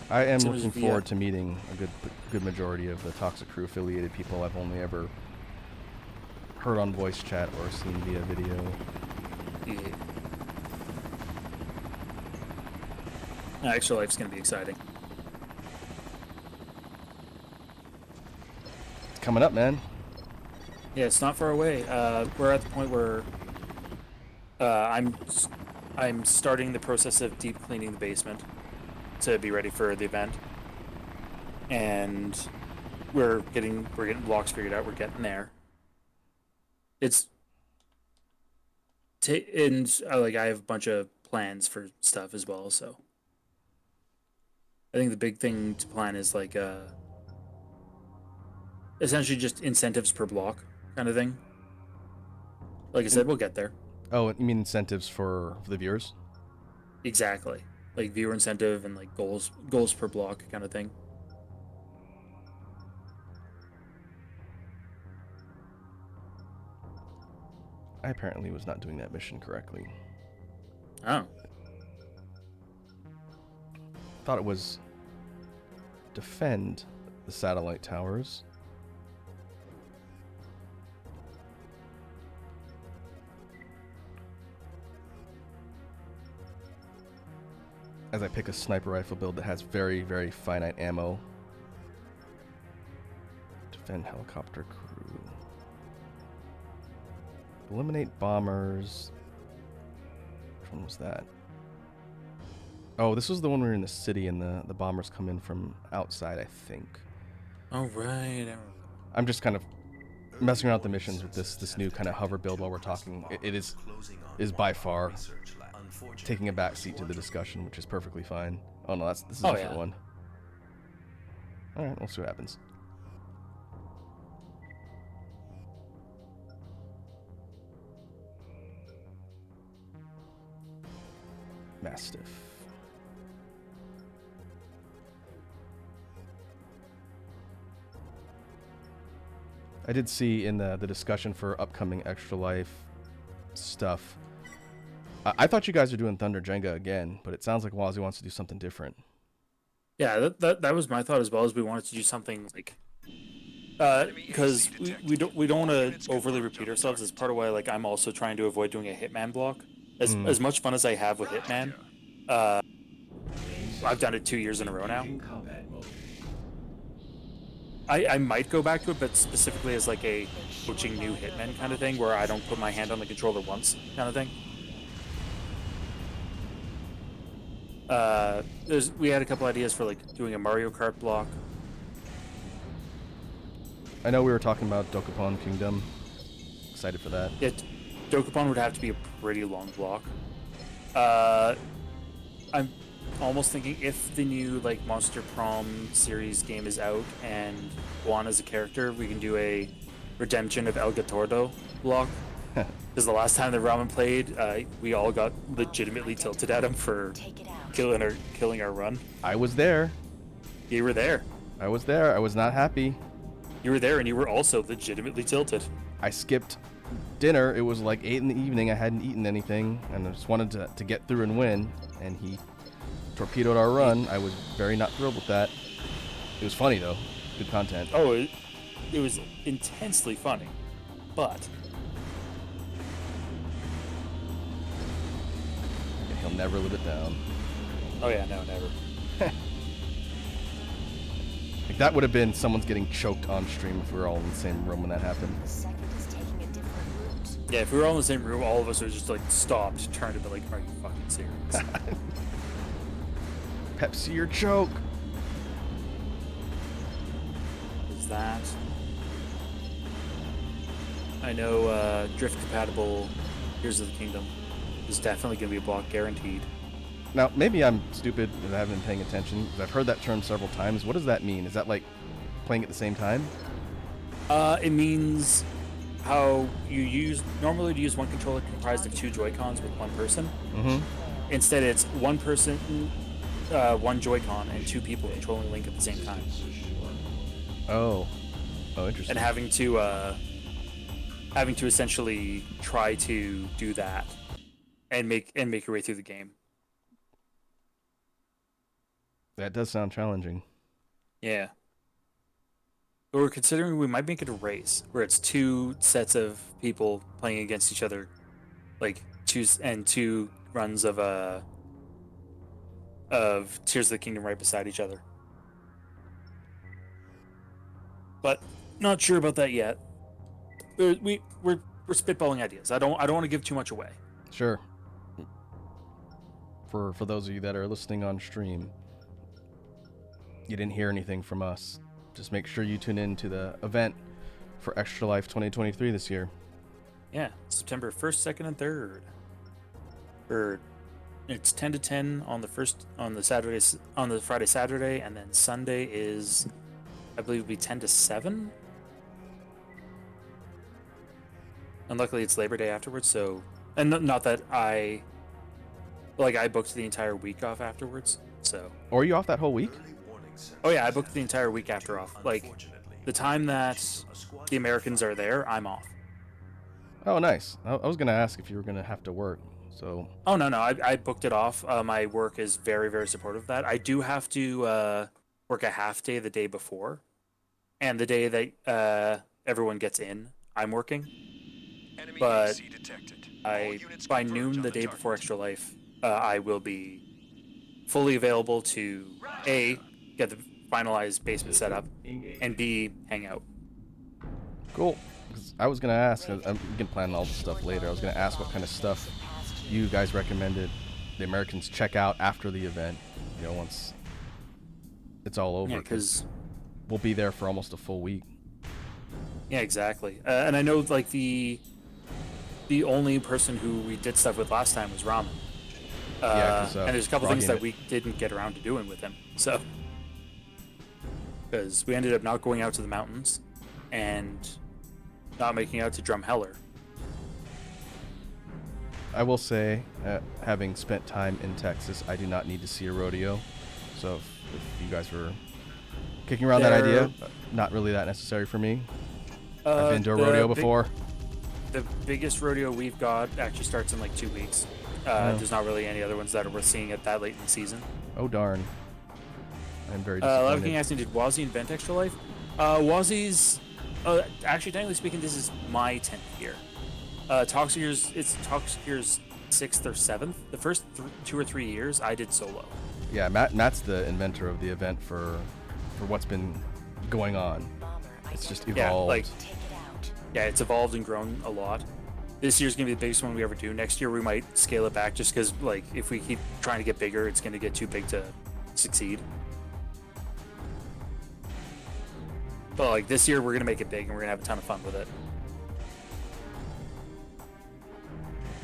I am Soon as looking we, forward to meeting a good majority of the Toxic Crew affiliated people I've only ever heard on voice chat or seen via video. Yeah. Extra Life's gonna be exciting. It's coming up, man. Yeah, it's not far away. We're at the point where I'm starting the process of deep cleaning the basement to be ready for the event, and we're getting blocks figured out. We're getting there. It's and like I have a bunch of plans for stuff as well. So I think the big thing to plan is like essentially just incentives per block kind of thing. Like I said, we'll get there. Oh, you mean incentives for the viewers? Exactly. Like viewer incentive and like goals per block kind of thing. I apparently was not doing that mission correctly. Oh. Thought it was defend the satellite towers. As I pick a sniper rifle build that has very, very finite ammo. Defend helicopter crew. Eliminate bombers. Which one was that? Oh, this was the one where we were in the city and the bombers come in from outside, I think. Oh right. I'm just kind of messing around with the missions with this new kind of hover build while we're talking. It is by far taking a back seat to the discussion, which is perfectly fine. Oh no, this is a different one. All right, we'll see what happens. Mastiff. I did see in the discussion for upcoming Extra Life stuff. I thought you guys were doing Thunder Jenga again, but it sounds like Wazzy wants to do something different. Yeah, that was my thought as well. As we wanted to do something like, because we don't want to overly repeat ourselves. As part of why like I'm also trying to avoid doing a Hitman block. As much fun as I have with Hitman, I've done it 2 years in a row now. I might go back to it, but specifically as like a coaching new hitmen kind of thing, where I don't put my hand on the controller once kind of thing. We had a couple ideas for like doing a Mario Kart block. I know we were talking about Dokapon Kingdom. Excited for that. Dokapon would have to be a pretty long block. I'm almost thinking if the new like Monster Prom series game is out and Juan is a character, we can do a Redemption of El Gatordo block. Because the last time that Ramen played, we all got legitimately tilted at him for Take it out. killing our run. I was there. You were there. I was there. I was not happy. You were there, and you were also legitimately tilted. I skipped dinner. It was like 8 in the evening. I hadn't eaten anything, and I just wanted to get through and win. And he torpedoed our run. I was very not thrilled with that. It was funny though. Good content. Oh, it was intensely funny, but He'll never live it down. oh yeah, no, never. Like that would have been someone's getting choked on stream if we were all in the same room when that happened. The second is taking a different route. Yeah, if we were all in the same room, all of us would just like stopped, turned, and be like, "Are you fucking serious?" Pepsi or choke. Is that? I know drift compatible Tears of the Kingdom is definitely going to be a block guaranteed. Now, maybe I'm stupid and I haven't been paying attention. 'Cause I've heard that term several times. What does that mean? Is that like playing at the same time? It means how you normally use one controller comprised of 2 Joy-Cons with one person. Mm-hmm. Instead, it's one person, one Joy-Con, and 2 people controlling Link at the same time, Oh. Oh, interesting. and having to essentially try to do that and make your way through the game. That does sound challenging. Yeah. But we're considering we might make it a race where it's 2 sets of people playing against each other, like 2 runs of Tears of the Kingdom right beside each other. But not sure about that yet. We're spitballing ideas. I don't want to give too much away. Sure. For those of you that are listening on stream, you didn't hear anything from us. Just make sure you tune in to the event for Extra Life 2023 this year. Yeah, September 1st, 2nd, and 3rd. It's 10 to 10 on the Friday, Saturday, and then Sunday is, I believe, it'll be 10 to 7. And luckily, it's Labor Day afterwards. So, and not that I booked the entire week off afterwards. So, Or are you off that whole week? oh yeah, I booked the entire week after off. Like the time that the Americans are there, I'm off. Oh, nice. I was going to ask if you were going to have to work. So, Oh no, I booked it off. My work is very, very supportive of that. I do have to work a half day the day before, and the day that everyone gets in, I'm working. But by noon the day before Extra Life, I will be fully available to A, get the finalized basement set up, and B, hang out. cool. 'Cause I was going to ask, we can plan all the stuff later. I was going to ask what kind of stuff you guys recommended the Americans check out after the event, once it's all over. Yeah, because we'll be there for almost a full week. yeah, exactly. And I know like the only person who we did stuff with last time was Ramen. Yeah, 'cause, and there's a couple Rocky things that and- we didn't get around to doing with him. So, because we ended up not going out to the mountains and not making out to Drumheller. I will say, having spent time in Texas, I do not need to see a rodeo. So if you guys were kicking around that idea, not really that necessary for me. I've been to a rodeo before. The biggest rodeo we've got actually starts in like 2 weeks. There's not really any other ones that are worth seeing at that late in the season. Oh darn! I'm very Loud disappointed. King asking, did Wazzy invent Extra Life? Wazzy's, actually, technically speaking, this is my 10th year. It's Toxicier's 6th or 7th. The first 2 or 3 years, I did solo. Yeah, Matt's the inventor of the event for what's been going on. Bomber It's just identified. evolved. like- Take it out. Yeah, it's evolved and grown a lot. This year's gonna be the biggest one we ever do. Next year we might scale it back just because, like, if we keep trying to get bigger, it's gonna get too big to succeed. But like this year, we're gonna make it big and we're gonna have a ton of fun with it.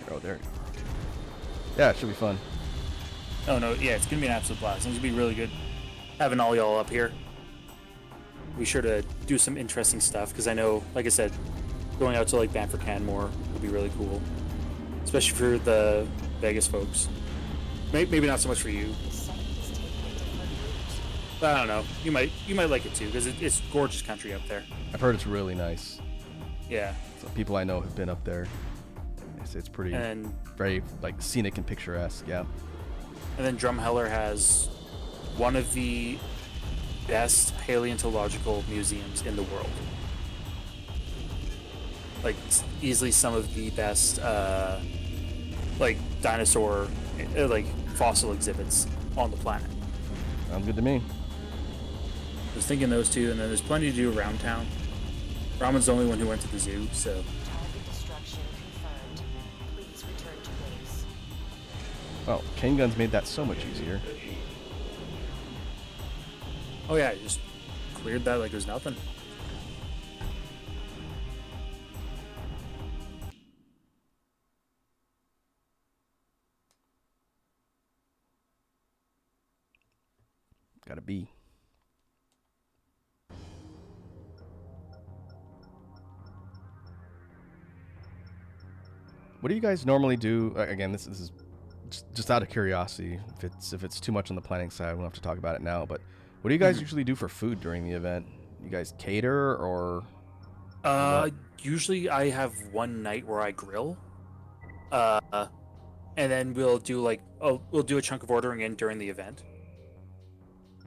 Oh, there. Yeah, it should be fun. Oh no, yeah, it's gonna be an absolute blast. It's gonna be really good having all y'all up here. Be sure to do some interesting stuff because I know, like I said, going out to like Banff Canmore would be really cool, especially for the Vegas folks. Maybe not so much for you. The site is taking a different route. But I don't know. You might like it too because it's gorgeous country up there. I've heard it's really nice. Yeah, So people I know have been up there. It's pretty, and very like scenic and picturesque. Yeah. then Drumheller has one of the best paleontological museums in the world. Like easily some of the best like dinosaur like fossil exhibits on the planet. Sounds good to me. I was thinking those two, and then there's plenty to do around town. Ramon's the only one who went to the zoo, so Target destruction confirmed. Please return to base. Well, chain guns made that so much easier. oh yeah, I just cleared that like it was nothing. Gotta be. What do you guys normally do? Again, this is just out of curiosity. If it's too much on the planning side, we don't have to talk about it now. But what do you guys usually do for food during the event? You guys cater or? Usually I have one night where I grill, and then we'll do we'll do a chunk of ordering in during the event.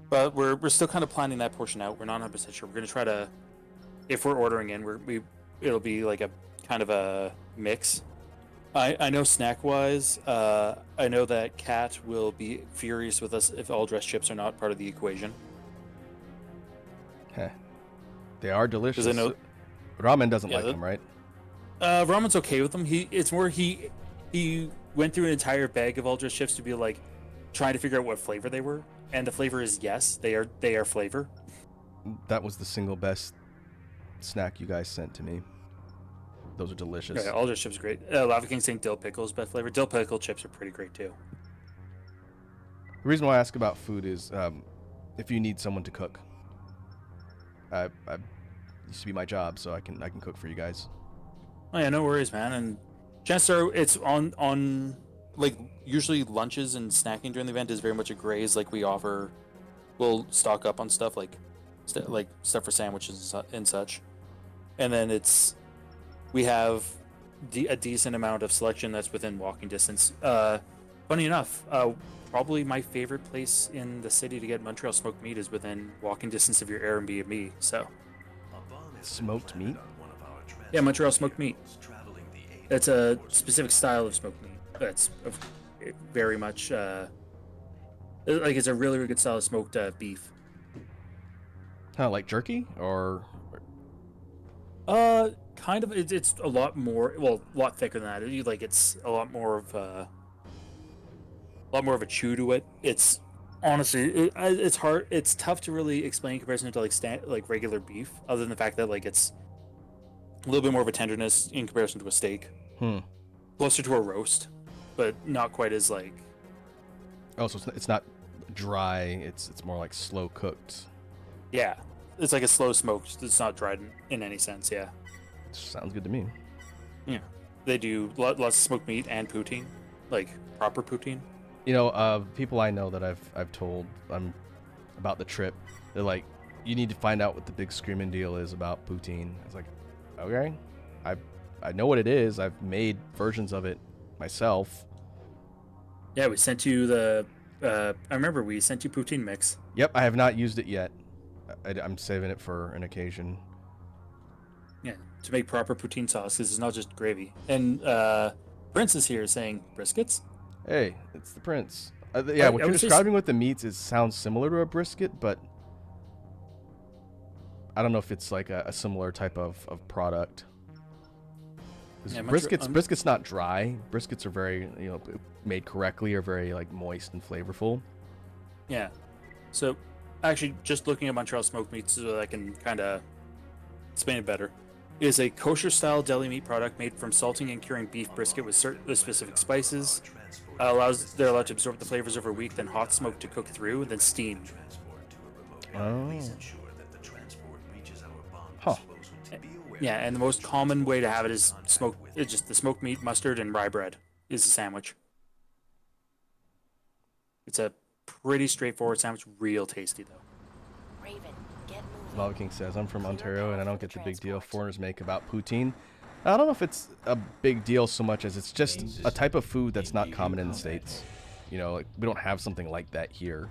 But we're still kind of planning that portion out. We're not 100% sure. We're gonna try to, if we're ordering in, it'll be like a kind of a mix. I know snack wise, I know that Kat will be furious with us if all dressed chips are not part of the equation. Heh. They are delicious. I know- Ramen doesn't Yeah, like that- them, right? Ramen's okay with them. It's more he went through an entire bag of all dressed chips to be like trying to figure out what flavor they were, and the flavor is yes, they are flavor. That was the single best snack you guys sent to me. Those are delicious. Yeah, all dressed chips are great. Lava King saying dill pickles best flavor. Dill pickle chips are pretty great too. The reason why I ask about food is if you need someone to cook. I used to be my job, so I can cook for you guys. Oh yeah, no worries, man. And chances are it's on like usually lunches and snacking during the event is very much a graze. Like we'll stock up on stuff like stuff for sandwiches and such, and then we have a decent amount of selection that's within walking distance. Funny enough, probably my favorite place in the city to get Montreal smoked meat is within walking distance of your Airbnb. So Smoked meat? yeah, Montreal smoked meat. It's a specific style of smoked meat. That's very much like it's a really, really good style of smoked beef. Like jerky or Kind of. It's a lot more. Well, a lot thicker than that. It's a lot more of a chew to it. It's honestly, it's hard. It's tough to really explain in comparison to like regular beef, other than the fact that like it's a little bit more of a tenderness in comparison to a steak. Closer to a roast, but not quite as like. Oh, so it's not dry. It's more like slow cooked. Yeah, it's like a slow smoked. It's not dried in any sense. Yeah. Sounds good to me. Yeah. They do lots of smoked meat and poutine, like proper poutine. You know, people I know that I've told about the trip, they're like, you need to find out what the big screaming deal is about poutine. I was like, okay, I know what it is. I've made versions of it myself. Yeah, we sent you the. I remember we sent you poutine mix. Yep, I have not used it yet. I'm saving it for an occasion. Yeah, to make proper poutine sauce, because it's not just gravy. And Prince is here saying briskets. Hey, it's the Prince. Yeah, I what you're would say describing with the meats sounds similar to a brisket, but I don't know if it's like a similar type of product. 'Cause Yeah, brisket's not dry. Briskets are very, made correctly, are very like moist and flavorful. Yeah. So, actually, just looking at Montreal smoked meats so that I can kind of explain it better, is a kosher-style deli meat product made from salting and curing beef brisket with certain specific spices. They're allowed to absorb the flavors over a week, then hot smoke to cook through, and then steamed. Oh. Huh. Yeah, and the most common way to have it is it's just the smoked meat, mustard, and rye bread is the sandwich. It's a pretty straightforward sandwich, real tasty though. Raven, get moving. Lava King says, I'm from Ontario and I don't get the big deal foreigners make about poutine. I don't know if it's a big deal so much as it's just a type of food that's not common in the States. Like we don't have something like that here.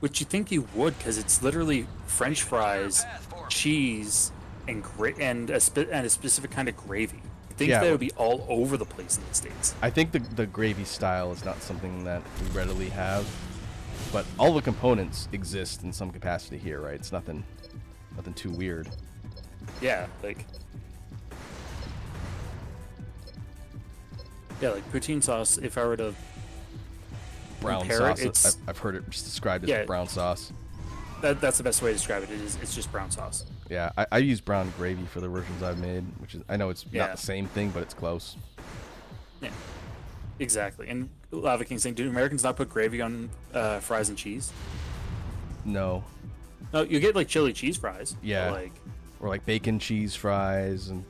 Which you think you would, because it's literally French fries, cheese, and a specific kind of gravy. You think Yeah. that would be all over the place in the States. I think the gravy style is not something that we readily have, but all the components exist in some capacity here, right? It's nothing too weird. Yeah, like poutine sauce. If I were to Brown compare it, sauce. it's I've heard it just described as Yeah. brown sauce. that's the best way to describe it. It's just brown sauce. Yeah, I use brown gravy for the versions I've made, which is I know it's Yeah. not the same thing, but it's close. Yeah, exactly. And Lava King saying, do Americans not put gravy on fries and cheese? No, No, you get like chili cheese fries. but, Yeah. like or like bacon cheese fries and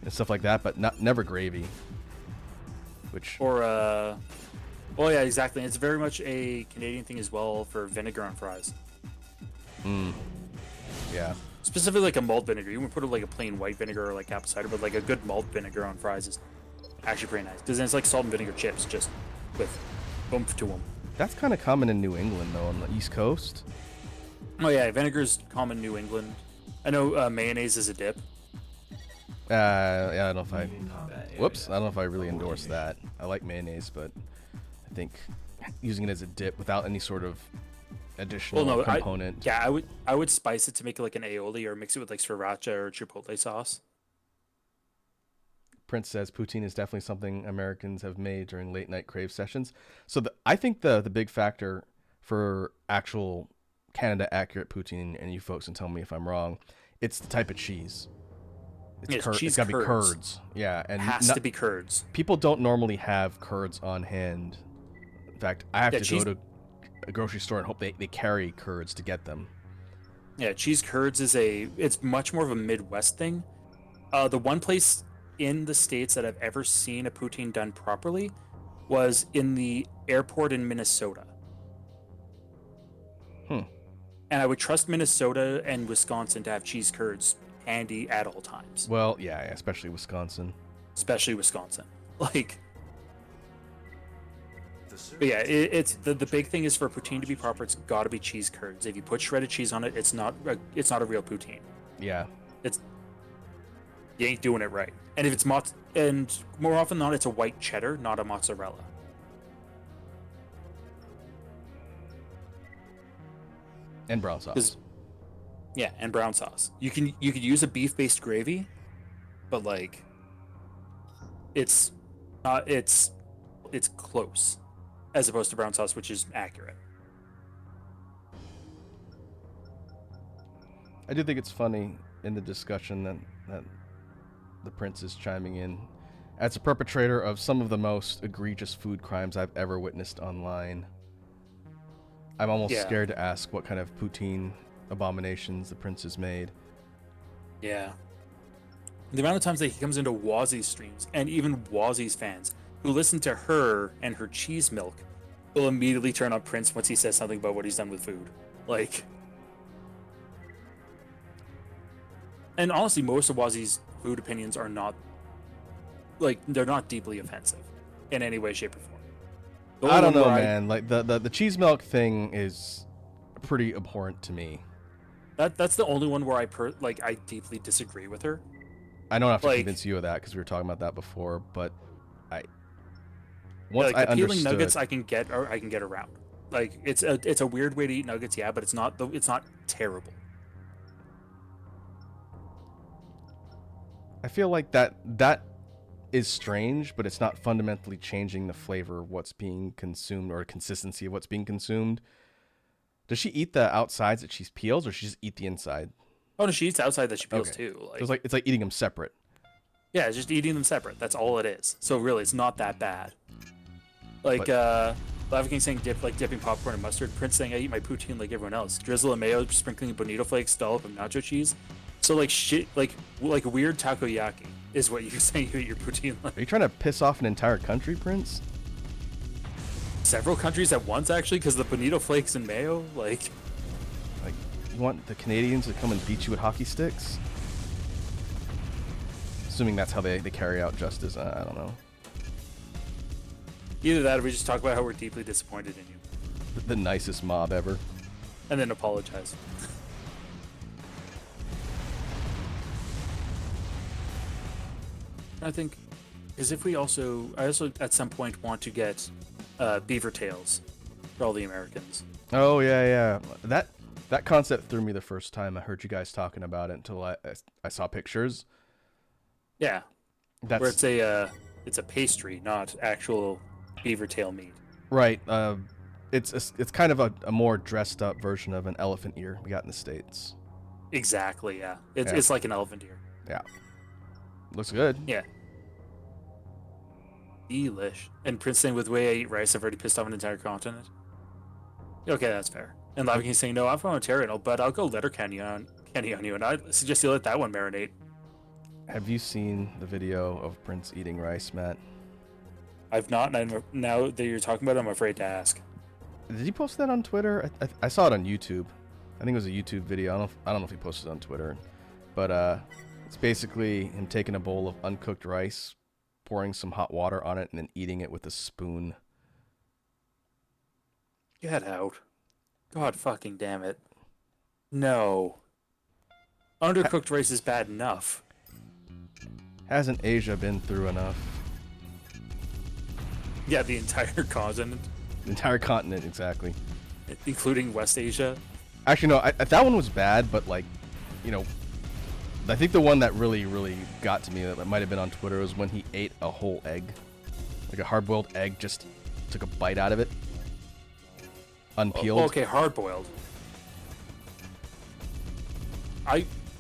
stuff like that, but never gravy. Which or oh yeah, exactly. It's very much a Canadian thing as well for vinegar on fries. yeah, Specifically like a malt vinegar. You wouldn't put like a plain white vinegar or like apple cider, but like a good malt vinegar on fries is actually pretty nice. Because then it's like salt and vinegar chips, just with oomph to them. that's kind of common in New England though, on the East Coast. Oh yeah, vinegar's common in New England. I know mayonnaise is a dip. Yeah, I don't know if I. Whoops, I don't know if I really endorse that. I like mayonnaise, but I think using it as a dip without any sort of additional Well, no, component. I would spice it to make it like an aioli or mix it with like sriracha or chipotle sauce. Prince says poutine is definitely something Americans have made during late night crave sessions. So I think the big factor for actual Canada accurate poutine, and you folks can tell me if I'm wrong, it's the type of cheese. Yeah, it's cheese it's gotta be curds. curds. Yeah, and Has to be curds. people don't normally have curds on hand. In fact, I have Yeah, to cheese- go to a grocery store and hope they carry curds to get them. Yeah, cheese curds it's much more of a Midwest thing. The one place in the States that I've ever seen a poutine done properly was in the airport in Minnesota. And I would trust Minnesota and Wisconsin to have cheese curds handy at all times, Well, yeah, especially Wisconsin. especially Wisconsin. Like, but yeah, it's the big thing is for poutine to be proper, it's got to be cheese curds. If you put shredded cheese on it, it's not a real poutine. Yeah. You ain't doing it right. And if it's and more often than not, it's a white cheddar, not a mozzarella. And brown sauce. 'Cause- Yeah, and brown sauce. You could use a beef-based gravy, but like, it's not. It's close, as opposed to brown sauce, which is accurate. I do think it's funny in the discussion that the Prince is chiming in as a perpetrator of some of the most egregious food crimes I've ever witnessed online. I'm almost Yeah. scared to ask what kind of poutine abominations the Prince has made. Yeah. The amount of times that he comes into Wazzy's streams, and even Wazzy's fans who listen to her and her cheese milk, will immediately turn on Prince once he says something about what he's done with food. Like, and honestly, most of Wazzy's food opinions are not, like, they're not deeply offensive in any way, shape, or form. The I only don't one know, where man. Like the cheese milk thing is pretty abhorrent to me. That's the only one where I deeply disagree with her. I don't have to Like- convince you of that because we were talking about that before, but Like, I the peeling understood. nuggets I can get around. Like, it's a weird way to eat nuggets, yeah, but it's not terrible. I feel like that is strange, but it's not fundamentally changing the flavor of what's being consumed or consistency of what's being consumed. Does she eat the outsides that she peels, or she just eat the inside? Oh no, she eats outside that she peels Okay. too. So it's like eating them separate. Yeah, it's just eating them separate. That's all it is. So really, it's not that bad. Like, Lava King saying dipping popcorn and mustard. Prince saying I eat my poutine like everyone else. Drizzle and mayo, sprinkling bonito flakes, dollop of nacho cheese. So like shit, like weird takoyaki is what you're saying you eat your poutine like. Are you trying to piss off an entire country, Prince? Several countries at once actually, because the bonito flakes and mayo, like. Like, you want the Canadians to come and beat you with hockey sticks? Assuming that's how they carry out justice. I don't know. Either that or we just talk about how we're deeply disappointed in you. The nicest mob ever. And then apologize. I think, because if we I also at some point want to get beaver tails for all the Americans. Oh yeah. That concept threw me the first time I heard you guys talking about it until I saw pictures. Yeah, That's where it's a pastry, not actual beaver tail meat. right. It's kind of a more dressed up version of an elephant ear we got in the States. Exactly, yeah. Yeah. It's like an elephant ear. Yeah. Looks good. Yeah. Delish. And Prince saying with the way I eat rice, I've already pissed off an entire continent. Okay, that's fair. And Lava King saying, no, I'm from Ontario, but I'll go Letterkenny on you, and I suggest you let that one marinate. Have you seen the video of Prince eating rice, Matt? I've not, and now that you're talking about it, I'm afraid to ask. Did he post that on Twitter? I saw it on YouTube. I think it was a YouTube video. I don't know if he posted it on Twitter, but it's basically him taking a bowl of uncooked rice, pouring some hot water on it, and then eating it with a spoon. Get out. God fucking damn it. No. Undercooked rice is bad enough. Hasn't Asia been through enough? Yeah, the entire continent, The entire continent, exactly. including West Asia. Actually, no, that one was bad, but like, you know, I think the one that really got to me that might have been on Twitter was when he ate a whole egg, like a hard-boiled egg, just took a bite out of it, unpeeled. Oh, okay, hard boiled.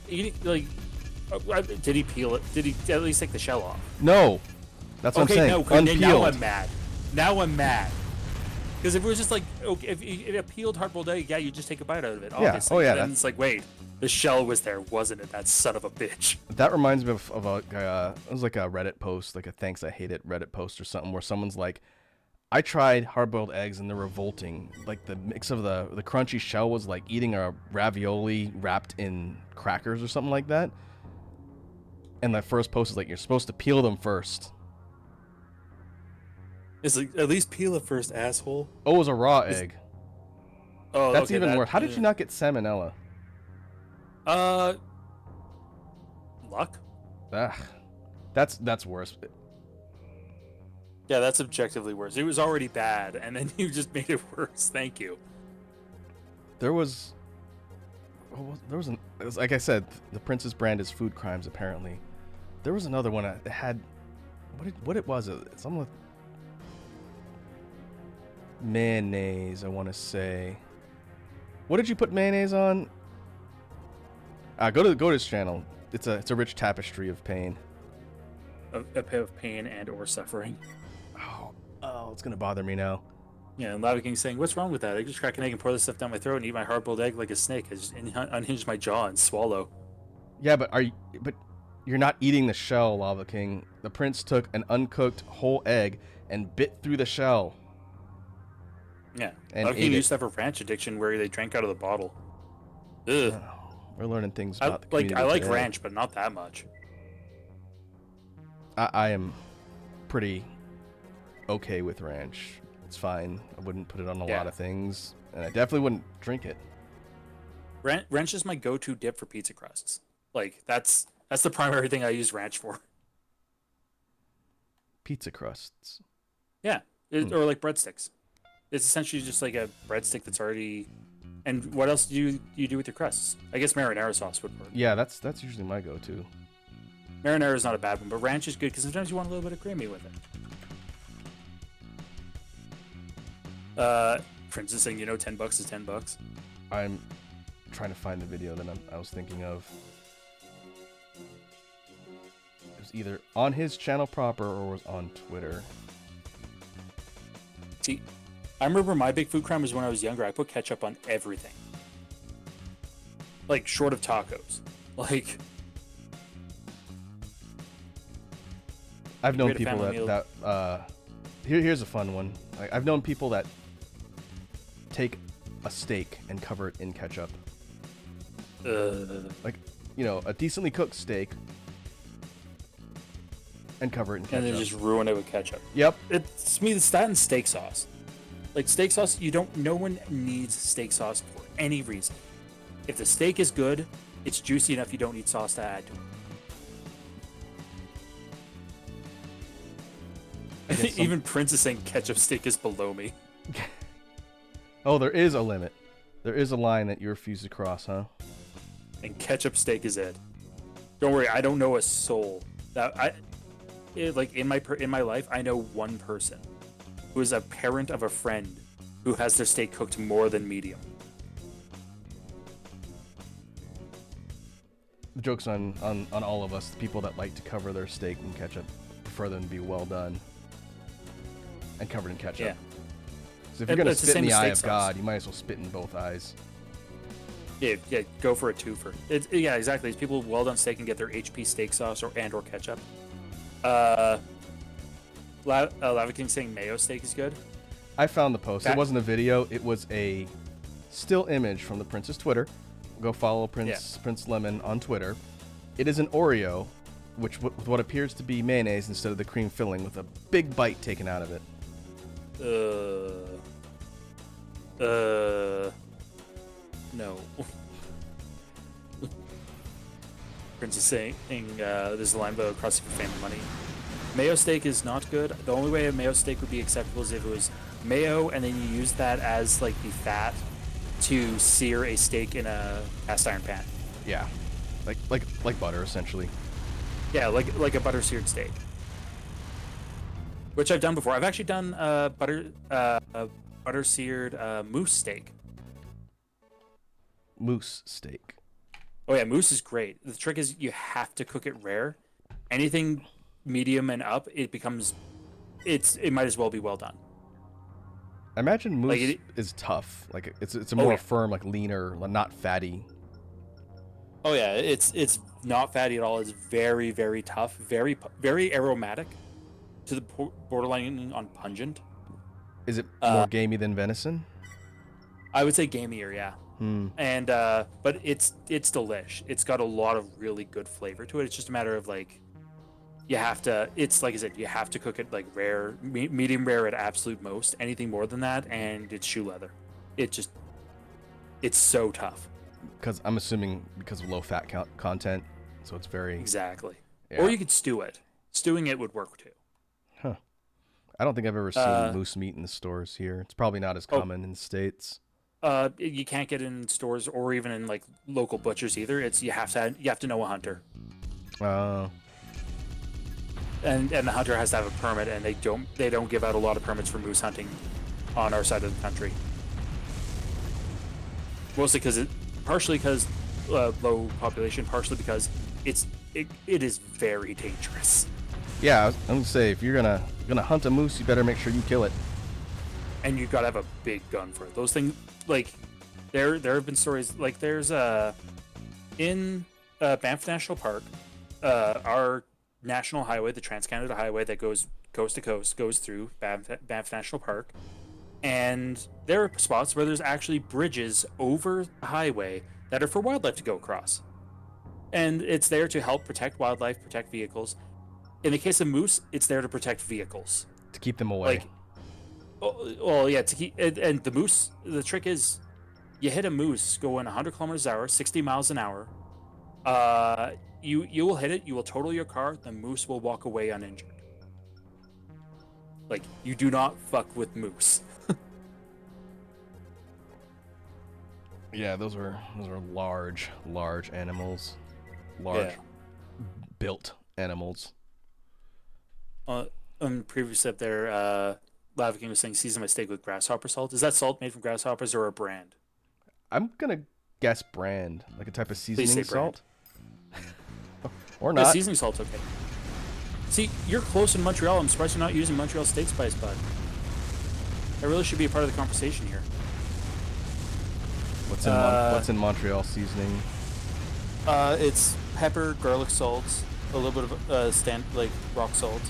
Did he peel it? Did he at least take the shell off? No, that's what Okay, I'm saying. no, okay, Unpeeled. now I'm mad. Now I'm mad. Because if it was just like, okay, if a peeled hard-boiled egg, yeah, you just take a bite out of it. Yeah. Obviously. Oh, yeah, But then that's- it's like, wait, the shell was there, wasn't it? That son of a bitch. That reminds me of a it was like a Reddit post, like a thanks I hate it Reddit post or something, where someone's like, I tried hard-boiled eggs and they're revolting. Like the mix of the crunchy shell was like eating a ravioli wrapped in crackers or something like that. And the first post is like, you're supposed to peel them first. It's like, at least peel it first, asshole. Oh, it was a raw egg. Oh, That's okay, even that- worse. How did you not get salmonella? Luck? Ugh. That's worse. Yeah, that's objectively worse. It was already bad, and then you just made it worse. Thank you. There was it was, like I said, the Prince's brand is food crimes apparently. There was another one that had what it was something with mayonnaise, I want to say. What did you put mayonnaise on? Go to his channel. It's a rich tapestry of pain. A bit of pain and or suffering. Oh, it's gonna bother me now. Yeah, and Lava King saying, what's wrong with that? I just crack an egg and pour this stuff down my throat and eat my hard-boiled egg like a snake. I just unhinge my jaw and swallow. Yeah, but you're not eating the shell, Lava King. The Prince took an uncooked whole egg and bit through the shell. Yeah. And Lava King ate it. used to have a ranch addiction where they drank out of the bottle. Ugh. We're learning things I about the community like today. ranch, but not that much. I am pretty okay with ranch. It's fine. I wouldn't put it on a Yeah. lot of things, and I definitely wouldn't drink it. Ranch is my go-to dip for pizza crusts. Like that's the primary thing I use ranch for. Pizza crusts. Yeah, or like breadsticks. It's essentially just like a breadstick that's already. And what else do you do with your crusts? I guess marinara sauce would work. Yeah, that's usually my go-to. Marinara is not a bad one, but ranch is good because sometimes you want a little bit of creamy with it. Prince is saying, $10 is $10. I'm trying to find the video that I was thinking of. It was either on his channel proper or was on Twitter. See, I remember my big food crime was when I was younger. I put ketchup on everything. Like, short of tacos. Like, I've known Create a people family meal. here's a fun one. Like, I've known people that take a steak and cover it in ketchup. Like, a decently cooked steak and cover it in and ketchup. then just ruin it with ketchup. Yep. It's to me, it's that and steak sauce. Like, steak sauce, no one needs steak sauce for any reason. If the steak is good, it's juicy enough, you don't need sauce to add to I guess it. Even Prince is saying ketchup steak is below me. Oh, there is a limit. There is a line that you refuse to cross, huh? And ketchup steak is it. Don't worry, I don't know a soul that in my life, I know one person who is a parent of a friend who has their steak cooked more than medium. The joke's on all of us. The people that like to cover their steak in ketchup prefer them to be well done and covered in ketchup. Yeah. So if you're gonna It's the spit in same the as eye steak of sauce. God, you might as well spit in both eyes. Yeah, go for a twofer. Yeah, exactly. These people with well done steak can get their HP steak sauce or ketchup. Lava King saying mayo steak is good. I found the post. It That- wasn't a video. It was a still image from the Prince's Twitter. Go follow Prince Lemon on Twitter. It is an Oreo, with what appears to be mayonnaise instead of the cream filling, with a big bite taken out of it. No. Prince is saying, there's a line about crossing for fame and money. Mayo steak is not good. The only way a mayo steak would be acceptable is if it was mayo and then you use that as like the fat to sear a steak in a cast iron pan. Yeah, like butter essentially. Yeah, like a butter seared steak. Which I've done before. I've actually done butter seared moose steak. Moose steak. Oh yeah, moose is great. The trick is you have to cook it rare. Anything medium and up, it might as well be well done. I imagine moose Like is tough. Like it's a more yeah. firm, like leaner, not fatty. Oh yeah, it's not fatty at all. It's very very tough, very very aromatic, to the borderline on pungent. Is it more gamey than venison? I would say gamier, yeah. And but it's delish. It's got a lot of really good flavor to it. It's just a matter of like you have to. It's like I said, you have to cook it like rare, medium rare at absolute most. Anything more than that, and it's shoe leather. It's so tough. Because I'm assuming because of low fat content, so it's very. Exactly. Yeah. Or you could stew it. Stewing it would work too. Huh. I don't think I've ever seen moose meat in the stores here. It's probably not as common in the States. You can't get it in stores or even in like local butchers either. You have to know a hunter, and the hunter has to have a permit, and they don't give out a lot of permits for moose hunting on our side of the country. Mostly partially because low population, partially because it is very dangerous. Yeah, I'm gonna say if you're gonna hunt a moose, you better make sure you kill it. And you gotta have a big gun for it. Those things, like, there have been stories like there's in Banff National Park, our national highway, the Trans-Canada Highway that goes coast to coast, goes through Banff National Park, and there are spots where there's actually bridges over the highway that are for wildlife to go across, and it's there to help protect wildlife, protect vehicles. In the case of moose, it's there to protect vehicles. To keep them away. Like, well, yeah, to keep and the moose. The trick is, you hit a moose going 100 kilometers an hour, 60 miles an hour. You will hit it. You will total your car. The moose will walk away uninjured. Like, you do not fuck with moose. Yeah, those are large animals, large Yeah. built animals. On previous up there, Lava King was saying season my steak with grasshopper salt. Is that salt made from grasshoppers or a brand? I'm gonna guess brand, like a type of say seasoning brand. salt. Or Yeah, not. seasoning salt's okay. See, you're close in Montreal. I'm surprised you're not using Montreal steak spice, bud. That really should be a part of the conversation here. What's in Montreal seasoning? It's pepper, garlic salt, a little bit of like rock salt,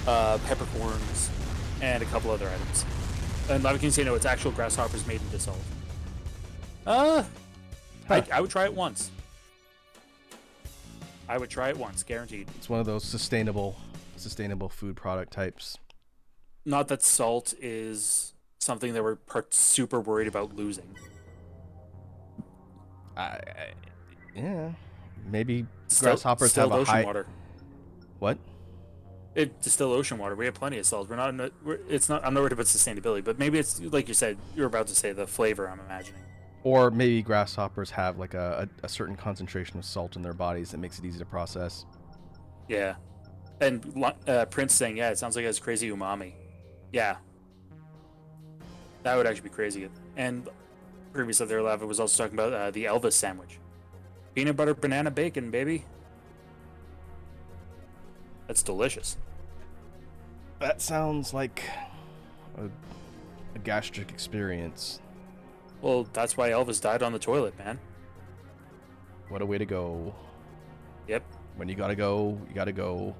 peppercorns, and a couple other items. And Lava King say no, it's actual grasshoppers made into salt. I would try it once. I would try it once, guaranteed. It's one of those sustainable food product types. Not that salt is something that we're super worried about losing. Yeah, maybe Still- grasshoppers distilled have a ocean high. water. What? Distilled ocean water. We have plenty of salt. It's not. I'm not worried about sustainability, but maybe it's like you said. You're about to say the flavor. I'm imagining. Or maybe grasshoppers have like a certain concentration of salt in their bodies that makes it easy to process. Yeah. And Prince saying, yeah, it sounds like it has crazy umami. Yeah. That would actually be crazy. And previous other Lava was also talking about the Elvis sandwich. Peanut butter banana bacon, baby. That's delicious. That sounds like a gastric experience. Well, that's why Elvis died on the toilet, man. What a way to go. Yep. When you gotta go, you gotta go.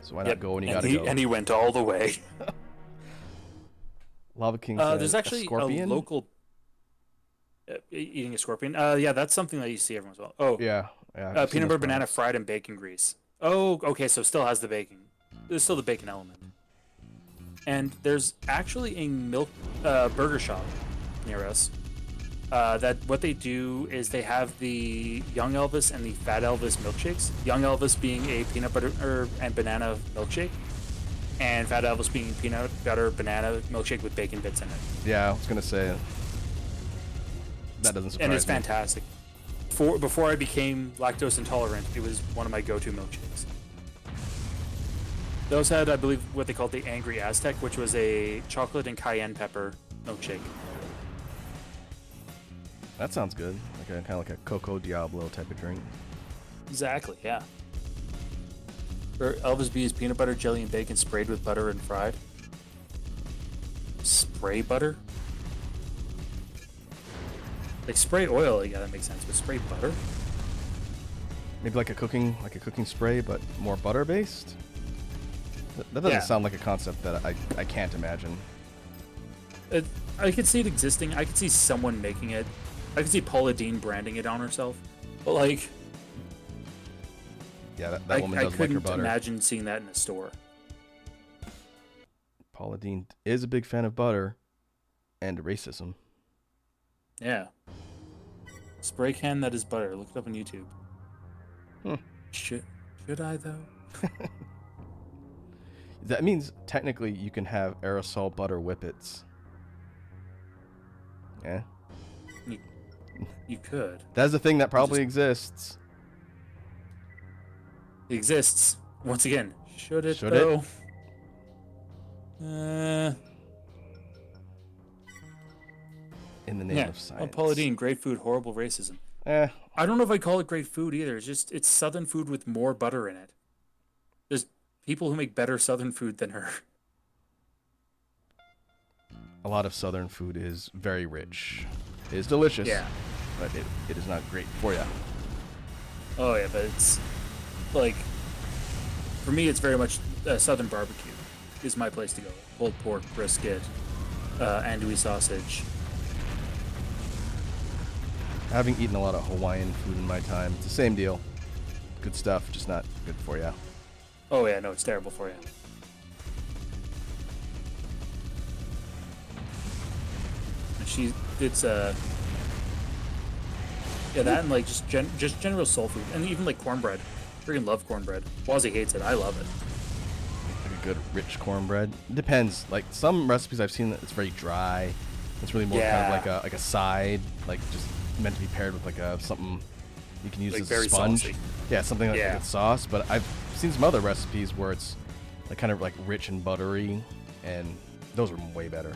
So why not go when you gotta go? And he went all the way. Lava King said There's actually a scorpion? a local... eating a scorpion? Yeah, that's something that you see every once in a while. Oh, Yeah. I've seen peanut those butter banana products. fried in bacon grease. Oh, okay, so still has the bacon. There's still the bacon element. And there's actually a milk burger shop near us. That what they do is they have the Young Elvis and the Fat Elvis milkshakes. Young Elvis being a peanut butter and banana milkshake, and Fat Elvis being peanut butter banana milkshake with bacon bits in it. Yeah, I was gonna say. That doesn't surprise And it's me. fantastic. Before I became lactose intolerant, it was one of my go-to milkshakes. Those had, I believe, what they called the Angry Aztec, which was a chocolate and cayenne pepper milkshake. That sounds good. Like a kind of like a Coco Diablo type of drink. Exactly, yeah. Or Elvis B's peanut butter, jelly, and bacon sprayed with butter and fried. Spray butter? Like spray oil, yeah, that makes sense. But spray butter? Maybe like a cooking spray, but more butter based. That doesn't Yeah. sound like a concept that I can't imagine. I could see it existing. I could see someone making it. I could see Paula Deen branding it on herself. But like, Yeah, that woman does like her couldn't butter. imagine seeing that in a store. Paula Deen is a big fan of butter and racism. Yeah. Spray can that is butter. Look it up on YouTube. Hmm. Should I though? That means technically you can have aerosol butter whippets. Yeah. You could. That's a thing that probably exists. It exists. Once again, should it Should it? though? In the name Yeah. of science. Paula Deen, great food, horrible racism. I don't know if I call it great food either. It's Southern food with more butter in it. There's people who make better Southern food than her. A lot of Southern food is very rich. It is delicious. Yeah. But it is not great for you. Oh yeah, but it's like for me, it's very much Southern barbecue is my place to go. Pulled pork, brisket, andouille sausage. Having eaten a lot of Hawaiian food in my time, it's the same deal. Good stuff, just not good for you. Oh yeah, no, it's terrible for you. And it's yeah, that and like just general soul food, and even like cornbread. Freaking love cornbread. Wazzy hates it. I love it. Like a good rich cornbread. It depends. Like some recipes I've seen that it's very dry. It's really more kind of Yeah. like a side, like just meant to be paired with like a something you can use Like as very a sponge. saucy. Yeah, something like Yeah. a sauce. But seen some other recipes where it's like kind of like rich and buttery, and those are way better.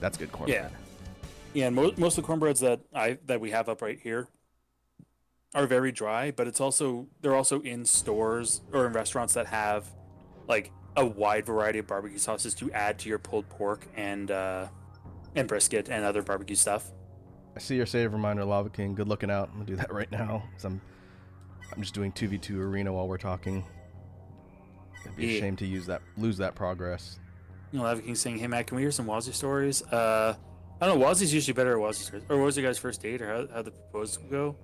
That's good cornbread. Yeah. Yeah, and most of the cornbreads that we have up right here are very dry, but they're also in stores or in restaurants that have like a wide variety of barbecue sauces to add to your pulled pork and brisket and other barbecue stuff. I see your save reminder, Lava King. Good looking out. I'm gonna do that right now. 'Cause I'm just doing 2v2 arena while we're talking. It'd be a Yeah. shame to lose that progress. You know, Lava King saying, "Hey Matt, can we hear some Wazzy stories?" I don't know. Wazzy's usually better at Wazzy stories. Or what was your guys' first date, or how the proposal go?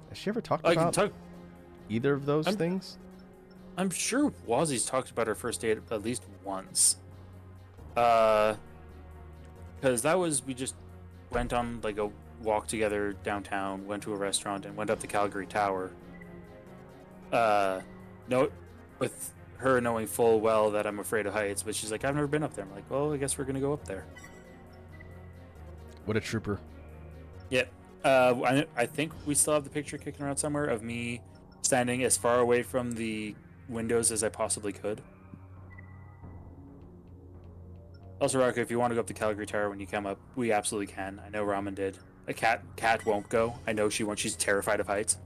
Has she ever talked I can about talk. either of those I'm- things? I'm sure Wazzy's talked about her first date at least once. Because we just went on like a walk together downtown, went to a restaurant, and went up the Calgary Tower. No, with her knowing full well that I'm afraid of heights, but she's like, I've never been up there. I'm like, well, I guess we're gonna go up there. What a trooper. Yeah. I think we still have the picture kicking around somewhere of me standing as far away from the windows as I possibly could. Also, Rocco, if you want to go up the Calgary Tower when you come up, we absolutely can. I know Ramen did. A cat won't go. I know she won't. She's terrified of heights.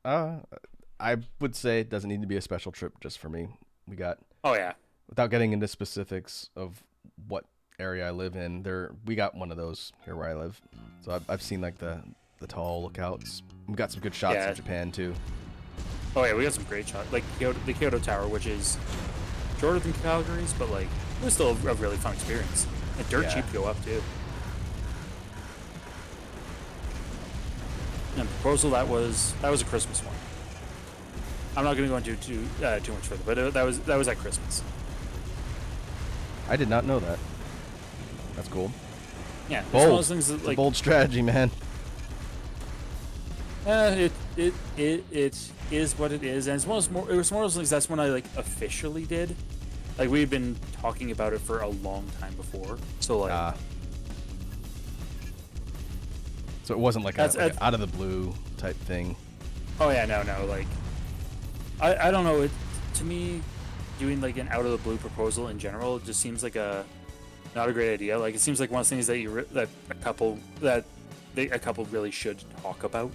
I would say it doesn't need to be a special trip just for me. We got, Oh yeah. without getting into specifics of what area I live in, we got one of those here where I live. So I've seen like the tall lookouts. We got some good shots Yeah. in Japan too. Oh yeah, we got some great shots. Like the Kyoto Tower, which is shorter than Calgary's, but like it was still a really fun experience. And dirt Yeah. cheap to go up too. And proposal that was a Christmas one. I'm not going to go into too much further, but that was at Christmas. I did not know that. That's cool. Yeah, it's one of Bold. those things that It's a like bold strategy, man. it is what it is, and it was one of those things that's when I like officially did. Like we had been talking about it for a long time before, so like So it wasn't like That's- a like out of the blue type thing. oh yeah, no, like I don't know. It to me, doing like an out of the blue proposal in general just seems like not a great idea. Like it seems like one of the things that that a couple really should talk about.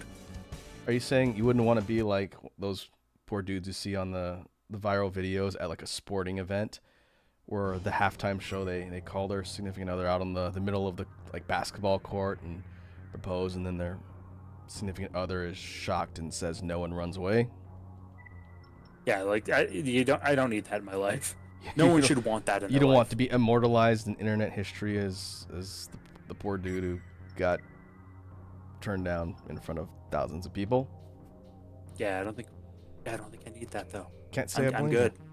Are you saying you wouldn't want to be like those poor dudes you see on the viral videos at like a sporting event where the halftime show they call their significant other out on the middle of the like basketball court and propose, and then their significant other is shocked and says no and runs away? Yeah, like I don't need that in my life. No one should want that in You their don't life. want to be immortalized in internet history as the poor dude who got turned down in front of thousands of people. Yeah, I don't think I need that though. Can't say I'm blame good. you.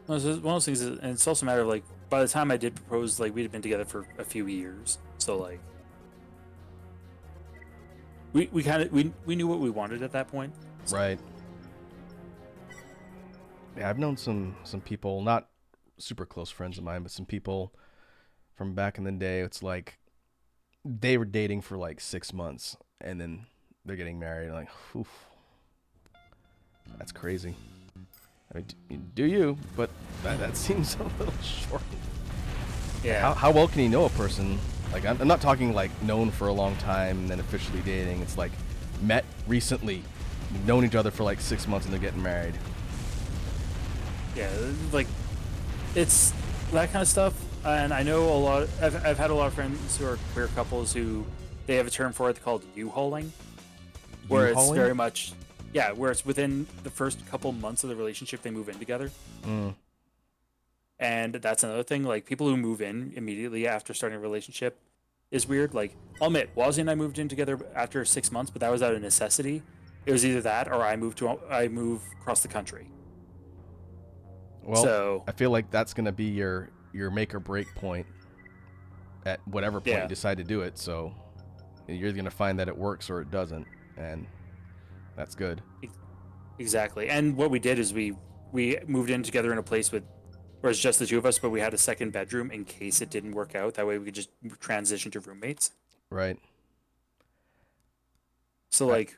Well, it's one of those things, and it's also a matter of like by the time I did propose, like we'd been together for a few years, so like we kind of we knew what we wanted at that point. Right. Yeah, I've known some people, not super close friends of mine, but some people from back in the day. It's like they were dating for like 6 months and then they're getting married. Like, oof, that's crazy. I mean, do you? But that seems a little short. Yeah. How well can you know a person? Like, I'm not talking like known for a long time and then officially dating. It's like met recently, known each other for like 6 months and they're getting married. Yeah, like it's that kind of stuff. And I know a lot. I've had a lot of friends who are queer couples who they have a term for it called U-hauling, where it's U-hauling? very much, yeah, where it's within the first couple months of the relationship they move in together. Mm. And that's another thing. Like people who move in immediately after starting a relationship is weird. Like I'll admit, Wazzy and I moved in together after 6 months, but that was out of necessity. It was either that or I move across the country. Well, So- I feel like that's gonna be your make or break point at whatever point Yeah. you decide to do it. So you're gonna find that it works or it doesn't, and that's good. Exactly. And what we did is we moved in together in a place where it's just the two of us, but we had a second bedroom in case it didn't work out. That way we could just transition to roommates. Right. So Right. like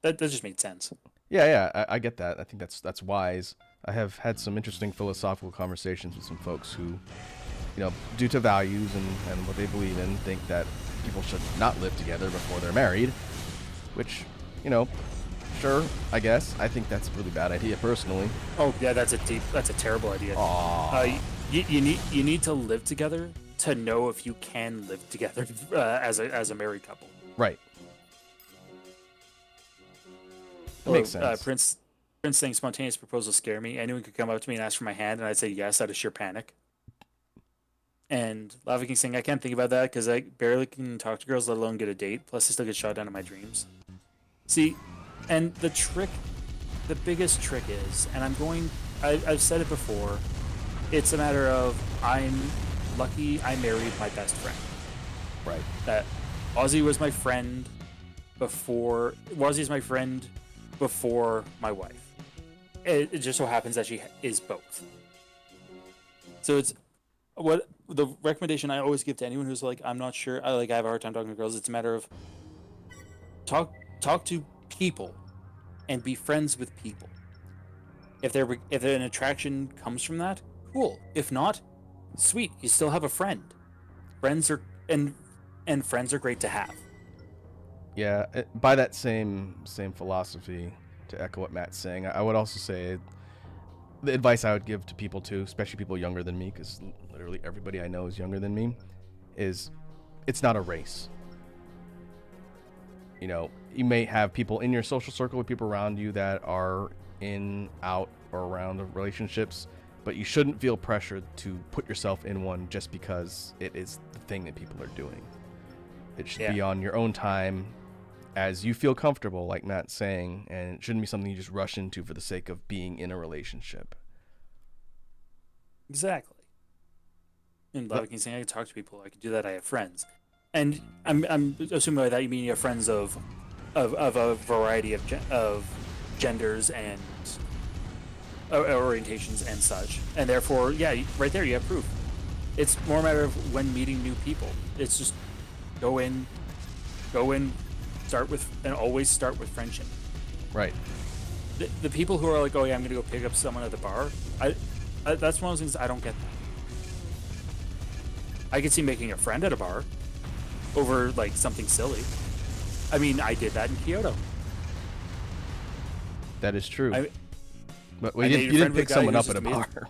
that just made sense. Yeah, I get that. I think that's wise. I have had some interesting philosophical conversations with some folks who, due to values and what they believe in, think that people should not live together before they're married, which, sure, I guess. I think that's a really bad idea personally. Oh yeah, that's a terrible idea. Aww. You need to live together to know if you can live together as a married couple. Right. That makes sense. Prince saying spontaneous proposals scare me. Anyone could come up to me and ask for my hand, and I'd say yes out of sheer panic. And Lava King saying I can't think about that because I barely can talk to girls, let alone get a date. Plus, I still get shot down in my dreams. See, and the biggest trick is, and I've said it before, it's a matter of I'm lucky I married my best friend. Right. That Ozzy was my friend before. Ozzy's my friend before my wife. It just so happens that she is both. So it's what the recommendation I always give to anyone who's like, I'm not sure. I have a hard time talking to girls. It's a matter of talk to people and be friends with people. If an attraction comes from that, cool. If not, sweet. You still have a friend. Friends are and friends are great to have. Yeah, by that same philosophy, to echo what Matt's saying, I would also say the advice I would give to people too, especially people younger than me, because literally everybody I know is younger than me, is it's not a race. You may have people in your social circle, with people around you that are in, out, or around the relationships, but you shouldn't feel pressured to put yourself in one just because it is the thing that people are doing. It should be on your own time, as you feel comfortable, like Matt's saying, and it shouldn't be something you just rush into for the sake of being in a relationship. Exactly. And Lava King saying I can talk to people, I can do that, I have friends. And I'm assuming by that you mean you have friends of a variety of genders and orientations and such. And therefore, yeah, right there you have proof. It's more a matter of when meeting new people. It's just go in, always start with friendship. Right. The people who are like, oh yeah, I'm gonna go pick up someone at the bar. That's one of those things I don't get. I could see making a friend at a bar over like something silly. I mean, I did that in Kyoto. That is true. But I you made a didn't friend with pick a guy someone who up was at a just bar.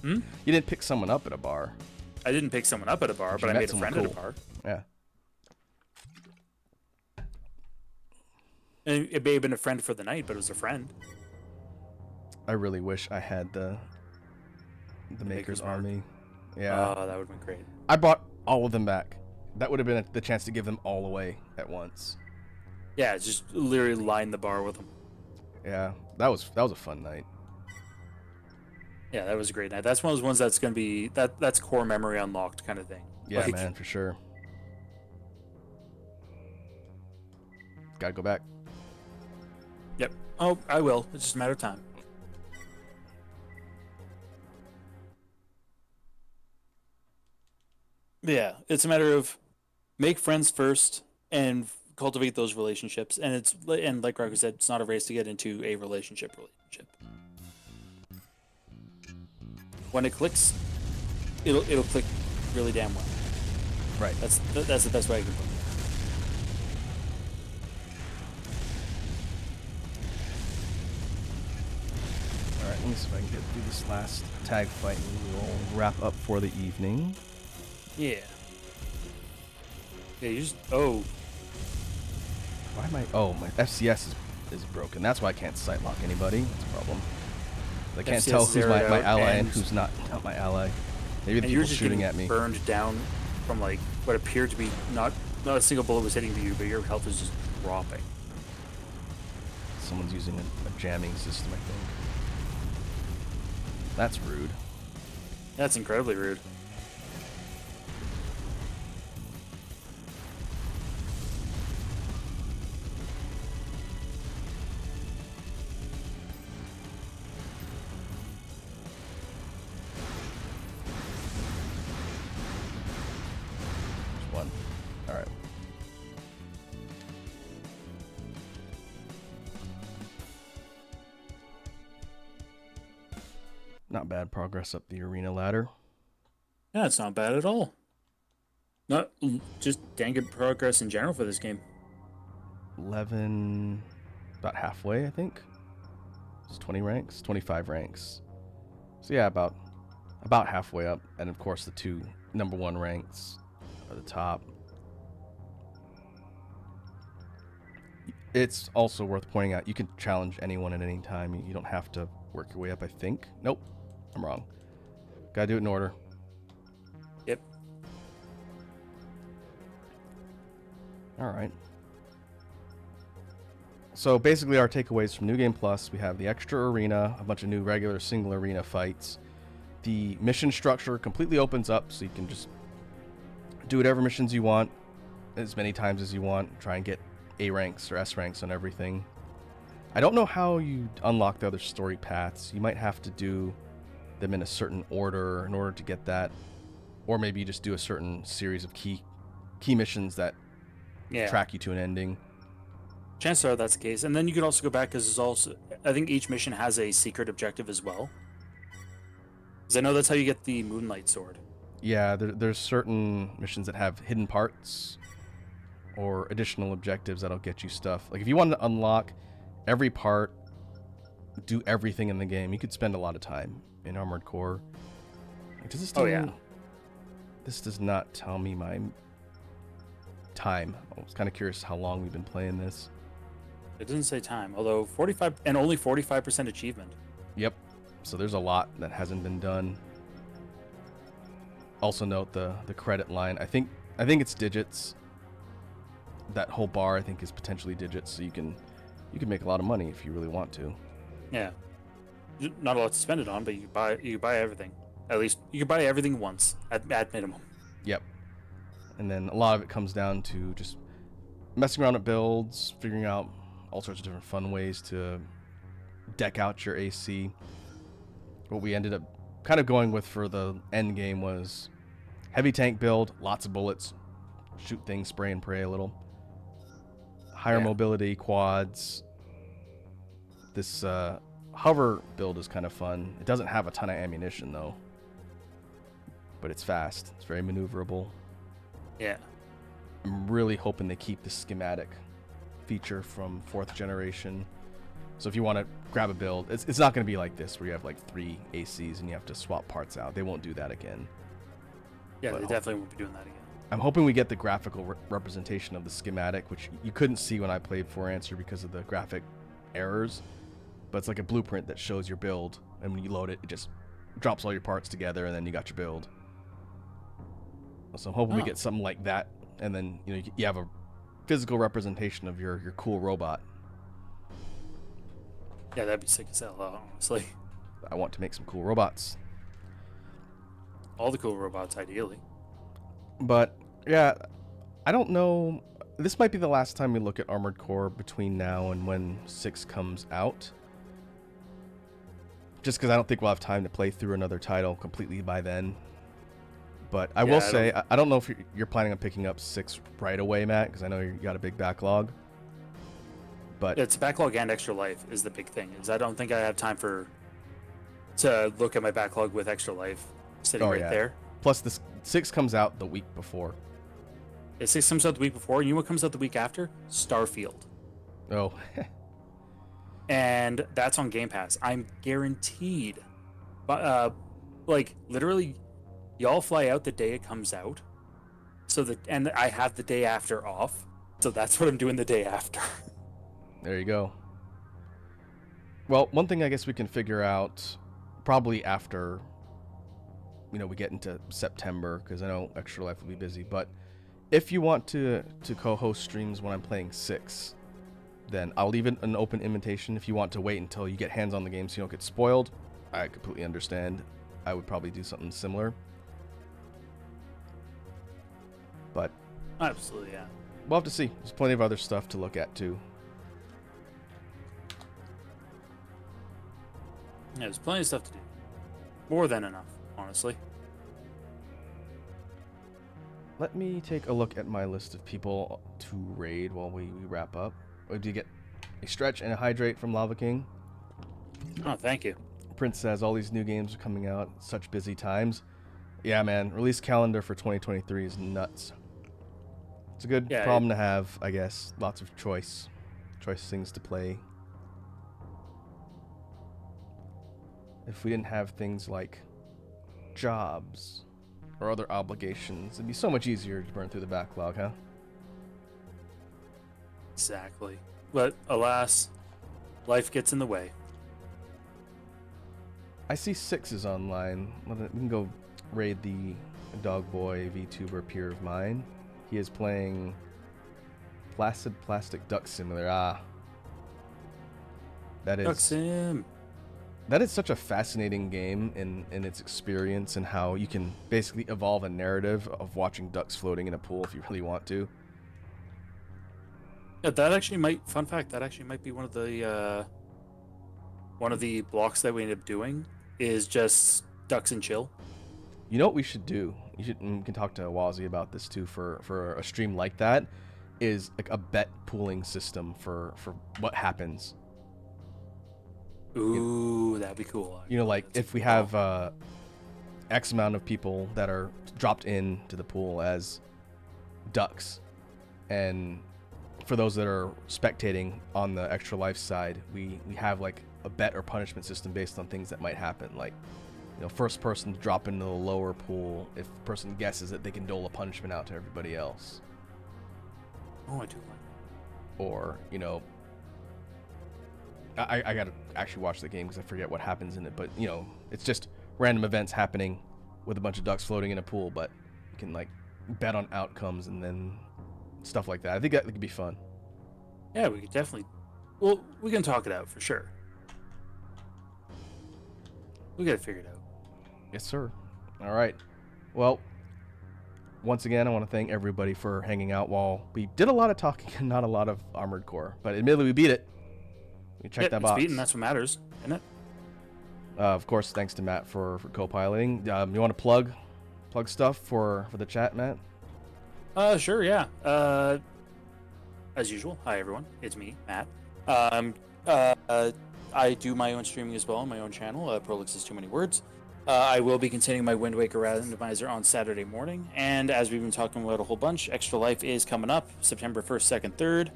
Hmm? You didn't pick someone up at a bar. I didn't pick someone up at a bar, But but you I met made a someone friend at a cool. bar. Yeah. And it may have been a friend for the night, but it was a friend. I really wish I had the Maker's Maker's Mark. Army. Yeah. Oh, that would have been great. I brought all of them back. That would have been the chance to give them all away at once. Yeah, just literally line the bar with them. Yeah, that was a fun night. Yeah, that was a great night. That's one of those ones that's gonna be that's core memory unlocked kind of thing. Yeah, Like, man, for sure. Gotta go back. Yep. Oh, I will. It's just a matter of time. Yeah, it's a matter of make friends first and cultivate those relationships. And like Rocco said, it's not a race to get into a relationship. When it clicks, it'll click really damn well. Right. That's the best way I can put it. Alright, let me see if I can get through this last tag fight and we'll wrap up for the evening. Yeah. Yeah, you just Why am I... Oh, my FCS is broken. That's why I can't sight lock anybody. That's a problem. I can't FCS tell who's my zeroed out ally and and- who's not my ally. Maybe the and you're people just shooting getting at me. burned down from like what appeared to be not a single bullet was hitting you, but your health is just dropping. Someone's using a jamming system, I think. That's rude. That's incredibly rude. One. Alright. Not bad progress up the arena ladder. Yeah, it's not bad at all. Not just dang good progress in general for this game. 11, about halfway, I think. It's 20 ranks, 25 ranks. So yeah, about halfway up. And of course, the two number 1 ranks at the top. It's also worth pointing out you can challenge anyone at any time. You don't have to work your way up, I think. Nope, I'm wrong. Gotta do it in order. Yep. All right. So basically our takeaways from New Game Plus, we have the extra arena, a bunch of new regular single arena fights. The mission structure completely opens up, so you can just do whatever missions you want, as many times as you want. Try and get A ranks or S ranks on everything. I don't know how you unlock the other story paths. You might have to do them in a certain order in order to get that. Or maybe you just do a certain series of key missions that Yeah. track you to an ending. Chances are that's the case. And then you could also go back because there's also, I think each mission has a secret objective as well. Because I know that's how you get the Moonlight Sword. Yeah, there's certain missions that have hidden parts or additional objectives that'll get you stuff. Like if you wanted to unlock every part, do everything in the game, you could spend a lot of time in Armored Core. Like, does this tell Oh, yeah. me? This does not tell me my time. I was kind of curious how long we've been playing this. It doesn't say time, although 45 and only 45% achievement. Yep. So there's a lot that hasn't been done. Also note the credit line. I think it's digits. That whole bar I think is potentially digits, so you can make a lot of money if you really want to. Yeah. Not a lot to spend it on, but you buy everything. At least you can buy everything once at minimum. Yep. And then a lot of it comes down to just messing around with builds, figuring out all sorts of different fun ways to deck out your AC. What we ended up kind of going with for the end game was heavy tank build, lots of bullets, shoot things, spray and pray a little. Higher Yeah. mobility, quads. This hover build is kind of fun. It doesn't have a ton of ammunition though, but it's fast. It's very maneuverable. Yeah. I'm really hoping they keep the schematic feature from 4th generation. So if you want to grab a build, it's not going to be like this where you have like 3 ACs and you have to swap parts out. They won't do that again. Yeah, But they definitely won't be doing that again. I'm hoping we get the graphical representation of the schematic, which you couldn't see when I played For Answer because of the graphic errors. But it's like a blueprint that shows your build, and when you load it, it just drops all your parts together, and then you got your build. So I'm hoping we Oh. get something like that, and then you have a physical representation of your cool robot. Yeah, that'd be sick as hell, honestly. I want to make some cool robots. All the cool robots, ideally. But yeah, I don't know. This might be the last time we look at Armored Core between now and when 6 comes out. Just because I don't think we'll have time to play through another title completely by then. But I will say, I don't know if you're planning on picking up 6 right away, Matt, because I know you got a big backlog. But It's backlog and extra life is the big thing. Is I don't think I have time to look at my backlog with extra life sitting Oh, right yeah. there. plus this 6 comes out the week before. It 6 comes out the week before, and you know what comes out the week after? Starfield. Oh, And that's on Game Pass. I'm guaranteed. But like literally, y'all fly out the day it comes out. And I have the day after off. So that's what I'm doing the day after. there you go. Well, one thing I guess we can figure out probably after we get into September, because I know Extra Life will be busy, but if you want to co-host streams when I'm playing 6, then I'll leave it an open invitation. If you want to wait until you get hands on the game so you don't get spoiled, I completely understand. I would probably do something similar. But Absolutely, yeah. we'll have to see. There's plenty of other stuff to look at too. Yeah, there's plenty of stuff to do. More than enough, honestly. Let me take a look at my list of people to raid while we wrap up. Did you get a stretch and a hydrate from Lava King? Oh, thank you. Prince says all these new games are coming out. Such busy times. Yeah, man. Release calendar for 2023 is nuts. It's a good Yeah, problem to have, I guess. Lots of choice things to play. If we didn't have things like jobs or other obligations, it'd be so much easier to burn through the backlog, huh? Exactly. But alas, life gets in the way. I see Sixes online. We can go raid the dog boy VTuber peer of mine. He is playing Placid Plastic Duck Simulator. That Duck is Sim. that is such a fascinating game in its experience and how you can basically evolve a narrative of watching ducks floating in a pool if you really want to. Yeah, that actually might. Fun fact: that actually might be one of the blocks that we end up doing is just ducks and chill. You know what we should do? We can talk to Wazzy about this too for a stream like that. Is like a bet pooling system for what happens. Ooh, that'd be cool. You know, like That's if we cool. have X amount of people that are dropped into the pool as ducks, and for those that are spectating on the Extra Life side, we have like a bet or punishment system based on things that might happen. Like, you know, first person to drop into the lower pool, if the person guesses it, they can dole a punishment out to everybody else. Oh, I do like. Or, you know, I gotta actually watch the game because I forget what happens in it. But, you know, it's just random events happening with a bunch of ducks floating in a pool, but you can, like, bet on outcomes and then stuff like that. I think that could be fun. Yeah, we could definitely. Well, we can talk it out for sure. We got to figure it out. Yes, sir. All right. Well, once again, I want to thank everybody for hanging out while we did a lot of talking and not a lot of Armored Core. But admittedly, we beat it. We checked that It's box. beaten, that's what matters, isn't it? Of course, thanks to Matt for co-piloting. You want to plug stuff for the chat, Matt? Sure, yeah. As usual, hi everyone, it's me, Matt. I do my own streaming as well on my own channel. Prolix is too many words. I will be continuing my Wind Waker randomizer on Saturday morning, and as we've been talking about a whole bunch, Extra Life is coming up September 1st, 2nd, 3rd.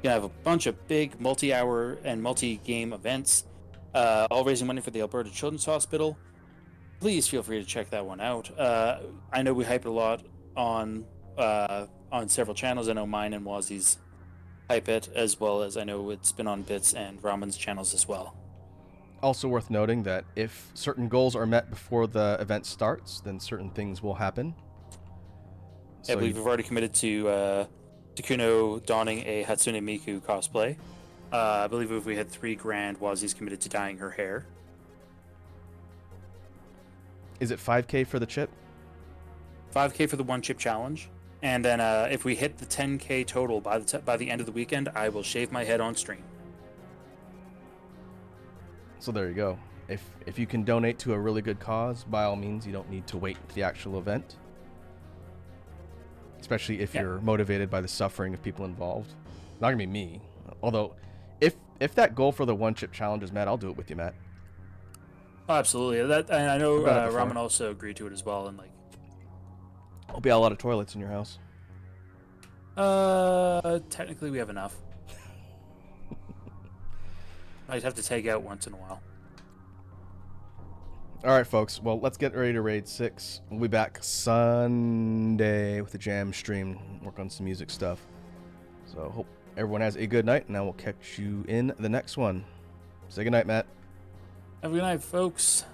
You're gonna have a bunch of big multi-hour and multi-game events, all raising money for the Alberta Children's Hospital. Please feel free to check that one out. I know we hype it a lot on several channels. I know mine and Wazzy's hype it, as well as I know it's been on Bits and Raman's channels as well. Also worth noting that if certain goals are met before the event starts, then certain things will happen. I believe we've already committed to Takuno donning a Hatsune Miku cosplay. I believe if we had 3 grand, Wazzy's committed to dyeing her hair. Is it 5K for the chip? 5K for the one chip challenge, and then if we hit the 10K total by the end of the weekend, I will shave my head on stream. So there you go. If you can donate to a really good cause, by all means, you don't need to wait for the actual event. Especially if you're motivated by the suffering of people involved. Not gonna be me. Although, if that goal for the one chip challenge is met, I'll do it with you, Matt. Oh, absolutely. That, and I know I've done it before. Ramen also agreed to it as well. And like, I'll be a lot of toilets in your house. technically we have enough. I'd have to take out once in a while. All right, folks. Well, let's get ready to raid 6. We'll be back Sunday with the jam stream. Work on some music stuff. So hope everyone has a good night, and I will catch you in the next one. Say good night, Matt. Have a good night, folks.